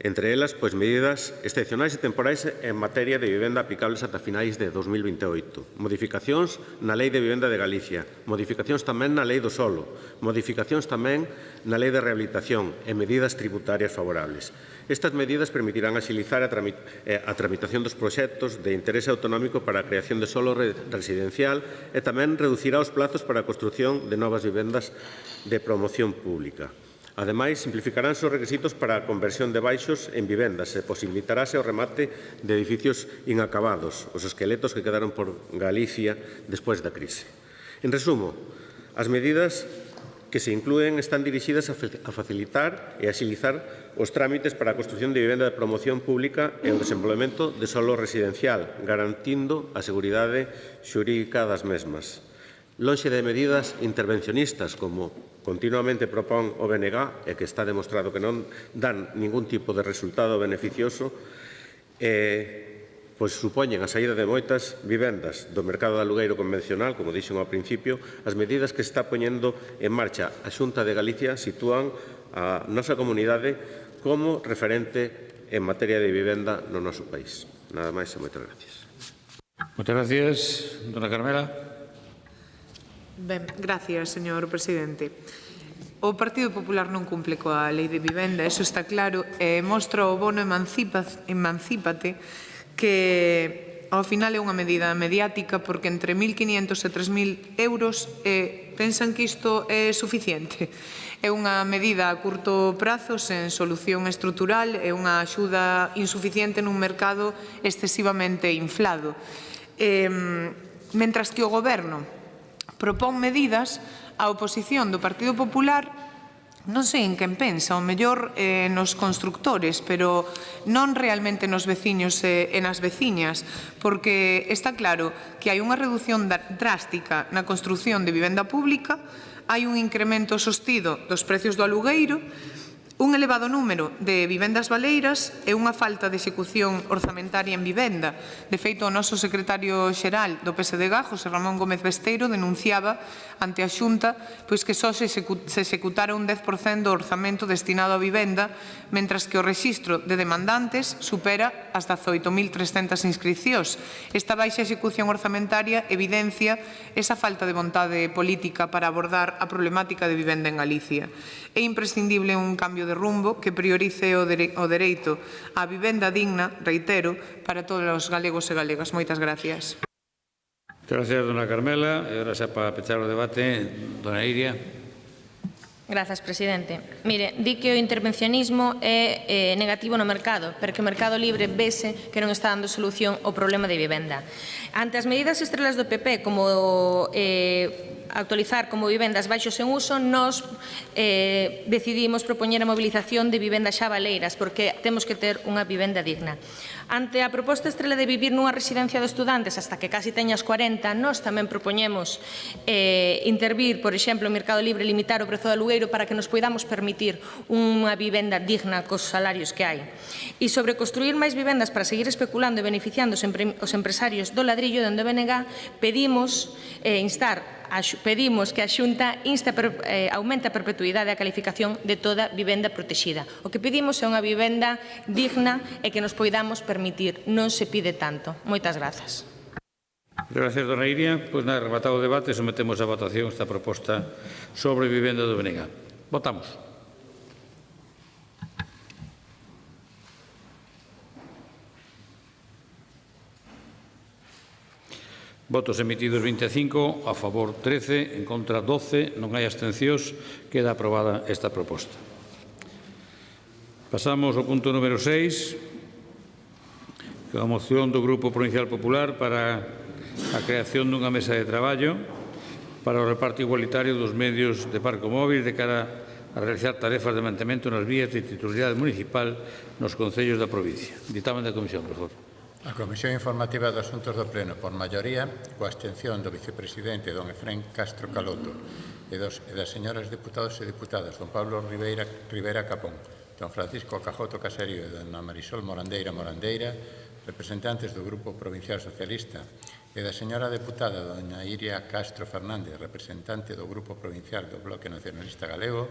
Entre elas, medidas excepcionais e temporais en materia de vivenda aplicables ata finais de 2028. Modificacións na Lei de Vivenda de Galicia, modificacións tamén na Lei do Solo, modificacións tamén na Lei de Rehabilitación e medidas tributarias favorables. Estas medidas permitirán agilizar a tramitación dos proxectos de interese autonómico para a creación de solo residencial e tamén reducirá os plazos para a construción de novas vivendas de promoción pública. Ademais, simplificaránse os requisitos para a conversión de baixos en vivendas e posibilitarase o remate de edificios inacabados, os esqueletos que quedaron por Galicia despois da crise. En resumo, as medidas que se inclúen están dirixidas a facilitar e agilizar os trámites para a construción de vivenda de promoción pública e o desenvolvemento de solo residencial, garantindo a seguridade xurídica das mesmas. Lonxe de medidas intervencionistas, como continuamente propón o BNG, e que está demostrado que non dan ningún tipo de resultado beneficioso, supoñen a saída de moitas vivendas do mercado de alugueiro convencional, como dixen ao principio. As medidas que está poñendo en marcha a Xunta de Galicia sitúan a nosa comunidade como referente en materia de vivenda no noso país. Nada máis e moitas gracias. Moitas gracias, dona Carmela. Ben, gracias, señor presidente. O Partido Popular non cumple coa Lei de Vivenda, eso está claro, e mostra o bono emancípate que ao final é unha medida mediática porque entre 1.500 e 3.000 euros pensan que isto é suficiente. É unha medida a curto prazo sen solución estrutural, é unha axuda insuficiente nun mercado excesivamente inflado. Mentras que o Goberno propón medidas, a oposición do Partido Popular non sei en quen pensa, o mellor nos constructores, pero non realmente nos veciños e nas veciñas, porque está claro que hai unha reducción drástica na construción de vivenda pública, hai un incremento sostido dos precios do alugueiro, un elevado número de vivendas baleiras e unha falta de execución orzamentaria en vivenda. De feito, o noso secretario xeral do PSDG, José Ramón Gómez Besteiro, denunciaba ante a Xunta que só se executara un 10% do orzamento destinado a vivenda, mentras que o rexistro de demandantes supera as 18.300 inscripcións. Esta baixa execución orzamentaria evidencia esa falta de vontade política para abordar a problemática de vivenda en Galicia. É imprescindible un cambio de rumbo que priorice o dereito á vivenda digna, reitero, para todos os galegos e galegas. Moitas gracias. Moitas gracias, dona Carmela. E agora xa para pechar o debate, dona Iria. Grazas, presidente. Mire, di que o intervencionismo é negativo no mercado, pero que o mercado libre vese que non está dando solución ao problema de vivenda. Ante as medidas estrelas do PP, como actualizar como vivendas baixos en uso, nós decidimos propoñer a mobilización de vivendas xa baleiras, porque temos que ter unha vivenda digna. Ante a proposta estrela de vivir nunha residencia de estudantes hasta que casi teñas 40, nós tamén propoñemos intervir, por exemplo, o mercado libre, limitar o prezo do alugueiro para que nos poidamos permitir unha vivenda digna cos salarios que hai. E sobre construir máis vivendas para seguir especulando e beneficiando os empresarios do ladrillo, onde o BNG pedimos que a Xunta aumente a perpetuidade e a calificación de toda vivenda protegida. O que pedimos é unha vivenda digna e que nos poidamos permitir. Non se pide tanto. Moitas grazas. Gracias, dona Iria. Pois nada, rematado o debate, sometemos a votación esta proposta sobre vivenda do BNG. Votamos. Votos emitidos 25, a favor 13, en contra 12, non hai abstencións. Queda aprobada esta proposta. Pasamos ao punto número 6, que é a moción do Grupo Provincial Popular para a creación dunha mesa de traballo para o reparto igualitario dos medios de parco móvil de cara a realizar tarefas de mantemento nas vías de titularidade municipal nos concellos da provincia. Ditamen da Comisión, por favor. A Comisión Informativa de Asuntos do Pleno, por maioría, coa abstención do vicepresidente don Efrén Castro Caloto e das señoras deputados e deputadas don Pablo Rivera Capón, don Francisco Cajoto Caserio e dona Marisol Morandeira, representantes do Grupo Provincial Socialista, e da señora deputada doña Iria Castro Fernández, representante do Grupo Provincial do Bloque Nacionalista Galego,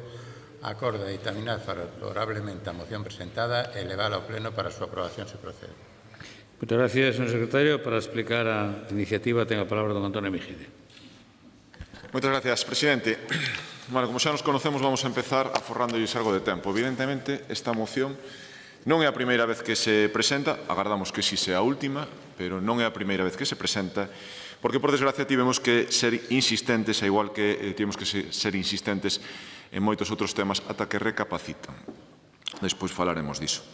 acorda ditaminar favorablemente a moción presentada e levala ao Pleno para a súa aprobación se procede. Muchas gracias, señor secretario. Para explicar a iniciativa, ten a palabra don Antonio Mejide. Moitas gracias, presidente. Bueno, como xa nos conocemos, vamos a empezar aforrándolles algo de tempo. Evidentemente, esta moción non é a primeira vez que se presenta, agardamos que si sea a última, pero non é a primeira vez que se presenta, porque, por desgracia, tivemos que ser insistentes, a igual que tivemos que ser insistentes en moitos outros temas, ata que recapacitan. Despois falaremos diso.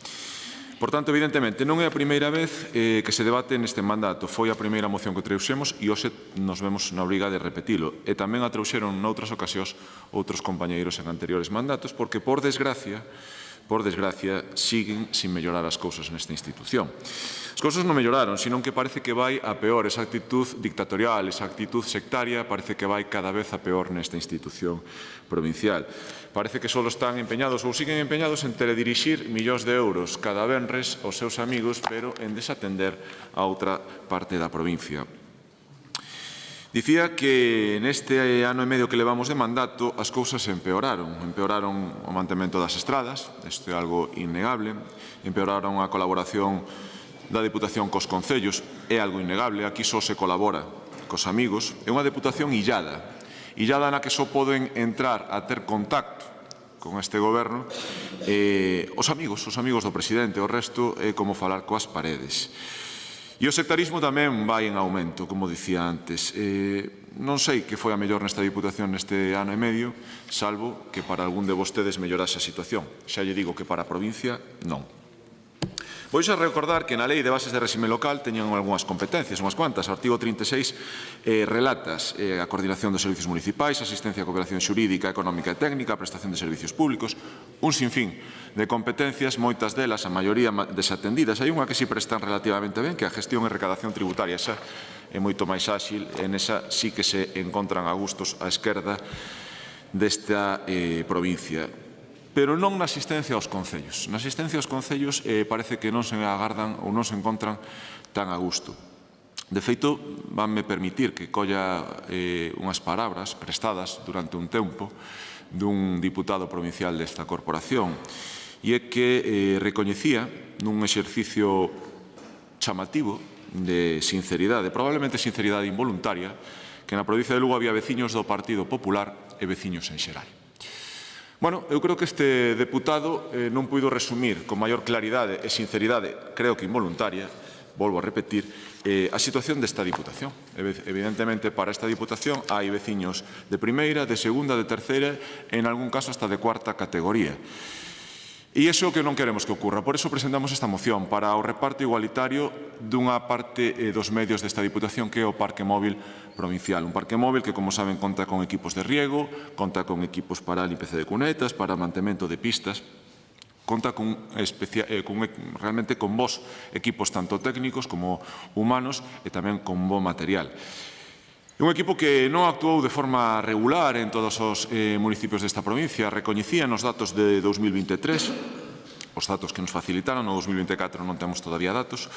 Por tanto, evidentemente, non é a primeira vez que se debate neste mandato. Foi a primeira moción que trouxemos e hoxe nos vemos na obriga de repetilo. E tamén a trouxeron noutras ocasións outros compañeiros en anteriores mandatos, porque, por desgracia, siguen sin mellorar as cousas nesta institución. As cousas non melloraron, senón que parece que vai a peor. Esa actitud dictatorial, esa actitud sectaria, parece que vai cada vez a peor nesta institución provincial. Parece que só están empeñados ou siguen empeñados en teledirixir millóns de euros cada venres aos seus amigos, pero en desatender a outra parte da provincia. Dicía que neste ano e medio que levamos de mandato as cousas empeoraron. Empeoraron o mantemento das estradas, isto é algo innegable. Empeoraron a colaboración da Deputación cos concellos, é algo innegable. Aquí só se colabora cos amigos. É unha deputación illada na que só poden entrar a ter contacto con este goberno os amigos do presidente. O resto é como falar coas paredes. E o sectarismo tamén vai en aumento, como dicía antes. Non sei que foi a mellor nesta Diputación neste ano e medio, salvo que para algún de vostedes mellorase a situación. Xa lle digo que para a provincia, non. Vou xa recordar que na Lei de Bases de Réxime Local teñan algunhas competencias, unhas cuantas. O artigo 36 relatas a coordinación dos servicios municipais, asistencia a cooperación xurídica, económica e técnica, a prestación de servicios públicos, un sinfín de competencias, moitas delas, a maioría desatendidas. Hai unha que si prestan relativamente ben, que é a gestión e recadación tributaria. Esa é moito máis áxil, en esa sí que se encontran a gustos á esquerda desta provincia. Pero non na asistencia aos concellos. Na asistencia aos concellos parece que non se agardan ou non se encontran tan a gusto. De feito, vanme permitir que colla unhas palabras prestadas durante un tempo dun diputado provincial desta corporación, e é que recoñecía nun exercicio chamativo de sinceridade, probablemente sinceridade involuntaria, que na provincia de Lugo había veciños do Partido Popular e veciños en xeral. Bueno, eu creo que este deputado non puido resumir con maior claridade e sinceridade, creo que involuntaria, volvo a repetir, a situación desta Diputación. Evidentemente, para esta Diputación hai veciños de primeira, de segunda, de terceira, en algún caso hasta de cuarta categoría. E iso é o que non queremos que ocurra. Por iso presentamos esta moción para o reparto igualitario dunha parte dos medios desta Diputación, que é o Parque Móvil Provincial. Un parque móvil que, como saben, conta con equipos de riego, conta con equipos para limpeza de cunetas, para mantemento de pistas, conta realmente con bons equipos tanto técnicos como humanos e tamén con bo material. Un equipo que non actuou de forma regular en todos os municipios desta provincia. Recoñecían os datos de 2023, os datos que nos facilitaron, no 2024 non temos todavía datos,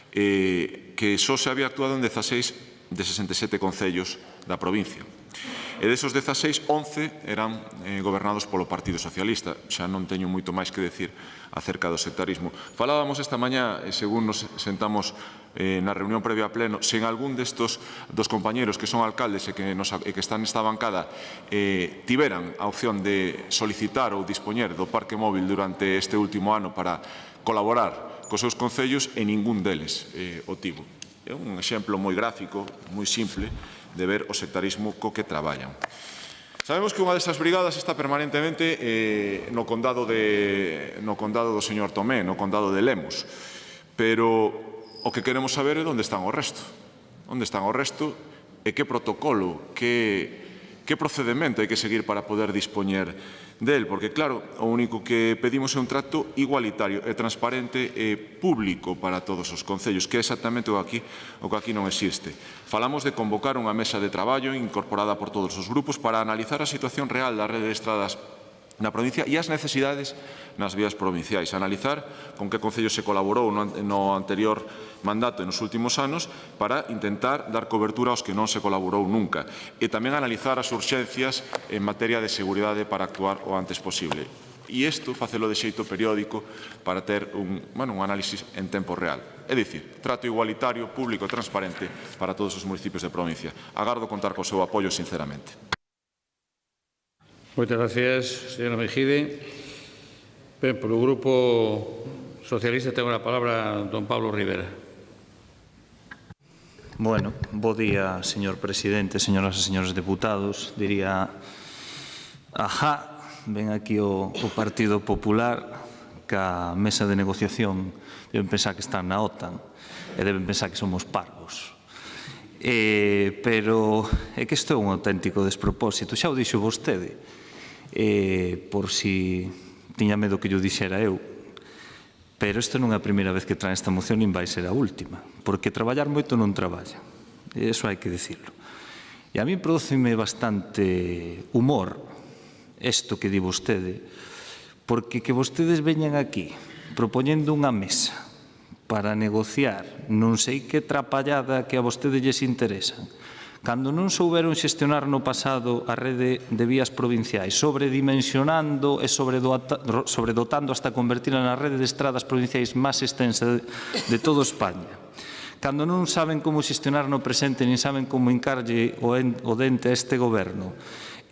que só se había actuado en 16 de 67 concellos da provincia. E desos 16, 11 eran gobernados polo Partido Socialista. Xa non teño moito máis que decir acerca do sectarismo. Falábamos esta mañá, según nos sentamos na reunión previa a pleno, se en algún dos compañeros que son alcaldes e que están nesta bancada tiveran a opción de solicitar ou dispoñer do parque móvil durante este último ano para colaborar cos seus concellos, e ningún deles o tivo. É un exemplo moi gráfico, moi simple, de ver o sectarismo co que traballan. Sabemos que unha destas brigadas está permanentemente no condado do señor Tomé, no condado de Lemos, pero o que queremos saber é onde están o resto. Onde están o resto e que protocolo, que procedimento hai que seguir para poder dispoñer del, porque, claro, o único que pedimos é un trato igualitario e transparente e público para todos os concellos, que é exactamente o que aquí non existe. Falamos de convocar unha mesa de traballo incorporada por todos os grupos para analizar a situación real da rede de estradas na provincia e as necesidades nas vías provinciais, analizar con que concellos se colaborou no anterior mandato e nos últimos anos para intentar dar cobertura aos que non se colaborou nunca, e tamén analizar as urxencias en materia de seguridade para actuar o antes posible. E isto facelo de xeito periódico para ter un análisis en tempo real. É dicir, trato igualitario, público e transparente para todos os municipios de provincia. Agardo contar co seu apoio sinceramente. Moitas gracias, señora Mejide. Ben, polo Grupo Socialista ten a palabra don Pablo Rivera. Bueno, bo día, señor presidente, señoras e señores deputados. Diría, ajá, ven aquí o Partido Popular ca mesa de negociación. Deben pensar que están na OTAN e deben pensar que somos parvos. Pero é que isto é un auténtico despropósito. Xa o dixo vostede, por si tiña medo que yo dixera eu. Pero isto non é a primeira vez que traen esta moción, nin vai ser a última, porque traballar moito non traballa. Eso hai que dicirlo. E a mí prodúceme bastante humor isto que di vostede, porque que vostedes veñan aquí propoñendo unha mesa para negociar non sei que trapallada que a vostedes lles interesan, cando non souberon xestionar no pasado a rede de vías provinciais, sobredimensionando e sobredotando hasta convertila na rede de estradas provinciais máis extensa de toda España, cando non saben como xestionar no presente nin saben como hincarlle o dente a este goberno,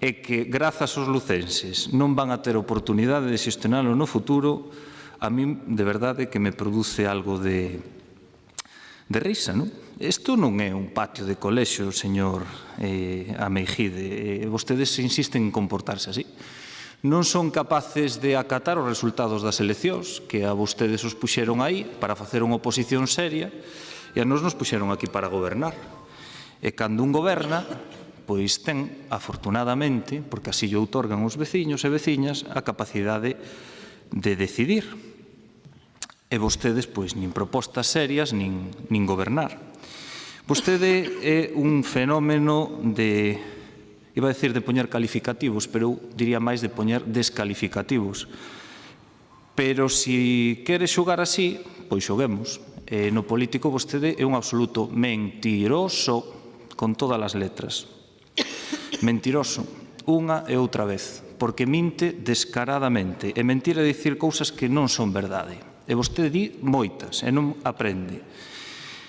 e que, grazas aos lucenses, non van a ter oportunidade de xestionarlo no futuro, a mí, de verdade, que me produce algo de risa, non? Isto non é un patio de colexio, señor Ameijide. Vostedes insisten en comportarse así. Non son capaces de acatar os resultados das eleccións, que a vostedes os puxeron aí para facer unha oposición seria, e a nos puxeron aquí para gobernar. E cando un goberna, pois ten, afortunadamente, porque así lle outorgan os veciños e veciñas, a capacidade de decidir. E vostedes, pois, nin propostas serias, nin gobernar. Vostede é un fenómeno de, iba a decir de poñer calificativos, pero eu diría máis de poñer descalificativos. Pero se quere xogar así, pois xoguemos. No político vostede é un absoluto mentiroso, con todas as letras. Mentiroso, unha e outra vez, porque minte descaradamente. E mentir é dicir cousas que non son verdade. E vostede di moitas, e non aprende.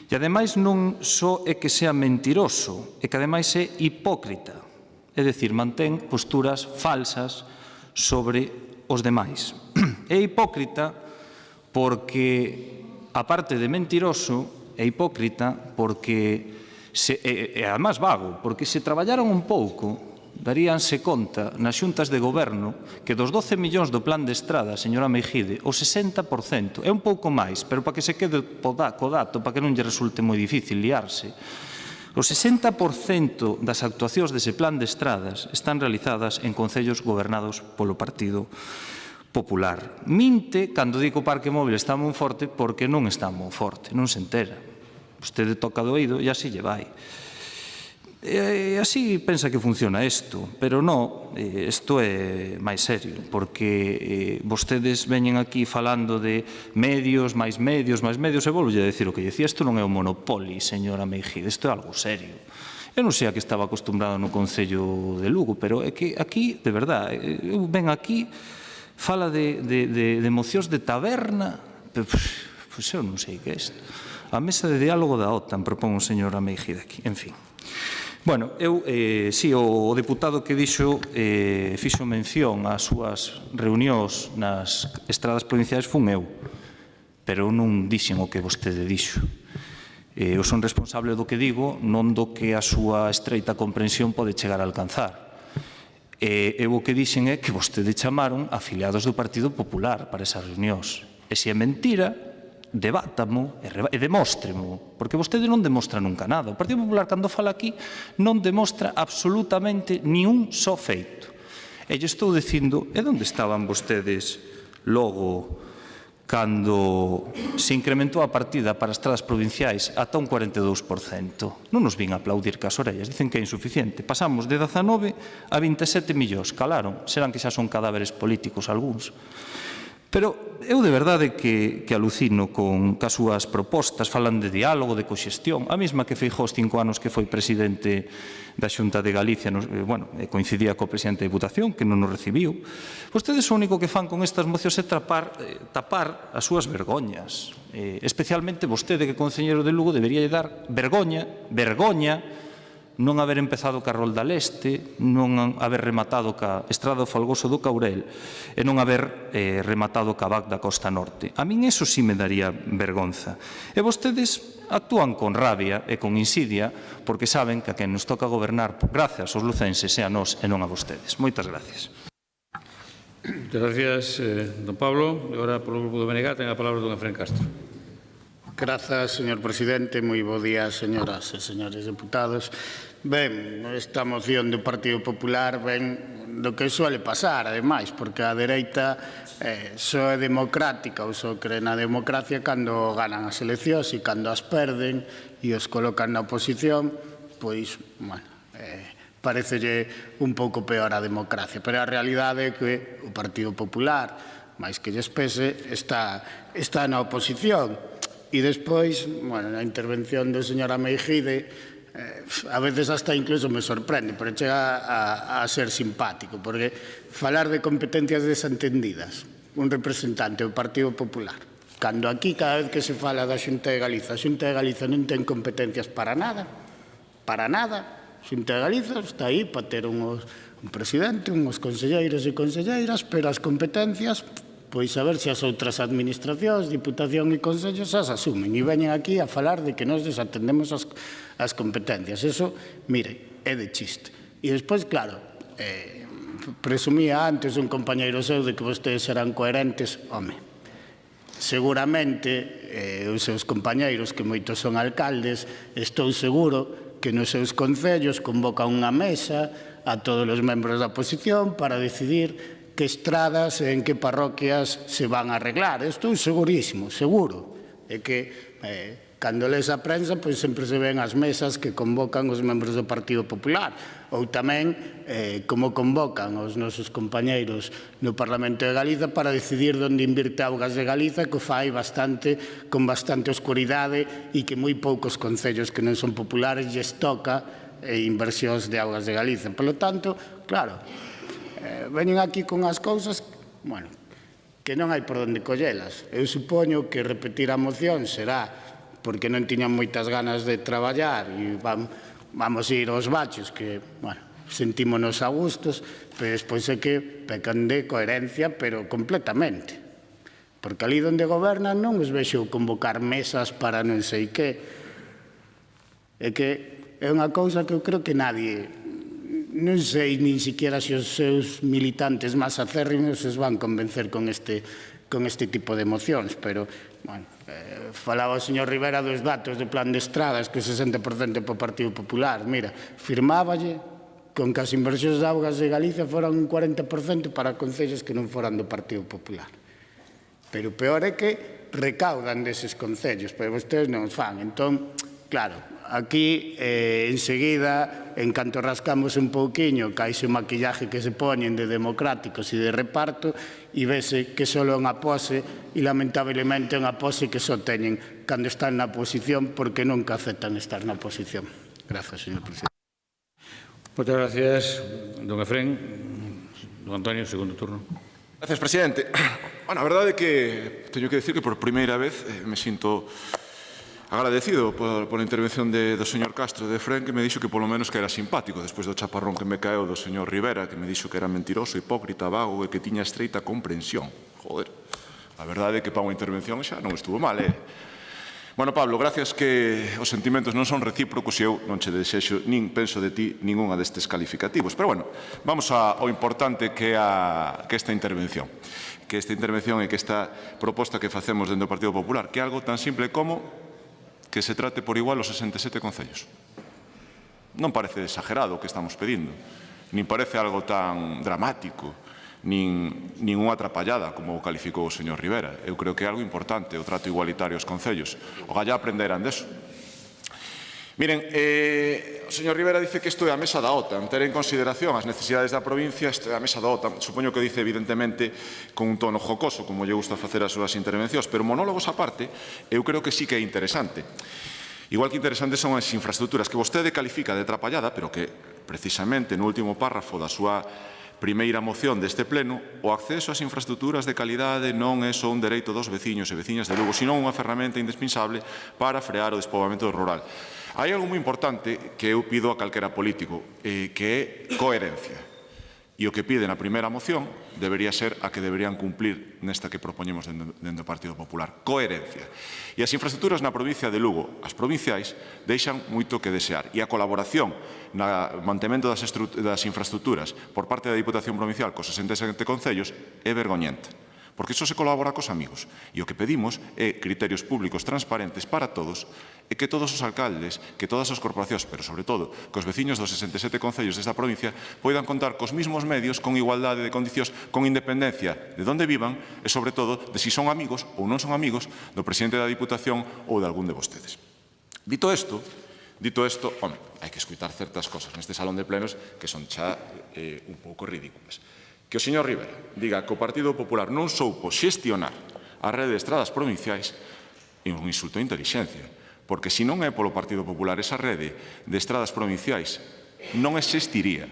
E ademais non só é que sea mentiroso, é que ademais é hipócrita. É dicir, mantén posturas falsas sobre os demais. É hipócrita porque, aparte de mentiroso, é hipócrita porque, e además vago, porque se traballaron un pouco, daríanse conta nas xuntas de goberno que dos 12 millóns do plan de Estrada, señora Meijide, o 60%, é un pouco máis, pero para que se quede co dato, para que non lle resulte moi difícil liarse, o 60% das actuacións dese plan de Estradas están realizadas en concellos gobernados polo Partido Popular. Minte cando digo que o parque móvil está moi forte porque non está moi forte, non se entera. Vostede toca do oído e así lle vai. E así pensa que funciona isto, pero non, isto é máis serio, porque vostedes veñen aquí falando de medios, máis medios, e volvolle a decir o que dicía, isto non é un monopoli, señora Meijide, isto é algo serio. Eu non sei a que estaba acostumbrado no Concello de Lugo, pero é que aquí, de verdade, eu ven aquí, fala de mocións de taberna, pois eu non sei que é isto. A mesa de diálogo da OTAN, propón o señor Meijide aquí, en fin. Bueno, eu, si, o deputado que dixo, fixo mención ás súas reunións nas estradas provinciais fun eu, pero non dixen o que vostede dixo. Eu son responsable do que digo, non do que a súa estreita comprensión pode chegar a alcanzar. Eu o que dixen é que vostede chamaron afiliados do Partido Popular para esas reunións. E se é mentira, debátamo e demóstremo, porque vostede non demostra nunca nada. O Partido Popular, cando fala aquí, non demostra absolutamente ni un só feito. E lle estou dicindo, e onde estaban vostedes logo cando se incrementou a partida para as estradas provinciais ata un 42%? Non nos vin a aplaudir cas orellas, dicen que é insuficiente. Pasamos de 19 a 27 millóns, calaron, serán que xa son cadáveres políticos algúns. Pero eu de verdade que alucino cas súas propostas, falan de diálogo, de coxestión, a mesma que Feijóo os 5 anos que foi presidente da Xunta de Galicia, coincidía co presidente da Diputación, que non nos recibiu. Vostedes o único que fan con estas mocións é tapar as súas vergoñas. Especialmente vostede, que é concelleiro de Lugo, debería dar vergoña, non haber empezado ca Rolda Leste, non haber rematado ca Estrada do Folgoso do Caurel e non haber rematado ca VAC da Costa Norte. A min eso sí me daría vergonza. E vostedes actúan con rabia e con insidia porque saben que a quen nos toca gobernar grazas aos lucenses é a nós e non a vostedes. Moitas gracias. Moitas gracias, don Pablo. E agora, polo Grupo do BNG, ten a palabra don Efrén Castro. Grazas, señor presidente. Moi bo día, señoras e señores deputados. Ben, esta moción do Partido Popular ven do que suele pasar, ademais, porque a dereita só é democrática ou só cree na democracia cando ganan as eleccións e cando as perden e os colocan na oposición, pois, bueno, parecelle un pouco peor a democracia. Pero a realidade é que o Partido Popular, máis que lles pese, está na oposición. E despois, bueno, na intervención do señor Meijide, a veces hasta incluso me sorprende, pero chega a ser simpático, porque falar de competencias desentendidas, un representante do Partido Popular, cando aquí cada vez que se fala da Xunta de Galiza, a Xunta de Galiza non ten competencias para nada, a Xunta de Galiza está aí para ter un presidente, uns conselleiros e conselleiras, pero as competencias, pois a ver se as outras administracións, Diputación e Consellos as asumen e veñen aquí a falar de que nós desatendemos as competencias. Eso, mire, é de chiste. E despois, claro, presumía antes un compañeiro seu de que vostedes serán coherentes. Home, seguramente os seus compañeiros, que moitos son alcaldes, estou seguro que nos seus concellos convocan unha mesa a todos os membros da oposición para decidir que estradas e en que parroquias se van a arreglar. Estou segurísimo, seguro. É que cando lees a prensa, pois sempre se ven as mesas que convocan os membros do Partido Popular. Ou tamén como convocan os nosos compañeiros no Parlamento de Galiza para decidir onde invirte Augas de Galiza, que o fai con bastante oscuridade e que moi poucos concellos que non son populares lles toca inversións de Augas de Galiza. Por lo tanto, claro, veñen aquí con as cousas, bueno, que non hai por onde collelas. Eu supoño que repetir a moción será porque non tiñan moitas ganas de traballar e vamos ir aos bachos, que, bueno, sentímonos a gustos, pero despois é que pecan de coherencia, pero completamente. Porque ali onde gobernan non os vexo convocar mesas para non sei que. É que é unha cousa que eu creo que nadie, non sei nin siquiera se os seus militantes máis acérrimos se van convencer con este tipo de mocións, pero, bueno, falaba o señor Rivera dos datos do plan de estradas, que o 60% para o Partido Popular. Mira, firmáballe con que as inversións de augas de Galicia foran un 40% para concellos que non foran do Partido Popular. Pero o peor é que recaudan deses concellos, pero vostedes non os fan. Entón, claro, aquí, enseguida, en canto rascamos un pouquiño, caise o maquillaje que se poñen de democráticos e de reparto, e vese que só é unha pose, e lamentablemente é unha pose que só teñen cando están na oposición, porque nunca aceptan estar na oposición. Grazas, señor presidente. Moitas gracias, don Efrén. Don Antonio, segundo turno. Gracias, presidente. Bueno, a verdade é que teño que decir que por primeira vez me sinto agradecido por a intervención do señor Castro de Efrén, que me dixo que polo menos que era simpático despois do chaparrón que me caeu do señor Rivera, que me dixo que era mentiroso, hipócrita, vago e que tiña estreita comprensión. Joder, a verdade é que para unha intervención xa non estuvo mal, Bueno, Pablo, gracias que os sentimentos non son recíprocos e eu non che desexo nin penso de ti ninguna destes calificativos. Pero, bueno, vamos ao importante que é esta intervención. Que esta intervención e que esta proposta que facemos dentro do Partido Popular, que é algo tan simple como que se trate por igual os 67 concellos. Non parece exagerado o que estamos pedindo, nin parece algo tan dramático, nin unha atrapallada, como o calificou o señor Rivera. Eu creo que é algo importante o trato igualitario aos concellos. Ogallá aprenderan deso. Miren, o señor Rivera dice que isto é a mesa da OTAN, ter en consideración as necesidades da provincia, isto é a mesa da OTAN. Supoño que o dice evidentemente con un tono jocoso, como lle gusta facer as súas intervencións, pero monólogos aparte, eu creo que sí que é interesante. Igual que interesantes son as infraestructuras que vostede califica de atrapallada, pero que precisamente no último párrafo da súa primeira moción deste pleno, o acceso ás infraestructuras de calidade non é só un dereito dos veciños e veciñas de Lugo, sino unha ferramenta indispensable para frear o despoboamento rural. Hai algo moi importante que eu pido a calquera político, que é coherencia. E o que pide na primeira moción debería ser a que deberían cumplir nesta que propoñemos dentro do Partido Popular. Coherencia. E as infraestructuras na provincia de Lugo, as provinciais, deixan moito que desear. E a colaboración no mantemento das infraestructuras por parte da Diputación Provincial cos 67 concellos é vergoñenta. Porque iso se colabora cos amigos. E o que pedimos é criterios públicos transparentes para todos e que todos os alcaldes, que todas as corporacións, pero sobre todo que os veciños dos 67 concellos desta provincia poidan contar cos mismos medios, con igualdade de condicións, con independencia de onde vivan e sobre todo de si son amigos ou non son amigos do presidente da Diputación ou de algún de vostedes. Dito isto, home, hai que escutar certas cosas neste salón de plenos que son xa un pouco ridículas. Que o señor Rivera diga que o Partido Popular non soupo xestionar a rede de estradas provinciais é un insulto de intelixencia, porque se non é polo Partido Popular esa rede de estradas provinciais non existiría,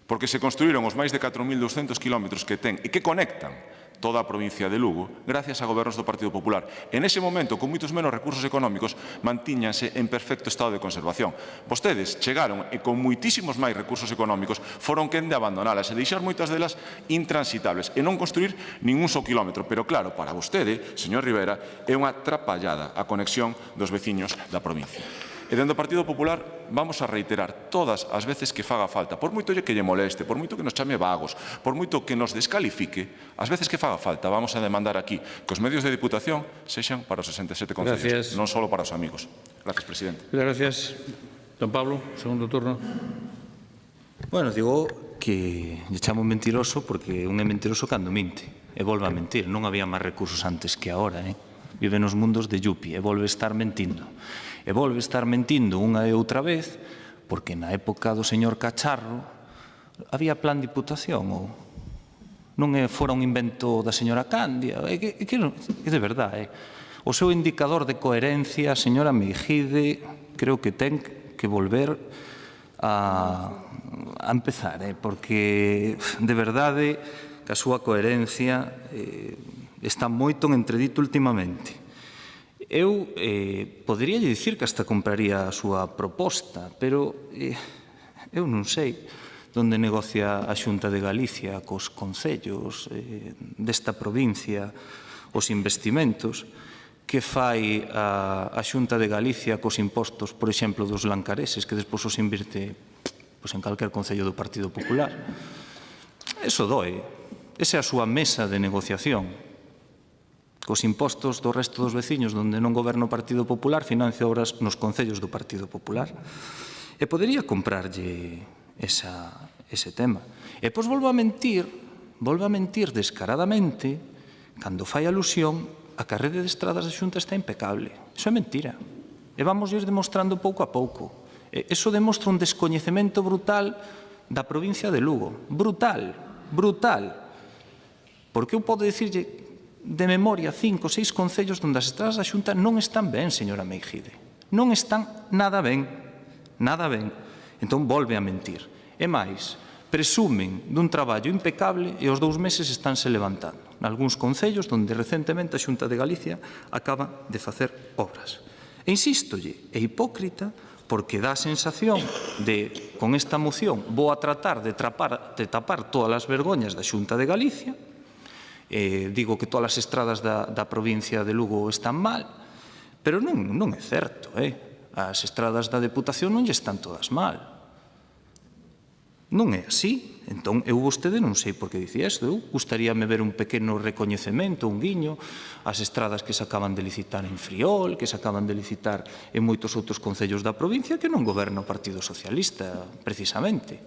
porque se construíron os máis de 4.200 kilómetros que ten e que conectan toda a provincia de Lugo, gracias a gobernos do Partido Popular. En ese momento, con moitos menos recursos económicos, mantíñanse en perfecto estado de conservación. Vostedes chegaron e con moitísimos máis recursos económicos foron quen de abandonalas e deixar moitas delas intransitables e non construir ningún só kilómetro. Pero claro, para vostede, señor Rivera, é unha atrapallada a conexión dos veciños da provincia. E dentro do Partido Popular vamos a reiterar todas as veces que faga falta, por moito que lle moleste, por moito que nos chame vagos, por moito que nos descalifique, as veces que faga falta vamos a demandar aquí que os medios de Diputación sexan para os 67 concellos, non só para os amigos. Gracias, presidente. Gracias. Don Pablo, segundo turno. Bueno, digo que lle chamo mentiroso porque un é mentiroso cando minte e volve a mentir. Non había máis recursos antes que agora, Vive nos mundos de Yupi e volve a estar mentindo. E volve a estar mentindo unha e outra vez porque na época do señor Cacharro había plan de Diputación ou non fora un invento da señora Cándia. É de verdade. O seu indicador de coherencia, señora Meijide, creo que ten que volver a empezar, porque de verdade que a súa coherencia está moito en entredito últimamente. Eu poderíalle dicir que hasta compraría a súa proposta, pero eu non sei onde negocia a Xunta de Galicia cos concellos desta provincia os investimentos que fai a Xunta de Galicia cos impostos, por exemplo, dos lancareses, que despois os invirte en calquer concello do Partido Popular. Eso doe. Esa é a súa mesa de negociación. Cos impostos do resto dos veciños, onde non goberna o Partido Popular, financia obras nos concellos do Partido Popular. E podería comprarlle ese tema. E pois volvo a mentir descaradamente cando fai alusión a que a rede de estradas da Xunta está impecable. Iso é mentira. E vamos ir demostrando pouco a pouco. Iso demostra un descoñecemento brutal da provincia de Lugo. Brutal. Porque eu podo dicirlle de memoria 5 ou 6 concellos onde as estradas da Xunta non están ben, señora Meijide. Non están nada ben. Entón volve a mentir. E máis, presumen dun traballo impecable e aos 2 meses estánse levantando. Nalgúns concellos onde recentemente a Xunta de Galicia acaba de facer obras. E insístolle, é hipócrita porque dá a sensación de, con esta moción, vou a tratar de tapar todas as vergoñas da Xunta de Galicia, digo que todas as estradas da provincia de Lugo están mal, pero non é certo, as estradas da Deputación non lle están todas mal. Non é así. Entón, eu vostede non sei por que dicía isto. Eu gustaríame ver un pequeno recoñecemento, un guiño, as estradas que se acaban de licitar en Friol, que se acaban de licitar en moitos outros concellos da provincia que non goberna o Partido Socialista, precisamente.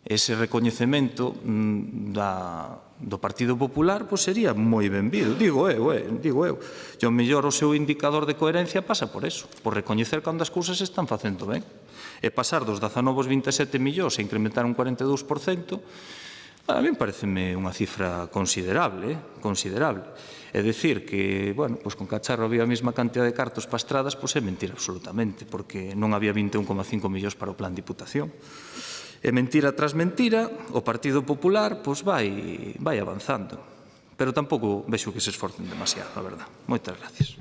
Ese recoñecemento do Partido Popular sería moi benvido, digo eu. E o mellor o seu indicador de coherencia pasa por eso, por recoñecer cando as cousas se están facendo ben. E pasar dos 19 aos 27 millóns e incrementar un 42%, a mí pareceme unha cifra considerable. É dicir que, con Cacharro había a mesma cantidad de cartos para estradas, é mentira absolutamente, porque non había 21,5 millóns para o plan Diputación. E mentira tras mentira, o Partido Popular vai avanzando. Pero tampouco vexo que se esforcen demasiado, a verdad. Moitas gracias.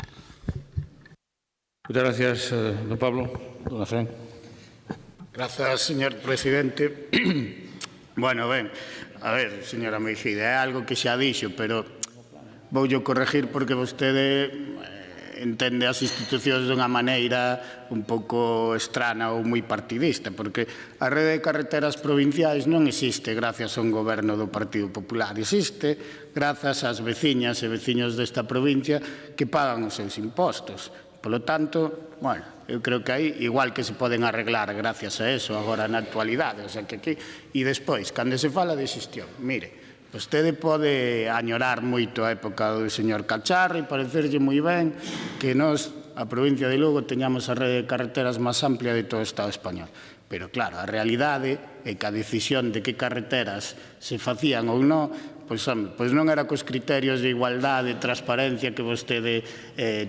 Moitas gracias, don Pablo. Don Efrén. Grazas, señor presidente. Bueno, ben, a ver, señora Meijide, é algo que xa dixo, pero voulle corregir porque vostede entende as institucións dunha maneira un pouco estrana ou moi partidista, porque a rede de carreteras provinciais non existe gracias a un goberno do Partido Popular, existe grazas ás veciñas e veciños desta provincia que pagan os seus impostos. Polo tanto, eu creo que aí, igual que se poden arreglar gracias a eso agora na actualidade, o sea que aquí, e despois, cando se fala de xestión, mire, vostede pode añorar moito a época do señor Cacharro e parecerlle moi ben que nós, a provincia de Lugo, teñamos a rede de carreteras máis amplia de todo o Estado español. Pero claro, a realidade é que a decisión de que carreteras se facían ou non, pois non era cos criterios de igualdade e transparencia que vostede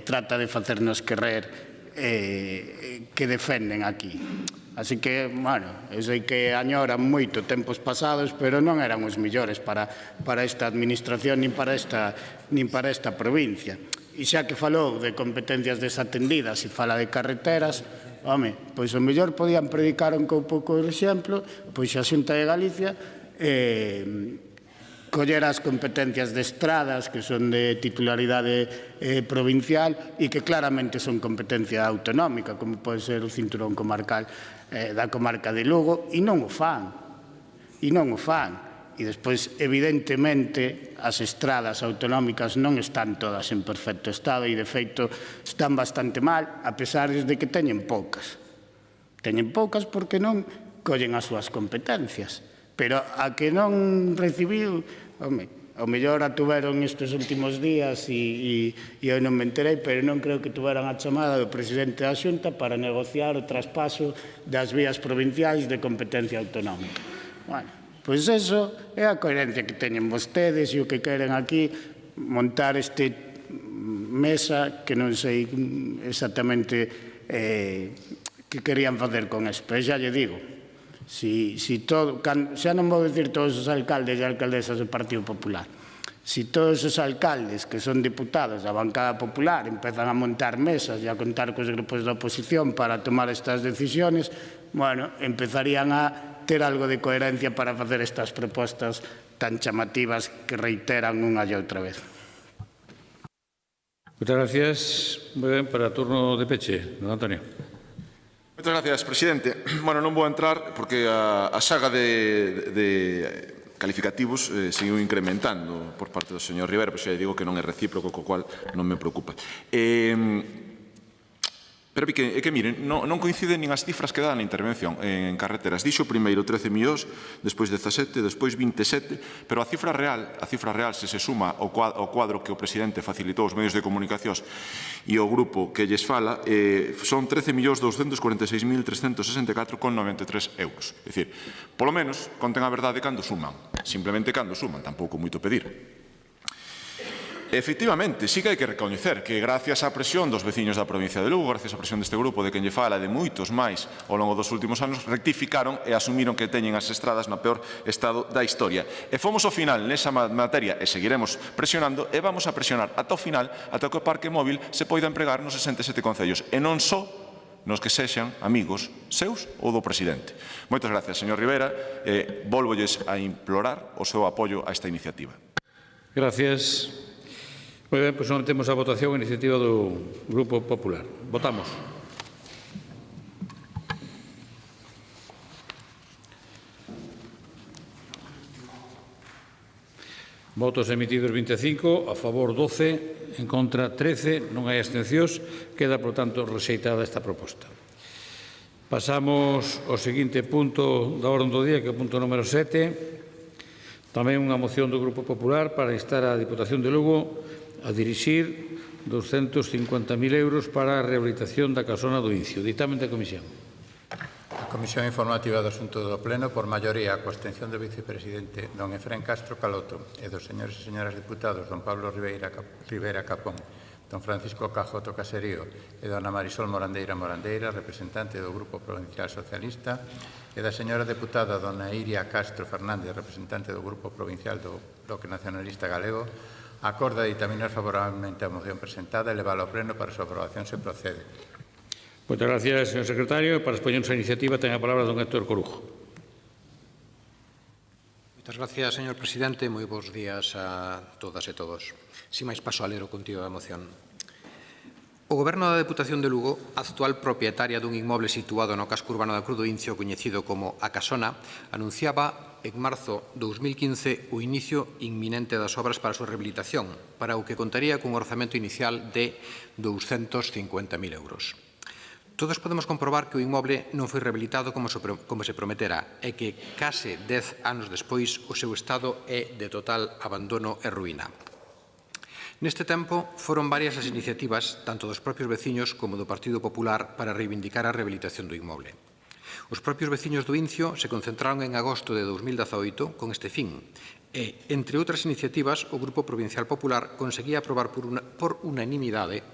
trata de facernos querer que defenden aquí. Así que, eu sei que añoran moito tempos pasados, pero non eran os mellores para esta administración nin para esta provincia. E xa que falou de competencias desatendidas e fala de carreteras, pois o mellor podían predicar un pouco o exemplo, pois a Xunta de Galicia coller as competencias de estradas que son de titularidade provincial e que claramente son competencia autonómica, como pode ser o cinturón comarcal da comarca de Lugo, e non o fan. E despois, evidentemente, as estradas autonómicas non están todas en perfecto estado e, de feito, están bastante mal, a pesar de que teñen poucas. Teñen poucas porque non collen as súas competencias. Pero a que non recibiu, o mellor a tuveron estes últimos días e eu non me enterei, pero non creo que tuveran a chamada do presidente da Xunta para negociar o traspaso das vías provinciais de competencia autonómica. Pois eso é a coherencia que teñen vostedes e o que queren aquí montar este mesa que non sei exactamente que querían facer con eso. Pero xa lle digo, xa non vou dicir todos os alcaldes e alcaldesas do Partido Popular, si todos os alcaldes que son diputados da bancada popular empezan a montar mesas e a contar cos grupos da oposición para tomar estas decisiones, empezarían a ter algo de coherencia para facer estas propostas tan chamativas que reiteran unha e outra vez. Muchas gracias. Muy bien, para turno de peche, don Antonio. Moitas gracias, presidente. Bueno, non vou entrar porque a saga de calificativos seguiu incrementando por parte do señor Rivera, pero xa digo que non é recíproco, co cual non me preocupa. Pero é que miren, non coinciden nin as cifras que dá na intervención en carreteras. Dixo primeiro 13 millóns, despois 17, despois 27, pero a cifra real, se se suma ao cuadro que o presidente facilitou aos medios de comunicacións e ao grupo que lles fala, son 13.246.364,93 euros. É dicir, polo menos, conten a verdade cando suman. Simplemente cando suman, tampouco moito pedir. Efectivamente, sí que hai que recoñecer que gracias á presión dos veciños da provincia de Lugo, gracias á presión deste grupo de quen lle fala de moitos máis ao longo dos últimos anos, rectificaron e asumiron que teñen as estradas no peor estado da historia. E fomos ao final nesa materia e seguiremos presionando e vamos a presionar ata o final, ata que o parque móvil se poida empregar nos 67 concellos e non só nos que sexan amigos seus ou do presidente. Moitas gracias, señor Rivera, e volvolles a implorar o seu apoio a esta iniciativa. Gracias. Moi ben, pois sometemos a votación a iniciativa do Grupo Popular. Votamos. Votos emitidos 25, a favor 12, en contra 13, non hai abstencións. Queda, por tanto, rexeitada esta proposta. Pasamos ao seguinte punto da orde do día, que é o punto número 7. Tamén unha moción do Grupo Popular para instar a Diputación de Lugo a dirixir 250.000 euros para a rehabilitación da casona do Incio. Dictamen da Comisión. A Comisión Informativa do Asunto do Pleno, por maioría, coa abstención do vicepresidente don Efrén Castro Caloto e dos señores e señoras diputados don Pablo Rivera Capón, don Francisco Cajoto Caserío e dona Marisol Morandeira, representante do Grupo Provincial Socialista, e da señora deputada dona Iria Castro Fernández, representante do Grupo Provincial do Bloque Nacionalista Galego, acorda ditaminar favorablemente a moción presentada e levala ao pleno para a súa aprobación se procede. Moitas gracias, señor secretario. Para expoñernos a iniciativa ten a palabra don Héctor Corujo. Moitas gracias, señor presidente. Moi bons días a todas e todos. Sin máis, paso a ler o contido da moción. O Goberno da Deputación de Lugo, actual propietaria dun inmoble situado no casco urbano da Cruz do Incio, coñecido como A Casona, anunciaba en marzo de 2015 o inicio inminente das obras para a súa rehabilitación, para o que contaría cun orzamento inicial de 250.000 euros. Todos podemos comprobar que o inmoble non foi rehabilitado como se prometera e que case 10 anos despois o seu estado é de total abandono e ruína. Neste tempo foron varias as iniciativas, tanto dos propios veciños como do Partido Popular, para reivindicar a rehabilitación do inmoble. Os propios veciños do Incio se concentraron en agosto de 2018 con este fin e, entre outras iniciativas, o Grupo Provincial Popular conseguía aprobar por unanimidade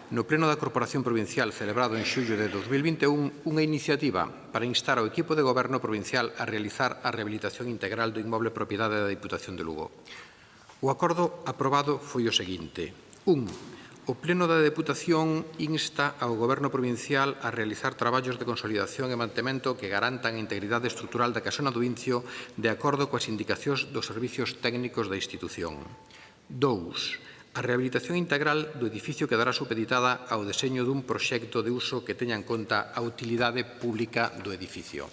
no Pleno da Corporación Provincial celebrado en xullo de 2021 unha iniciativa para instar ao equipo de Goberno provincial a realizar a rehabilitación integral do inmoble propiedade da Diputación de Lugo. O acordo aprobado foi o seguinte. 1. O Pleno da Deputación insta ao Goberno provincial a realizar traballos de consolidación e mantemento que garantan a integridade estrutural da casona do Incio de acordo coas indicacións dos servicios técnicos da institución. 2. A rehabilitación integral do edificio quedará supeditada ao deseño dun proxecto de uso que teña en conta a utilidade pública do edificio.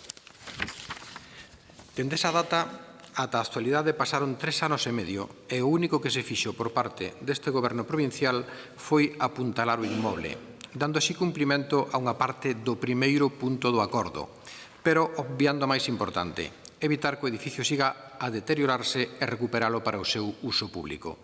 Dende esa data, ata a actualidade pasaron 3 anos e medio e o único que se fixo por parte deste Goberno provincial foi apuntalar o inmoble, dando así cumprimento a unha parte do primeiro punto do acordo, pero obviando a máis importante, evitar que o edificio siga a deteriorarse e recuperalo para o seu uso público.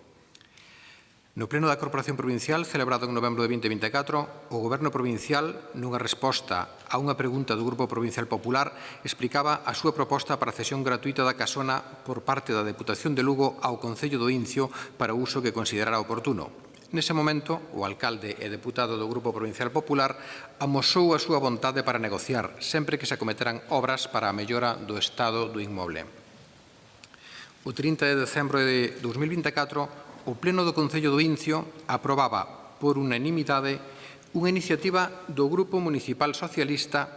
No Pleno da Corporación Provincial, celebrado en novembro de 2024, o Goberno Provincial, nunha resposta a unha pregunta do Grupo Provincial Popular, explicaba a súa proposta para a cesión gratuita da casona por parte da Deputación de Lugo ao Concello do Incio para o uso que considerara oportuno. Nese momento, o alcalde e deputado do Grupo Provincial Popular amosou a súa vontade para negociar sempre que se acometeran obras para a mellora do estado do inmoble. O 30 de decembro de 2024, o Pleno do Concello do Incio aprobaba por unanimidade unha iniciativa do Grupo Municipal Socialista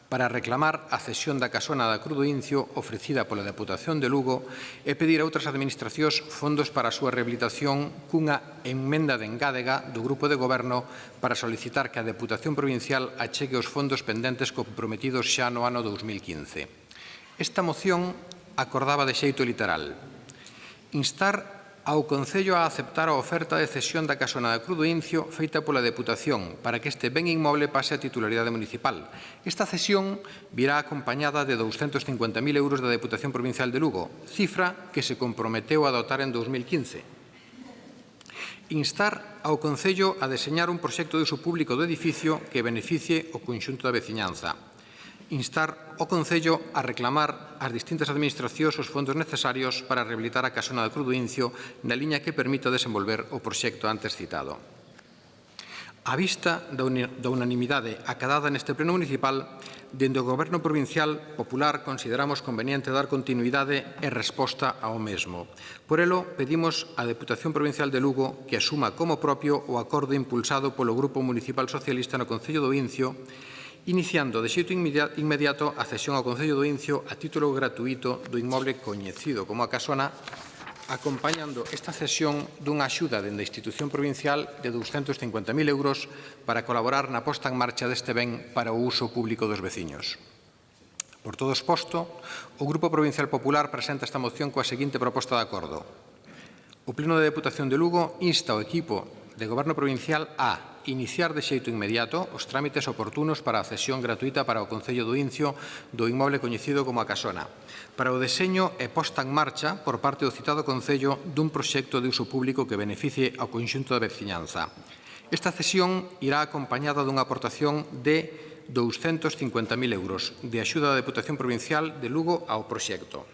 para reclamar a cesión da casona da Cruz do Incio ofrecida pola Deputación de Lugo e pedir a outras administracións fondos para a súa rehabilitación cunha emenda de engádega do Grupo de Goberno para solicitar que a Deputación Provincial achegue os fondos pendentes comprometidos xa no ano 2015. Esta moción acordaba de xeito literal instar ao Concello a aceptar a oferta de cesión da casona da Cruz do Incio feita pola Deputación para que este ben inmoble pase a titularidade municipal. Esta cesión virá acompañada de 250.000 euros da Deputación Provincial de Lugo, cifra que se comprometeu a dotar en 2015. Instar ao Concello a deseñar un proxecto de uso público do edificio que beneficie o conxunto da veciñanza. Instar o Concello a reclamar ás distintas administracións os fondos necesarios para rehabilitar a casona da Cruz do Incio na liña que permita desenvolver o proxecto antes citado. A vista da unanimidade acadada neste pleno municipal, dende o Goberno Provincial Popular consideramos conveniente dar continuidade e resposta ao mesmo. Por elo, pedimos á Deputación Provincial de Lugo que asuma como propio o acordo impulsado polo Grupo Municipal Socialista no Concello do Incio, iniciando de xeito inmediato a cesión ao Concello do Incio a título gratuito do inmoble coñecido como a casona, acompañando esta cesión dunha axuda dende a institución provincial de 250.000 euros para colaborar na posta en marcha deste ben para o uso público dos veciños. Por todo exposto, o Grupo Provincial Popular presenta esta moción coa seguinte proposta de acordo. O Pleno de Deputación de Lugo insta ao equipo de Goberno Provincial a iniciar de xeito inmediato os trámites oportunos para a cesión gratuita para o Concello do Incio do inmoble coñecido como a casona, para o deseño e posta en marcha por parte do citado Concello dun proxecto de uso público que beneficie ao conxunto da veciñanza. Esta cesión irá acompañada dunha aportación de 250.000 euros de axuda da Deputación Provincial de Lugo ao proxecto.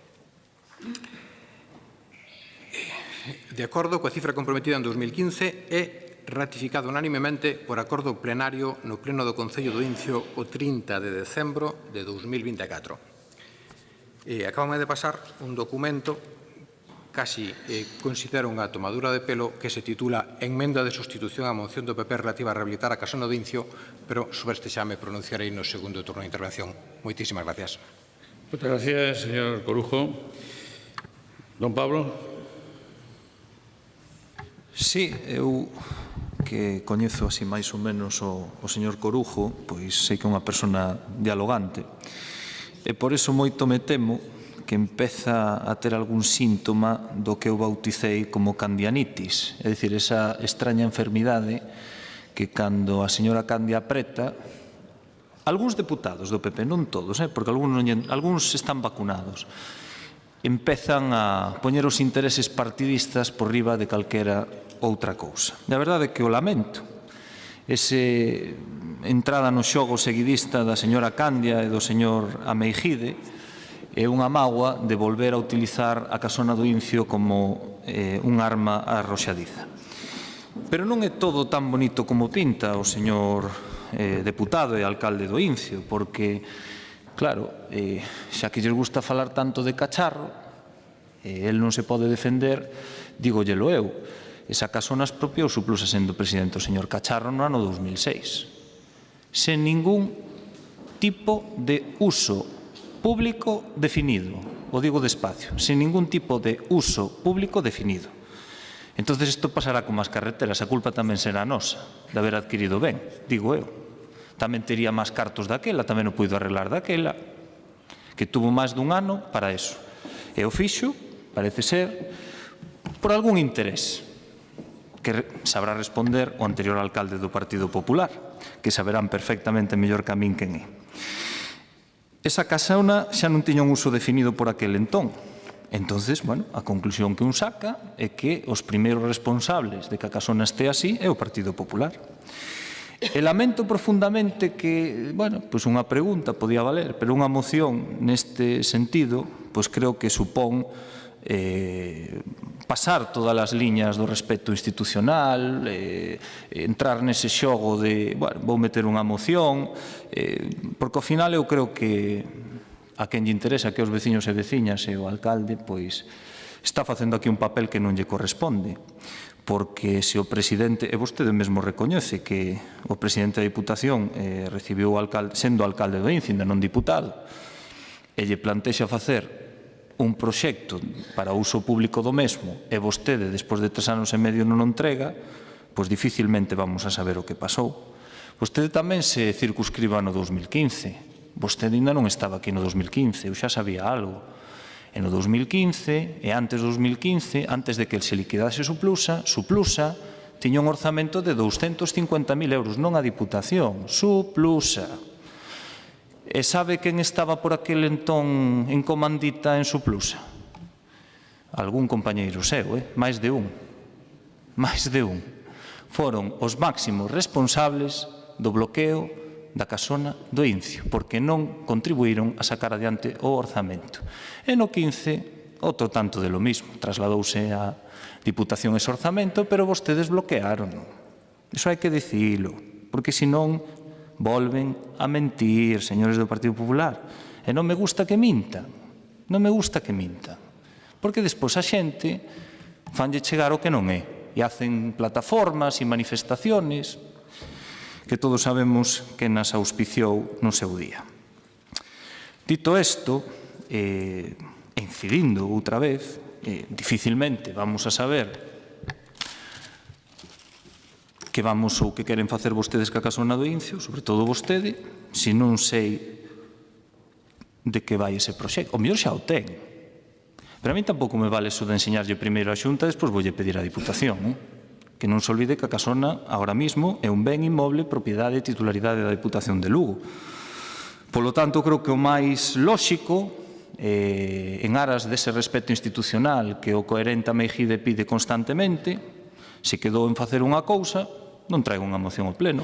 De acordo coa cifra comprometida en 2015 e ratificado unanimemente por acordo plenario no Pleno do Concello do Incio o 30 de decembro de 2024. Acabame de pasar un documento, casi considero unha tomadura de pelo, que se titula Enmenda de sustitución á moción do PP relativa a rehabilitar a casona do Incio, pero sobre este xa me pronunciarei no segundo turno de intervención. Moitísimas gracias. Moitas gracias, señor Corujo. Don Pablo. Sí, eu que coñezo así máis ou menos o señor Corujo, pois sei que é unha persona dialogante. E por iso moito me temo que empeza a ter algún síntoma do que eu bauticei como candianitis, é dicir, esa extraña enfermidade que cando a señora Candia apreta, algúns deputados do PP, non todos, porque algúns están vacunados, empezan a poñer os intereses partidistas por riba de calquera outra cousa. E a verdade é que o lamento. Ese entrada no xogo seguidista da señora Candia e do señor Ameijide é unha mágoa de volver a utilizar a casona do Incio como un arma arroxadiza. Pero non é todo tan bonito como pinta o señor deputado e alcalde do Incio, porque, claro, xa que lles gusta falar tanto de cacharro, el non se pode defender, dígollelo eu. Esa casona expropiou su plus sendo presidente o señor Cacharro no ano 2006, sen ningún tipo de uso público definido, o digo despacio, sen ningún tipo de uso público definido. Entonces isto pasará con as carreteras, a culpa tamén será nosa, de haber adquirido ben, digo eu. Tamén tería máis cartos daquela, tamén o puido arreglar daquela, que tuvo máis dun ano para eso. E o fixo, parece ser, por algún interés, que sabrá responder o anterior alcalde do Partido Popular, que saberán perfectamente mellor que a min quen é. Esa casona xa non tiña un uso definido por aquel entón. Entonces, bueno, a conclusión que un saca é que os primeiros responsables de que a casona este así é o Partido Popular. E lamento profundamente que, bueno, pois unha pregunta podía valer, pero unha moción neste sentido, pois creo que supón pasar todas as liñas do respeto institucional, entrar nese xogo de, bueno, vou meter unha moción, porque ao final eu creo que a quen lle interesa que os veciños e veciñas e o alcalde, pois, está facendo aquí un papel que non lle corresponde, porque se o presidente, e vostede mesmo recoñece que o presidente da Diputación recibiu sendo alcalde do Incio, ainda non diputado, e lle plantexa facer un proxecto para uso público do mesmo e vostede, despois de 3 anos e medio, non o entrega, pois dificilmente vamos a saber o que pasou. Vostede tamén se circunscriba no 2015. Vostede ainda non estaba aquí no 2015, eu xa sabía algo. E no 2015, e antes do 2015, antes de que se liquidase Suplusa, tiña un orzamento de 250.000 euros, non a Diputación, Suplusa. E sabe quen estaba por aquel entón en comandita en Suplusa? Algún compañeiro seu, máis de un. Máis de un. Foron os máximos responsables do bloqueo da casona do Incio, porque non contribuíron a sacar adiante o orzamento. E no 15, outro tanto de lo mismo, trasladouse a Diputación ese orzamento, pero vostedes bloquearon. Iso hai que dicilo, porque senón volven a mentir, señores do Partido Popular. E non me gusta que mintan, non me gusta que mintan, porque despois a xente fanlle chegar o que non é, e hacen plataformas e manifestaciones que todos sabemos que nas auspiciou no seu día. Dito isto, incidindo outra vez, dificilmente vamos a saber que vamos ou que queren facer vostedes ca casona do Incio, sobre todo vostede, se non sei de que vai ese proxecto. O mellor xa o ten. Pero a mí tampouco me vale eso de enseñarlle primeiro a Xunta e despois voulle pedir a Diputación, que non se olvide que a casona, agora mismo, é un ben inmoble propiedade e titularidade da Diputación de Lugo. Polo tanto, creo que o máis lóxico, en aras dese respeto institucional que o coherente a Meijide pide constantemente, se quedou en facer unha cousa, non traiga unha moción ao pleno.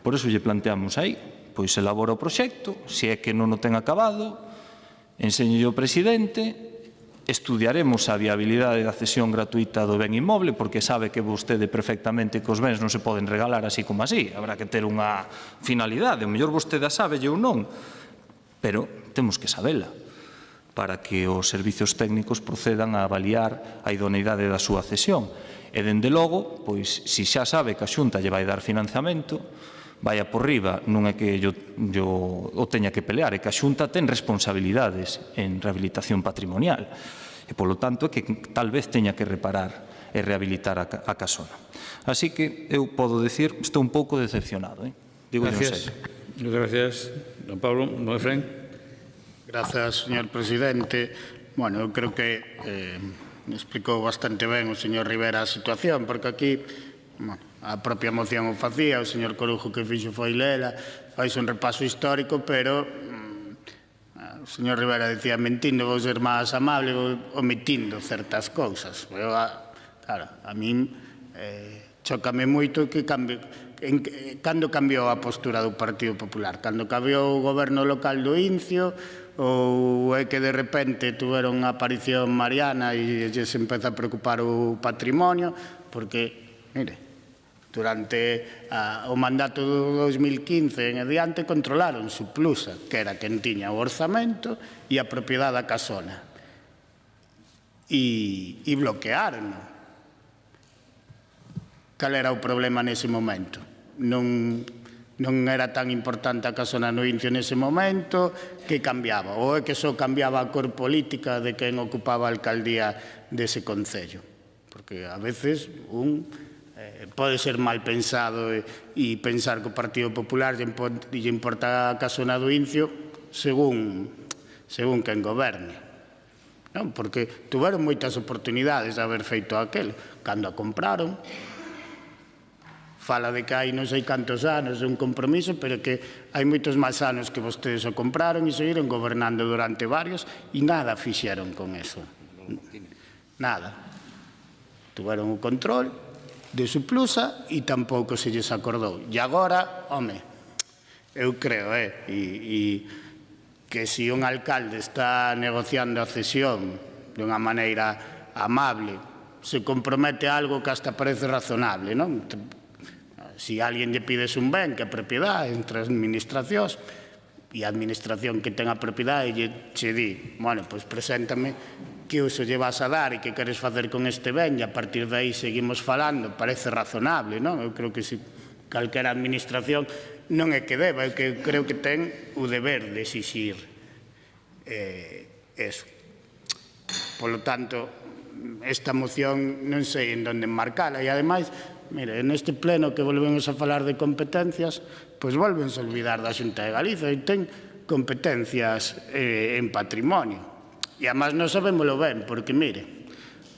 Por iso lle planteamos aí, pois elabora o proxecto, se é que non o ten acabado, enseñe ao presidente, estudiaremos a viabilidade da cesión gratuita do ben inmoble, porque sabe que vostede perfectamente que os bens non se poden regalar así como así. Habrá que ter unha finalidade. O mellor vostede a sábelle ou non, pero temos que sabela para que os servizos técnicos procedan a avaliar a idoneidade da súa cesión. E, dende logo, pois, se xa sabe que a Xunta lle vai dar financiamento, vaya por riba, non é que yo o teña que pelear, é que a Xunta ten responsabilidades en rehabilitación patrimonial e, polo tanto, é que tal vez teña que reparar e rehabilitar a casona. Así que eu podo decir, estou un pouco decepcionado. Digo en serio. Gracias. Don Pablo, don Efrén. Grazas, señor presidente. Bueno, eu creo que me explicou bastante ben o señor Rivera a situación, porque aquí a propia moción o facía, o señor Corujo que fixo foi lela, fai un repaso histórico, pero o señor Rivera decía mentindo vou ser máis amable, vou omitindo certas cousas. Claro, a min chócame moito que cando cambiou a postura do Partido Popular, cando cambiou o goberno local do Incio, ou é que de repente tuveron unha aparición mariana e se empeza a preocupar o patrimonio, porque, mire, durante o mandato do 2015 en adiante controlaron Suplusa, que era quen tiña o orzamento e a propiedade da casona. E bloquearon. Cal era o problema nese momento? Non era tan importante a casona no Incio nese momento, que cambiaba? Ou é que só cambiaba a cor política de quen ocupaba a alcaldía dese concello? Porque a veces pode ser mal pensado e pensar que o Partido Popular lle importa a casona do Incio según quen goberne. Porque tuveron moitas oportunidades de haber feito aquel. Cando a compraron, fala de que hai non sei cantos anos de un compromiso, pero que hai moitos máis anos que vostedes o compraron e seguiron gobernando durante varios e nada fixeron con eso. Nada. Tuveron o control de Suplusa e tampouco se lles acordou. E agora, home, eu creo que se un alcalde está negociando a cesión dunha maneira amable, se compromete a algo que hasta parece razonable, non? Se alguén lle pides un ben que é propiedade entre as administracións e a administración que ten a propiedade che di, bueno, pois preséntame que uso lle vas a dar e que queres facer con este ben, e a partir de aí seguimos falando, parece razonable, non? Eu creo que se calquera administración non é que deba, eu que creo que ten o deber de exixir eso. Polo tanto, esta moción non sei en onde enmarcala, e ademais, mire, neste pleno que volvemos a falar de competencias, pois volvense a olvidar da Xunta de Galicia e ten competencias en patrimonio. E además non sabémoslo ben, porque, mire,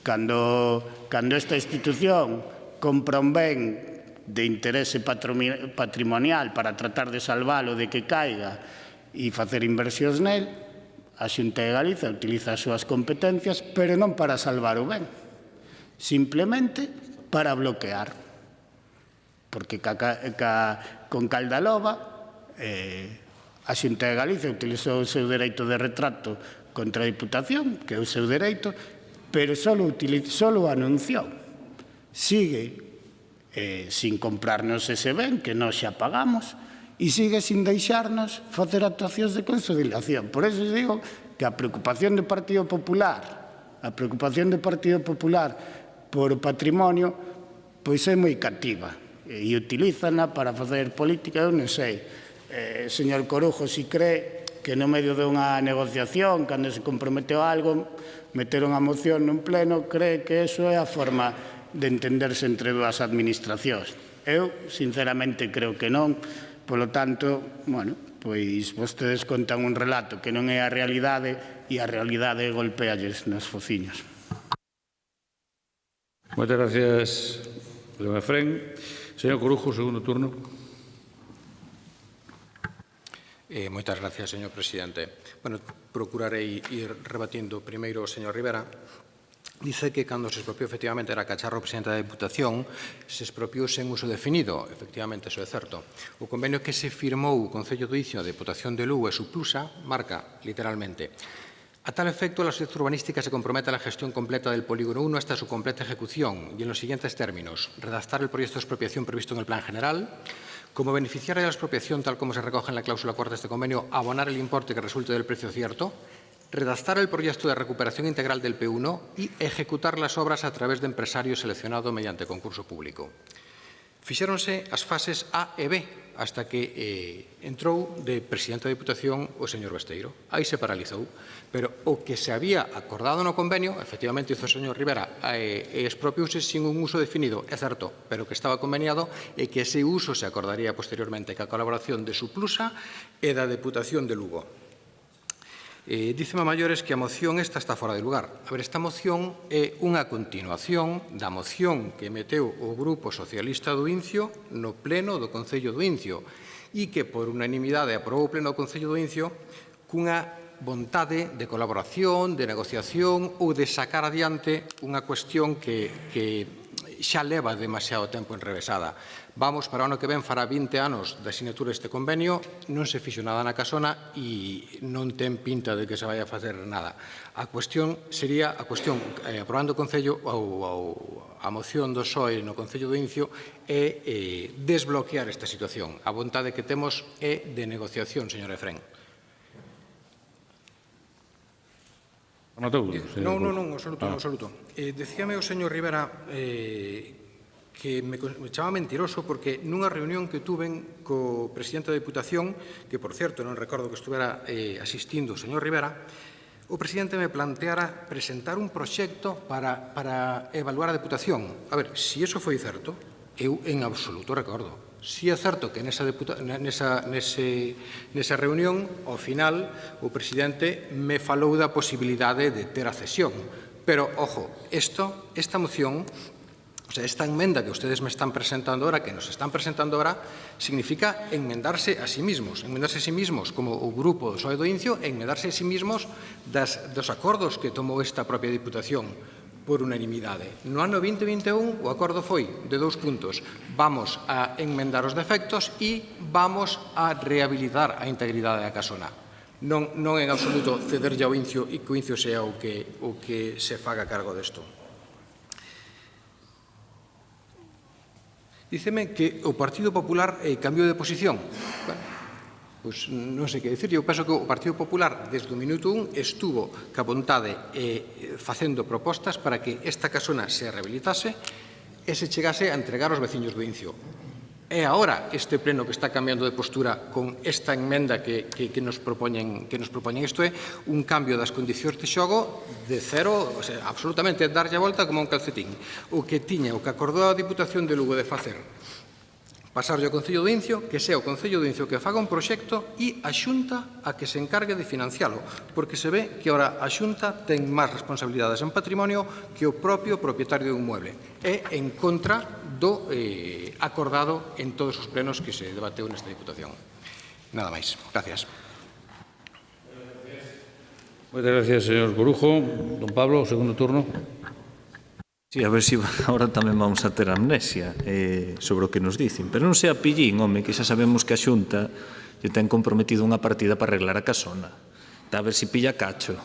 cando esta institución compra un ben de interese patrimonial para tratar de salvalo de que caiga e facer inversións nel, a Xunta de Galicia utiliza as súas competencias, pero non para salvar o ben, simplemente para bloquear. Porque con Caldaloba a Xunta de Galicia utilizou o seu dereito de retrato contra a Diputación, que é o seu dereito, pero só o anunciou. Sigue sin comprarnos ese ben, que nós xa pagamos, e sigue sin deixarnos facer actuacións de consolidación. Por eso digo que a preocupación do Partido Popular, por o patrimonio, pois é moi cativa, e utilízana para facer política, eu non sei. Señor Corujo, si cree que no medio dunha negociación, cando se comprometeu algo, meter unha moción nun pleno, cree que eso é a forma de entenderse entre dúas administracións. Eu, sinceramente, creo que non. Polo tanto, bueno, pois vostedes contan un relato que non é a realidade e a realidade golpealles nos fociños. Moitas gracias, señor Efrén. Señor Corujo, segundo turno. Moitas gracias, señor presidente. Bueno, procurarei ir rebatindo primeiro o señor Rivera. Dice que cando se expropiou efectivamente era Cacharro presidente da Diputación, se expropiou sen uso definido. Efectivamente, eso é certo. O convenio que se firmou o Concello do Incio da Diputación de Lugo e Suplusa marca, literalmente: a tal efecto, la sociedad urbanística se compromete a la gestión completa del polígono 1 hasta su completa ejecución y en los siguientes términos: redactar el proyecto de expropiación previsto en el plan general, como beneficiaria de la expropiación, tal como se recoge en la cláusula cuarta de este convenio, abonar el importe que resulte del precio cierto, redactar el proyecto de recuperación integral del P1 y ejecutar las obras a través de empresario seleccionado mediante concurso público. Fixéronse as fases A e B hasta que entrou de presidente da Diputación o señor Besteiro. Aí se paralizou. Pero o que se había acordado no convenio, efectivamente, hizo o señor Rivera, expropiouse sin un uso definido, é certo, pero que estaba conveniado e que ese uso se acordaría posteriormente ca colaboración de Suplusa e da Deputación de Lugo. Díceme a maiores que a moción esta está fora de lugar. A ver, esta moción é unha continuación da moción que meteu o Grupo Socialista do Incio no pleno do Concello do Incio e que por unanimidade aprobou o pleno do Concello do Incio cunha vontade de colaboración, de negociación ou de sacar adiante unha cuestión que xa leva demasiado tempo enrevesada. Vamos, para o ano que ven, fará 20 anos da sinatura deste convenio, non se fixo nada na casona e non ten pinta de que se vai a facer nada. A cuestión sería, aprobando o Concello, a moción do PSOE no Concello do Incio, é desbloquear esta situación. A vontade que temos é de negociación, señor Efrén. Non, absoluto. Decíame o señor Rivera que me chamaba mentiroso porque nunha reunión que tuven co presidente da Diputación, que, por certo, non recordo que estuvera asistindo o señor Rivera, o presidente me planteara presentar un proxecto para evaluar a Deputación. A ver, se iso foi certo, eu en absoluto recordo. Si é certo que nesa reunión, ao final, o presidente me falou da posibilidade de ter a cesión. Pero, ojo, esta moción, o sea, esta enmenda que ustedes me están presentando ahora, que nos están presentando ahora, significa enmendarse a sí mismos como o grupo do PSOE do Incio, enmendarse a sí mismos dos acordos que tomou esta propia Diputación por unanimidade. No ano 2021 o acordo foi de 2 puntos. Vamos a enmendar os defectos e vamos a rehabilitar a integridade da casona. Non en absoluto cederlle ao Incio e que o Incio sea o que se faga cargo desto. Díceme que o Partido Popular cambiou de posición. Pois non sei que dicir, eu penso que o Partido Popular desde o minuto 1 estuvo ca vontade facendo propostas para que esta casona se rehabilitase e se chegase a entregar aos veciños do Incio. É agora este pleno que está cambiando de postura con esta enmenda que nos propoñen. Isto é un cambio das condicións de xogo de cero, o sea, absolutamente darlle a volta como un calcetín. O que acordou a Diputación de Lugo de facer pasarlle ao Concello do Incio, que sea o Concello do Incio que faga un proxecto e a Xunta a que se encargue de financialo, porque se ve que ahora a Xunta ten máis responsabilidades en patrimonio que o propio propietario dun mueble. É en contra do acordado en todos os plenos que se debateu nesta Diputación. Nada máis. Gracias. Moitas gracias, señor Corujo. Don Pablo, segundo turno. Sí, a ver se agora tamén vamos a ter amnesia sobre o que nos dicen. Pero non sea pillín, home, que xa sabemos que a Xunta lle ten comprometido unha partida para arreglar a casona. A ver se pilla cacho.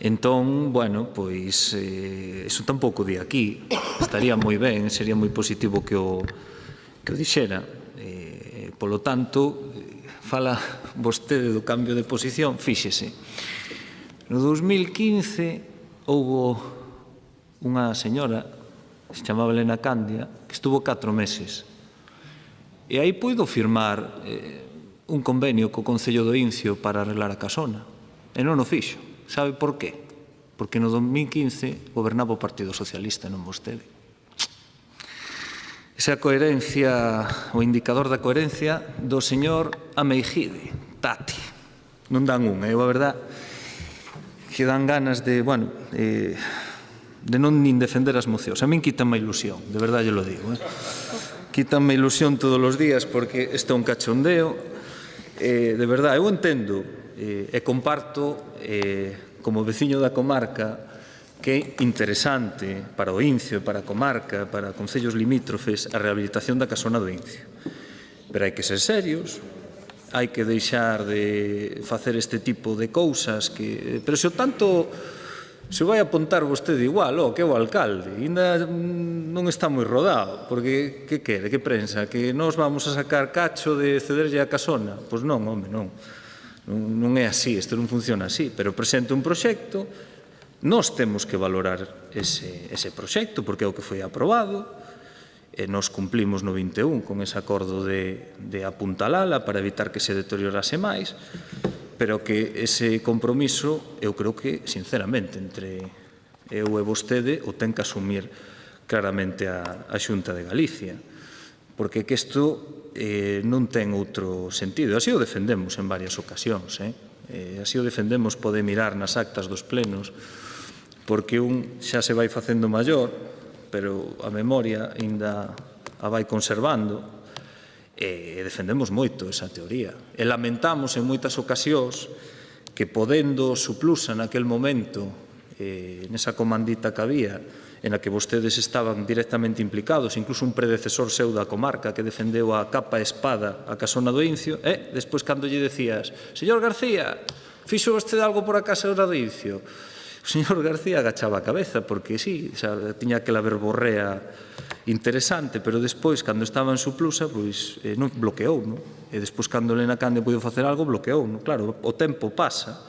Entón, bueno, pois, eso tampouco di aquí. Estaría moi ben, sería moi positivo que o dixera. Polo tanto, fala vostede do cambio de posición, fíxese. No 2015 houbo unha señora que se chamaba Elena Candia que estuvo 4 meses e aí puido firmar un convenio co Concello do Incio para arreglar a casona e non o fixo. Sabe por qué? Porque no 2015 gobernaba o Partido Socialista, non vostede. Esa coherencia, o indicador da coherencia do señor Ameijide, Tati. Non dan unha, a verdad que dan ganas de, bueno, de non nin defender as mocións. A min quítame a ilusión, de verdade lo digo. Quítame a ilusión todos os días porque isto é un cachondeo. De verdade, eu entendo e comparto como veciño da comarca que é interesante para o Incio, para a comarca, para concellos limítrofes a rehabilitación da casona do Incio. Pero hai que ser serios, hai que deixar de facer este tipo de cousas que... Pero se o tanto... Se vai apuntar vostede igual, que é o alcalde, ainda non está moi rodado, porque que quere, que prensa, que nós vamos a sacar cacho de cederlle a casona? Pois non, home, non. Non é así, isto non funciona así, pero presente un proxecto, nós temos que valorar ese proxecto, porque é o que foi aprobado, e nós cumplimos no 21 con ese acordo de apuntalala para evitar que se deteriorase máis, pero que ese compromiso, eu creo que, sinceramente, entre eu e vostede, o ten que asumir claramente a Xunta de Galicia, porque que isto non ten outro sentido. Así o defendemos en varias ocasións, así o defendemos, pode mirar nas actas dos plenos, porque un xa se vai facendo maior, pero a memoria ainda a vai conservando, e defendemos moito esa teoría. E lamentamos en moitas ocasións que podendo Suplusa naquel momento, nesa comandita que había, en a que vostedes estaban directamente implicados, incluso un predecesor seu da comarca que defendeu a capa e espada a casona do Incio, despois cando lle decías, señor García, fixo vostede algo por a casa do Incio? O señor García agachaba a cabeza, porque sí, tiña aquela verborrea interesante, pero despois, cando estaba en Suplusa, pois non bloqueou, non? E despois, cando Elena Cande puido facer algo, bloqueou, non? Claro, o tempo pasa.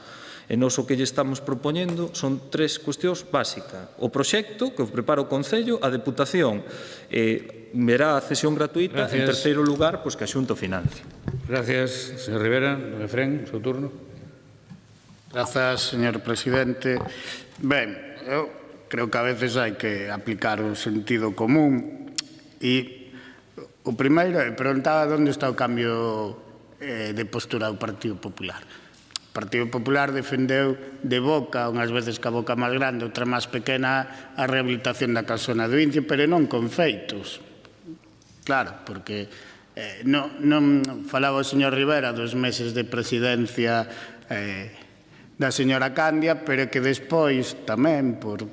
E nós o que lle estamos propoñendo son 3 cuestións básicas. O proxecto, que o prepara o Concello, a Deputación verá a cesión gratuita, en terceiro lugar, pois que a Xunta o financie. Gracias, señor Rivera. Don Efrén, seu turno. Grazas, señor presidente. Ben, eu creo que a veces hai que aplicar o sentido común e o primeiro é preguntar onde está o cambio de postura do Partido Popular. O Partido Popular defendeu de boca, unhas veces ca boca máis grande, outra máis pequena, a rehabilitación da casona do Incio, pero non con feitos. Claro, porque non falaba o señor Rivera dos meses de presidencia da señora Candia, pero que despois tamén, por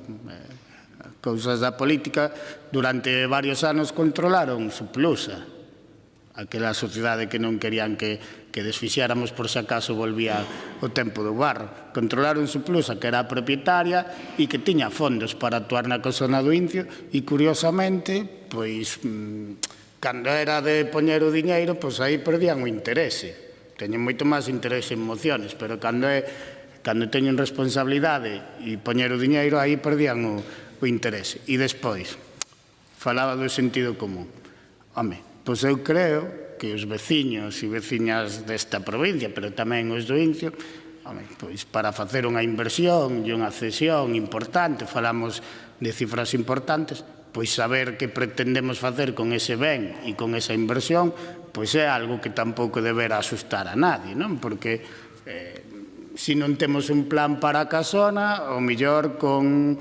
cousas da política, durante varios anos controlaron Suplusa, aquela sociedade que non querían que desfixéramos por se acaso volvía o tempo do barro. Controlaron Suplusa, que era a propietaria e que tiña fondos para actuar na casona do Incio e, curiosamente, pois, cando era de poñer o diñeiro, pois aí perdían o interese. teñen moito máis interés en mociones, pero cando teñen responsabilidade e poñer o diñeiro, aí perdían o interese. E despois, falaba do sentido común. Home, pois eu creo que os veciños e veciñas desta provincia, pero tamén os do Incio, pois para facer unha inversión e unha cesión importante, falamos de cifras importantes, pois saber que pretendemos facer con ese ben e con esa inversión, pois é algo que tampouco deberá asustar a nadie, non? Porque se non temos un plan para a casona, o mellor con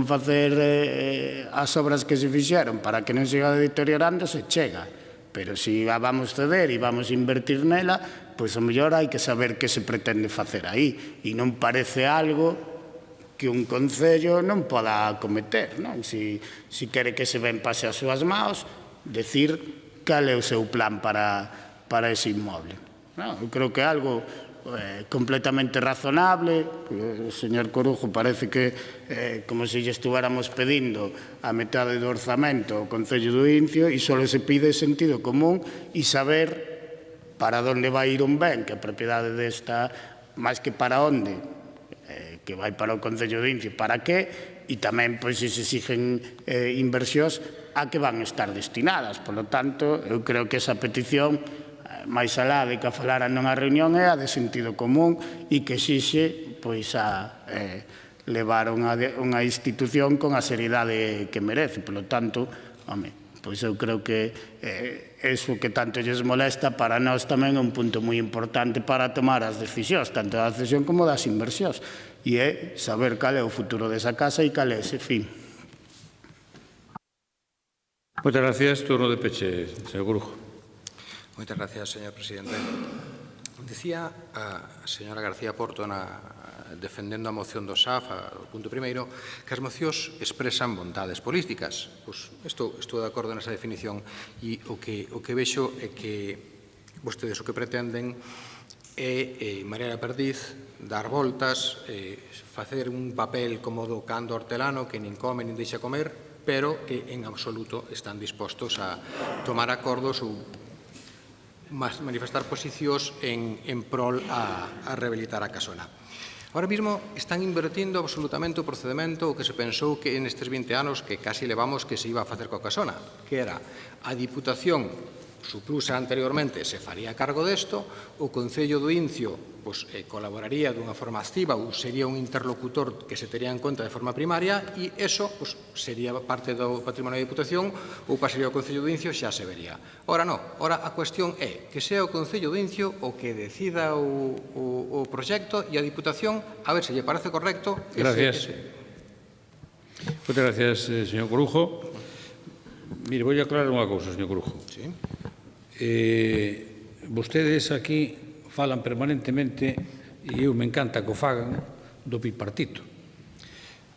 facer as obras que se fixeron para que non siga deteriorando, se chega. Pero se vamos ceder e vamos invertir nela, pois o mellor hai que saber que se pretende facer aí. E non parece algo que un concello non poda acometer, non? Se quere que se ben pase as súas maus, decir cal é o seu plan para ese inmoble. Eu creo que é algo completamente razonable. O señor Corujo parece que como se lle estuéramos pedindo a metade do orzamento ao Concello do Incio, e só se pide sentido común e saber para onde vai ir un ben, que a propiedade desta, máis que para onde, que vai para o Concello do Incio, para que, e tamén pois se exigen inversións a que van estar destinadas. Por lo tanto, eu creo que esa petición, máis alá de que a falaran nunha reunión, é a de sentido común e que exixe pois a levar unha institución con a seriedade que merece. Por lo tanto, home, pois eu creo que eso que tanto lles molesta para nós tamén é un punto moi importante para tomar as decisións, tanto da cesión como das inversións, e é saber cal é o futuro desa casa e cal é ese fin. Moitas gracias. Turno de peche, señor Corujo. Moitas gracias, señor presidente. Decía a señora García Porto, defendendo a moción do SAF, o punto primeiro, que as mocións expresan vontades políticas. Pois estou de acordo nesa definición, e o que vexo é que vostedes o que pretenden é marear a perdiz, dar voltas, facer un papel como do cando hortelano que nin come nin deixa comer, pero que en absoluto están dispostos a tomar acordos ou manifestar posicións en prol a rehabilitar a casona. Ahora mesmo están invertindo absolutamente o procedimento que se pensou que nestes 20 anos que casi levamos que se iba a facer coa casona, que era a Diputación suplusa anteriormente se faría cargo desto, o Concello do Incio colaboraría dunha forma activa ou sería un interlocutor que se tería en conta de forma primaria, e eso sería parte do patrimonio da Diputación ou pasaría ao Concello do Incio, xa se vería. Ora non, ora a cuestión é que sea o Concello do Incio o que decida o proxecto e a Diputación, a ver se lle parece correcto. Gracias. Moitas gracias, señor Corujo. Mire, vou aclarar unha cousa, señor Corujo. Sí. Vostedes aquí falan permanentemente, e eu me encanta que o fagan, do bipartito.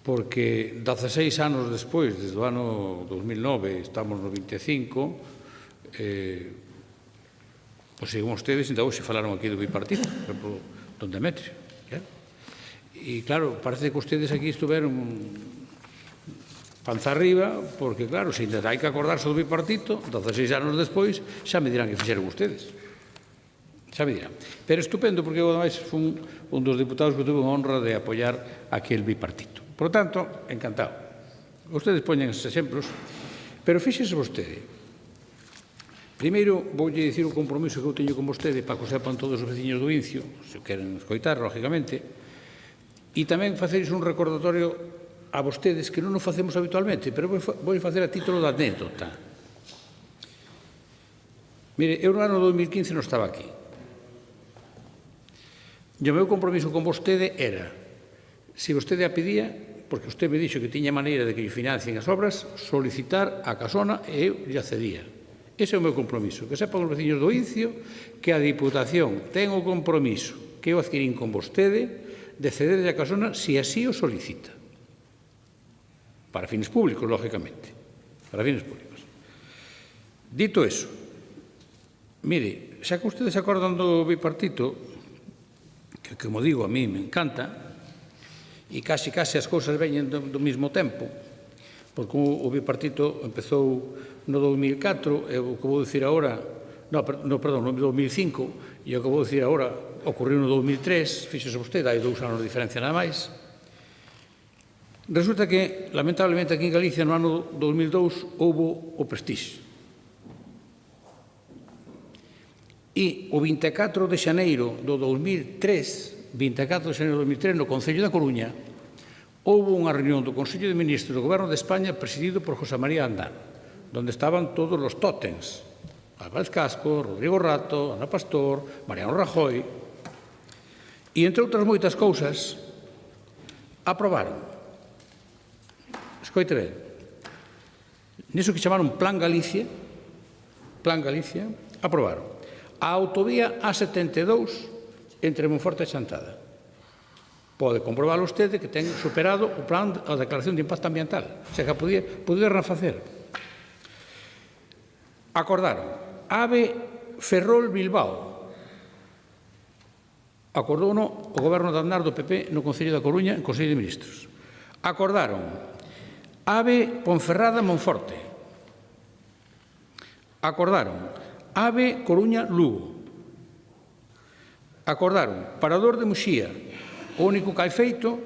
Porque 16 anos despois, desde o ano 2009, estamos no 25, pois según ustedes, ainda hoxe falaron aquí do bipartito, por exemplo, don Demetrio. E claro, parece que ustedes aquí estuveron panza arriba, porque claro, se ainda hai que acordarse do bipartito, 16 anos despois, xa me dirán que fixeron ustedes. Xa me dirán. Pero estupendo, porque eu ademais fui un dos diputados que tuve a honra de apoiar aquel bipartito. Por lo tanto, encantado. Ustedes poñen estes exemplos, pero fíxese vostede. Primeiro, voulle dicir o compromiso que eu teño con vostede para que o sepan todos os veciños do Incio, se queren escoitar, lógicamente, e tamén faceres un recordatorio a vostedes que non o facemos habitualmente, pero vou facer a título de anécdota. Mire, eu no ano 2015 non estaba aquí. E o meu compromiso con vostede era, se vostede a pedía, porque vostede me dixo que tiña maneira de que lle financien as obras, solicitar a casona e eu lle accedía. Ese é o meu compromiso. Que sepan os veciños do Incio que a Diputación ten o compromiso que eu adquirín con vostede de cederlle a casona se así o solicita. Para fines públicos, lógicamente. Para fines públicos. Dito eso, mire, xa que ustedes se acordan do bipartito, que, como digo, a mí me encanta, e casi as cousas veñen do mesmo tempo, porque o bipartito empezou no 2004, e o que vou dicir agora perdón, no 2005, e o que vou dicir agora, ocorreu no 2003, fíxese vostede, hai 2 anos de diferencia nada máis. Resulta que, lamentablemente, aquí en Galicia, no ano 2002, houbo o Prestige. E o 24 de xaneiro do 2003, no Concello da Coruña, houbo unha reunión do Consello de Ministros do Goberno de España presidido por José María Andar, donde estaban todos os tótems, Álvarez Casco, Rodrigo Rato, Ana Pastor, Mariano Rajoy, e, entre outras moitas cousas, aprobaron. Escoite ben, niso que chamaron Plan Galicia, aprobaron a autovía A72 entre Monforte e Chantada. Pode comprobar vostede que ten superado o plan, a declaración de impacto ambiental, o sea que podía refacer. Acordaron AVE Ferrol-Bilbao. Acordouno o goberno de Aznar do PP no Concello da Coruña en Consello de Ministros. Acordaron AVE Ponferrada-Monforte. Acordaron AVE Coruña-Lugo. Acordaron Parador de Muxía, o único que hai feito,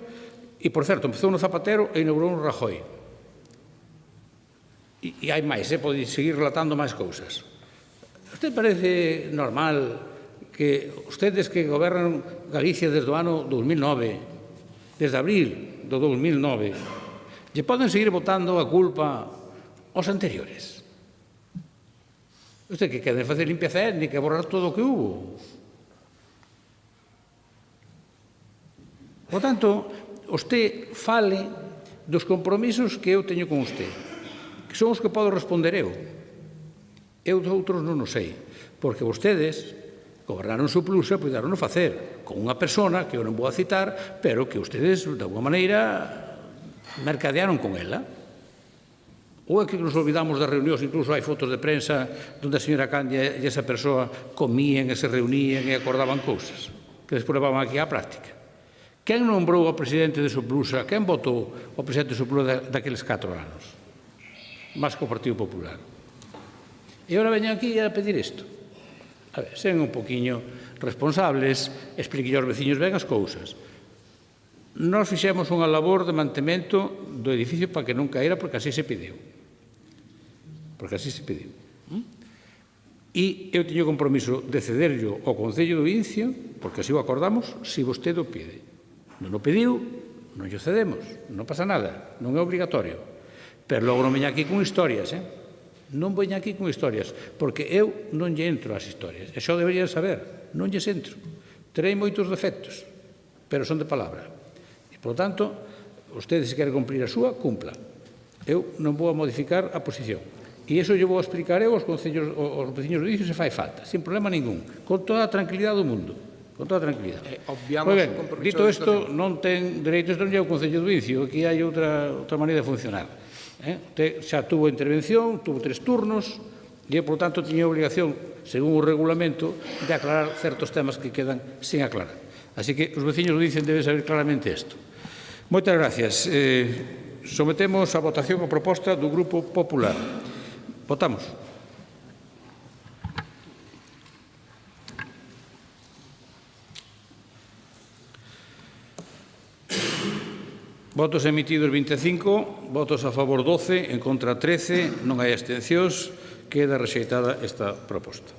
e, por certo, empezou no Zapatero e inaugurou no Rajoy. E hai máis, pode seguir relatando máis cousas. Usted parece normal que ustedes que gobernan Galicia desde o ano 2009, desde abril do 2009, lle poden seguir botando a culpa aos anteriores. Usted que queren facer limpieza étnica e borrar todo o que hubo. Por tanto, usted fale dos compromisos que eu teño con usted, que son os que podo responder eu. Eu dos outros non o sei, porque vostedes gobernaron su plus e puderon facer con unha persona que eu non vou a citar, pero que ustedes, de alguma maneira, mercadearon con ela. Ou é que nos olvidamos das reunións, incluso hai fotos de prensa onde a señora Candia e esa persoa comían e se reunían e acordaban cousas que despois levaban aquí á práctica. Quen nombrou ao presidente de Soplusa? Quen votou ao presidente de Soplusa daqueles 4 anos? Más que o Partido Popular. E agora veñen aquí a pedir isto. A ver, sean un poquinho responsables, expliquille aos veciños ben as cousas. Nós fixemos unha labor de mantemento do edificio para que non caera, porque así se pediu. E eu teño compromiso de cederllo ao Concello do Incio, porque así o acordamos, se vostede o pide. Non o pediu, non o cedemos, non pasa nada, non é obrigatorio. Pero logo non veña aquí con historias, Non veña aquí con historias, porque eu non lle entro ás historias. E xa deberían saber, non lles entro. Terei moitos defectos, pero son de palabra. Por lo tanto, ustedes se queren cumprir a súa, cumpla. Eu non vou a modificar a posición. E iso lle vou a explicar eu aos veciños do Incio se fai falta, sin problema ningún, con toda a tranquilidade do mundo. Con toda a tranquilidade. Moi ben, dito isto, non ten dereitos de o Concello do Incio, aquí hai outra maneira de funcionar. Xa tuvo intervención, tuvo 3 turnos, e, por tanto, tiña a obligación, según o regulamento, de aclarar certos temas que quedan sin aclarar. Así que os veciños do Incio deben saber claramente isto. Moitas gracias. Sometemos a votación a proposta do Grupo Popular. Votamos. Votos emitidos 25, votos a favor 12, en contra 13, non hai abstencións, queda rexeitada esta proposta.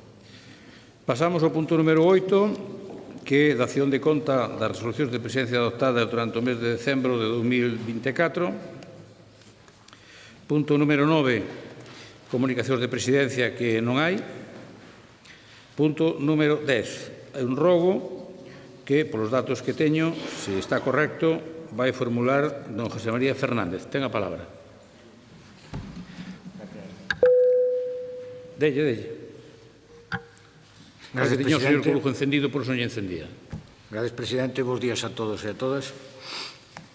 Pasamos ao punto número 8, que é dación de conta das resolucións de presidencia adoptadas durante o mes de decembro de 2024. Punto número 9, comunicacións de presidencia que non hai. Punto número 10, é un rogo que, polos datos que teño, se está correcto, vai formular don José María Fernández. Ten a palabra. Delle. Gracias, presidente. Lugo encendido, por eso non encendía. Gracias, presidente. Bos días a todos e a todas.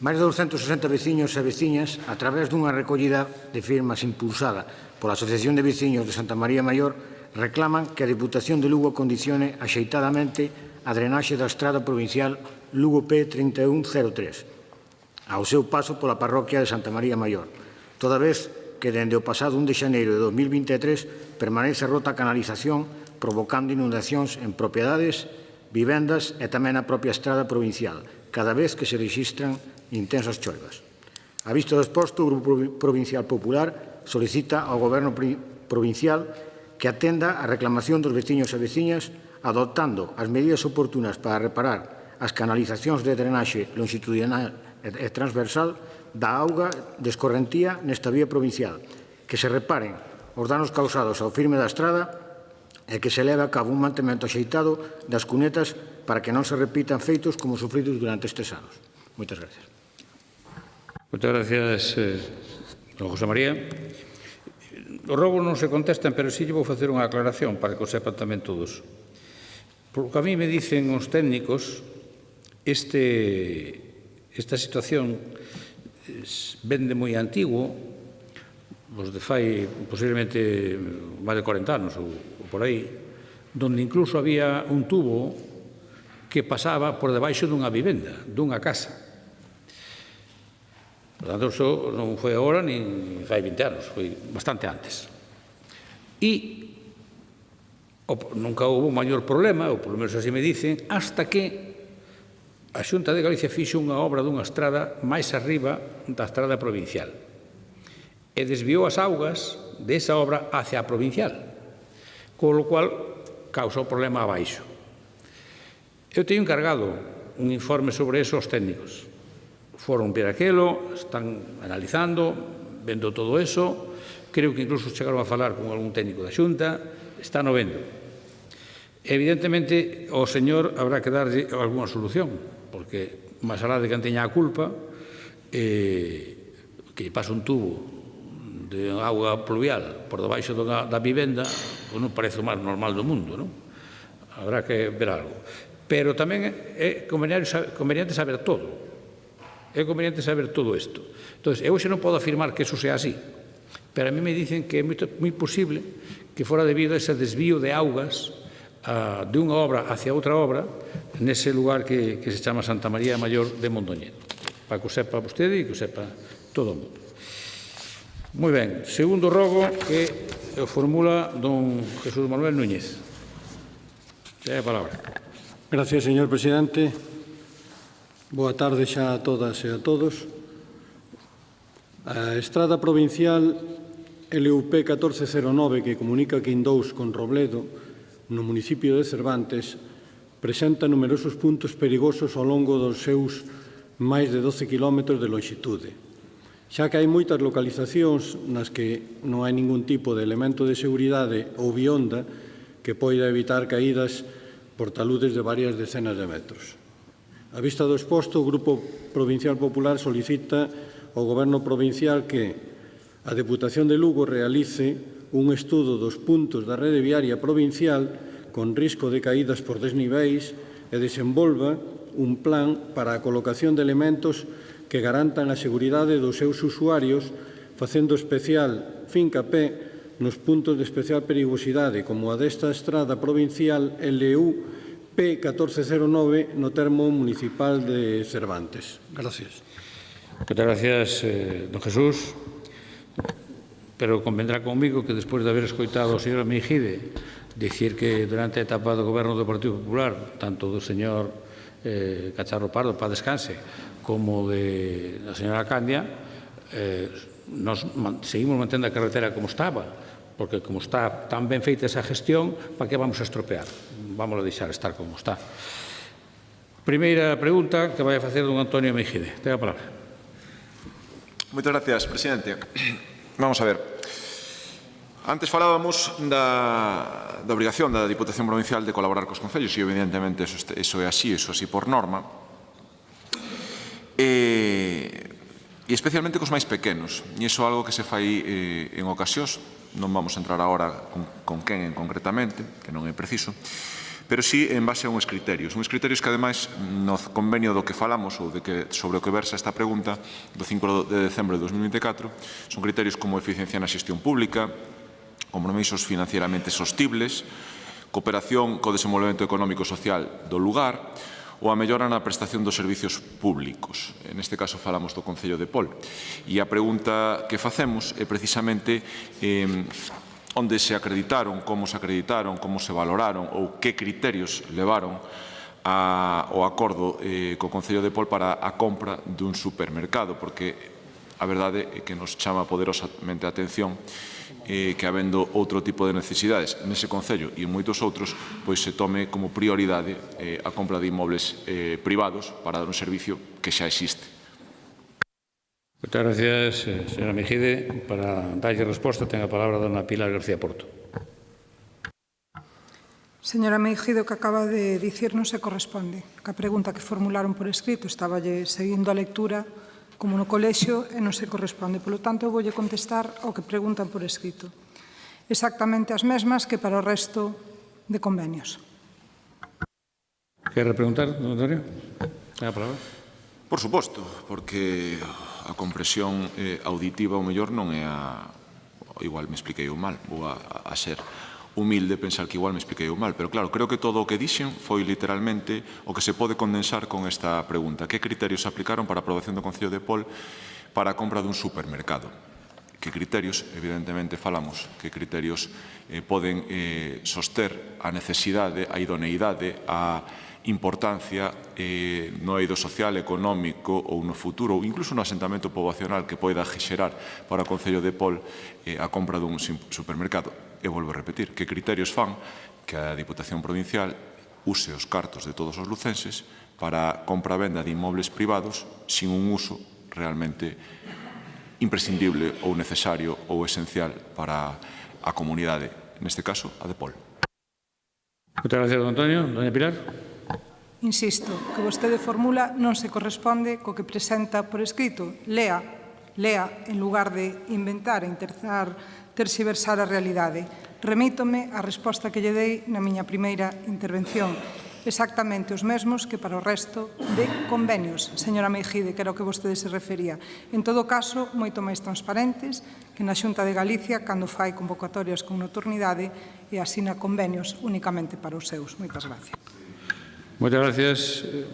Máis de 260 veciños e veciñas, a través dunha recollida de firmas impulsada pola Asociación de Veciños de Santa María Maior, reclaman que a Deputación de Lugo condicione axeitadamente a drenaxe da estrada provincial Lugo P3103 ao seu paso pola parroquia de Santa María Maior, toda vez que dende o pasado 1 de xaneiro de 2023 permanece rota a canalización provocando inundacións en propiedades, vivendas e tamén na propia estrada provincial, cada vez que se registran intensas choivas. A vista do exposto, o Grupo Provincial Popular solicita ao Goberno provincial que atenda a reclamación dos veciños e veciñas adoptando as medidas oportunas para reparar as canalizacións de drenaxe longitudinal e transversal da auga de escorrentía nesta vía provincial, que se reparen os danos causados ao firme da estrada e que se leve a cabo un mantemento axeitado das cunetas para que non se repitan feitos como sufridos durante estes anos. Moitas gracias. Moitas gracias, don José María. Os robos non se contestan, pero sí lle vou facer unha aclaración para que o sepan tamén todos. Porque a mí me dicen os técnicos esta situación vende moi antigo, os de fai posiblemente máis de 40 anos ou por aí, donde incluso había un tubo que pasaba por debaixo dunha vivenda, dunha casa. Por tanto, iso non foi agora nin fai 20 anos, foi bastante antes. E nunca houve maior problema, ou polo menos así me dicen, hasta que a Xunta de Galicia fixo unha obra dunha estrada máis arriba da estrada provincial e desviou as augas desa obra hacia a provincial, con lo cual causou problema abaixo. Eu teño encargado un informe sobre eso aos técnicos. Foron ver aquelo, están analizando, vendo todo eso, creo que incluso chegaron a falar con algún técnico da Xunta, están o vendo. Evidentemente, ao señor habrá que darlle algunha solución, porque máis alá de que teña a culpa, que pasa un tubo de auga pluvial por debaixo da vivenda, non parece o máis normal do mundo, non? Habrá que ver algo. Pero tamén é conveniente saber todo. É conveniente saber todo isto. Entón, eu xe non podo afirmar que eso sea así, pero a mí me dicen que é moi posible que fora debido a ese desvío de augas de unha obra hacia outra obra nese lugar que se chama Santa María Maior de Mondoñedo, para que o sepa vostede e que o sepa todo o mundo. Moi ben, segundo rogo que o formula don Jesús Manuel Núñez. Ten a palabra. Gracias, señor presidente. Boa tarde xa a todas e a todos. A estrada provincial LUP 1409 que comunica Quindous con Robledo no municipio de Cervantes presenta numerosos puntos perigosos ao longo dos seus máis de 12 km de longitude. Xa que hai moitas localizacións nas que non hai ningún tipo de elemento de seguridade ou bionda que poida evitar caídas por taludes de varias decenas de metros. A vista do exposto, o Grupo Provincial Popular solicita ao Goberno Provincial que a Deputación de Lugo realice un estudo dos puntos da rede viaria provincial con risco de caídas por desniveis e desenvolva un plan para a colocación de elementos que garantan a seguridade dos seus usuarios, facendo especial fincapé nos puntos de especial perigosidade, como a desta estrada provincial LUP 1409 no termo municipal de Cervantes. Gracias. Moitas gracias, don Jesús. Pero convendrá conmigo que despois de haber escoitado ao señor Mejide dicir que durante a etapa do goberno do Partido Popular, tanto do señor Cacharro Pardo, para descanse, como da señora Candia, nos seguimos mantendo a carretera como estaba, porque como está tan ben feita esa gestión, para que vamos a estropear? Vamos a deixar estar como está. Primeira pregunta que vai a facer don Antonio Mejide. Ten a palabra. Moitas gracias, presidente. Vamos a ver. Antes falábamos da obrigación da Diputación Provincial de colaborar cos concellos e, evidentemente, eso é así por norma. E especialmente cos máis pequenos. E iso é algo que se fai en ocasións. Non vamos a entrar agora con quen concretamente, que non é preciso, pero sí en base a uns criterios que, ademais, no convenio do que falamos ou sobre o que versa esta pregunta do 5 de decembro de 2024 son criterios como eficiencia na xestión pública, compromisos financieramente sostibles, cooperación co desenvolvemento económico e social do lugar ou a mellora na prestación dos servicios públicos. En este caso falamos do Concello de Pol. E a pregunta que facemos é precisamente onde se acreditaron, como se valoraron ou que criterios levaron ao acordo co Concello de Pol para a compra dun supermercado, porque a verdade é que nos chama poderosamente a atención que, habendo outro tipo de necesidades nese Concello e en moitos outros, pois se tome como prioridade a compra de inmobles privados para dar un servicio que xa existe. Muchas gracias, señora Mejide. Para darlle resposta, ten a palabra a dona Pilar García Porto. Señora Mejide, o que acaba de dicir non se corresponde. A pregunta que formularon por escrito estaballe seguindo a lectura como no colexio e non se corresponde. Por lo tanto, eu voulle contestar ao que preguntan por escrito. Exactamente as mesmas que para o resto de convenios. Quer repreguntar, don Antonio? Ten a palabra. Por suposto, porque a compresión auditiva o mellor non é a... Igual me expliquei o mal, vou a ser humilde pensar que igual me expliquei o mal, pero claro, creo que todo o que dixen foi literalmente o que se pode condensar con esta pregunta. Que criterios se aplicaron para a aprobación do Concello de Pol para a compra dun supermercado? Que criterios, evidentemente falamos, que criterios poden soster a necesidade, a idoneidade, a importancia no eido social, económico ou no futuro, ou incluso no asentamento poboacional que poida xerar para o Concello de Pol a compra dun supermercado. E volvo a repetir, que criterios fan que a Diputación Provincial use os cartos de todos os lucenses para a compra-venda de inmobles privados sin un uso realmente imprescindible ou necesario ou esencial para a comunidade, neste caso, a de Pol. Muchas gracias, don Antonio. Doña Pilar. Insisto, que vostede formula non se corresponde co que presenta por escrito. Lea en lugar de inventar e intentar terxiversar a realidade. Remítome a resposta que lle dei na miña primeira intervención. Exactamente os mesmos que para o resto de convenios, señora Mejide, que era o que vostede se refería. En todo caso, moito máis transparentes que na Xunta de Galicia cando fai convocatorias con nocturnidade e asina convenios únicamente para os seus. Moitas gracias. Muchas gracias,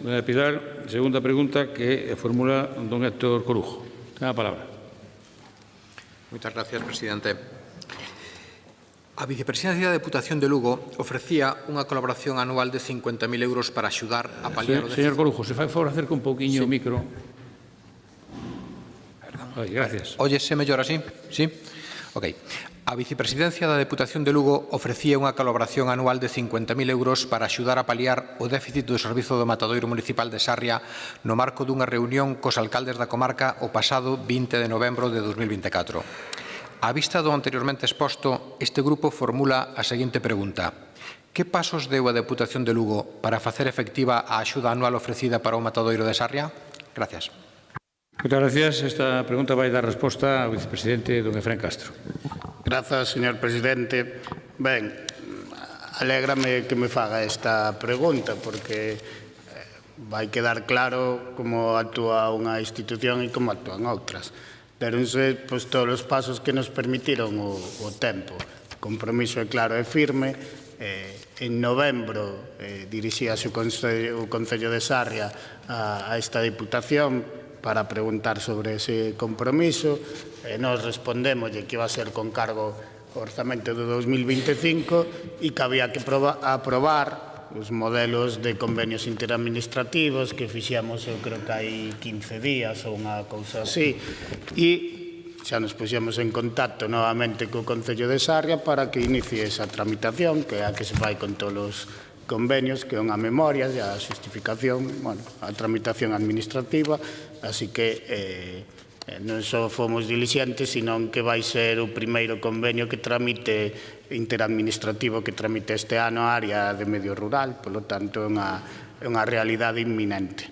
doña Pilar. Segunda pregunta que formula don Héctor Corujo. Ten a palabra. Muchas gracias, presidente. A Vicepresidencia da Deputación de Lugo ofrecía unha colaboración anual de 50.000 euros para axudar a paliar o déficit. Señor Corujo, se fai favor acerca un pouquiño o micro. Ay, gracias. Óyese mellor así? Sí? Ok. A Vicepresidencia da Deputación de Lugo ofrecía unha colaboración anual de 50.000 euros para axudar a paliar o déficit do Servizo do Matadoiro Municipal de Sarria no marco dunha reunión cos alcaldes da comarca o pasado 20 de novembro de 2024. A vista do anteriormente exposto, este grupo formula a seguinte pregunta. Que pasos deu a Deputación de Lugo para facer efectiva a axuda anual ofrecida para o Matadoiro de Sarria? Gracias. Muchas gracias. Esta pregunta vai dar resposta ao vicepresidente don Efrén Castro. Grazas, señor presidente. Ben, alégrame que me faga esta pregunta, porque vai quedar claro como actúa unha institución e como actúan outras. Deronse todos os pasos que nos permitiron o tempo. O compromiso é claro e firme. En novembro dirixíase o Concello de Sarria a esta Diputación para preguntar sobre ese compromiso. Nos respondemos que iba a ser con cargo ao orzamento de 2025 e que había que aprobar os modelos de convenios interadministrativos que fixemos, eu creo que hai 15 días ou unha cousa así, e xa nos puxemos en contacto novamente co Concello de Sarria para que inicie esa tramitación, que é a que se fai con todos os convenios, que é unha memoria e a justificación, a tramitación administrativa, así que non só fomos dilixentes, senón que vai ser o primeiro convenio que tramite interadministrativo que tramite este ano a área de medio rural, polo tanto é unha realidade inminente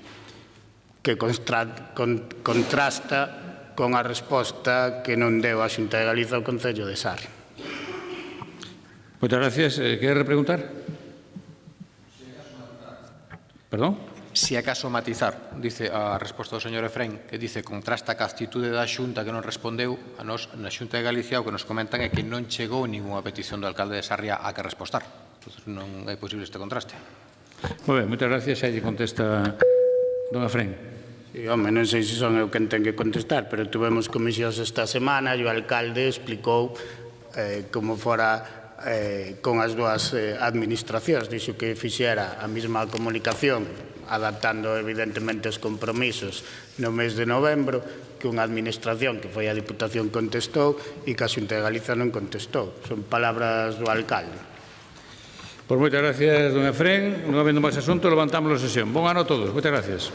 que contrasta con a resposta que non deu a Xunta de Galicia ao Concello de Sarria. Moitas gracias. Quere repreguntar? Perdón? Si acaso matizar, dice a resposta do señor Efrén, que dice contrasta ca actitude da Xunta que non respondeu, a nos na Xunta de Galicia o que nos comentan é que non chegou ninguna petición do alcalde de Sarria a que respostar. Entón, non é posible este contraste. Moi ben, moitas gracias. Aí contesta don Efrén. Sí, home, non sei se son eu quen ten que contestar, pero tuvemos comisións esta semana e o alcalde explicou como fora con as dúas administracións. Dixo que fixera a mesma comunicación, adaptando evidentemente os compromisos no mes de novembro, que unha administración que foi a Diputación contestou e que a Xunta de Galiza non contestou. Son palabras do alcalde. Pois moitas gracias, don Efrén. Non habendo máis asunto, levantamos a sesión. Bon ano a todos. Moitas gracias.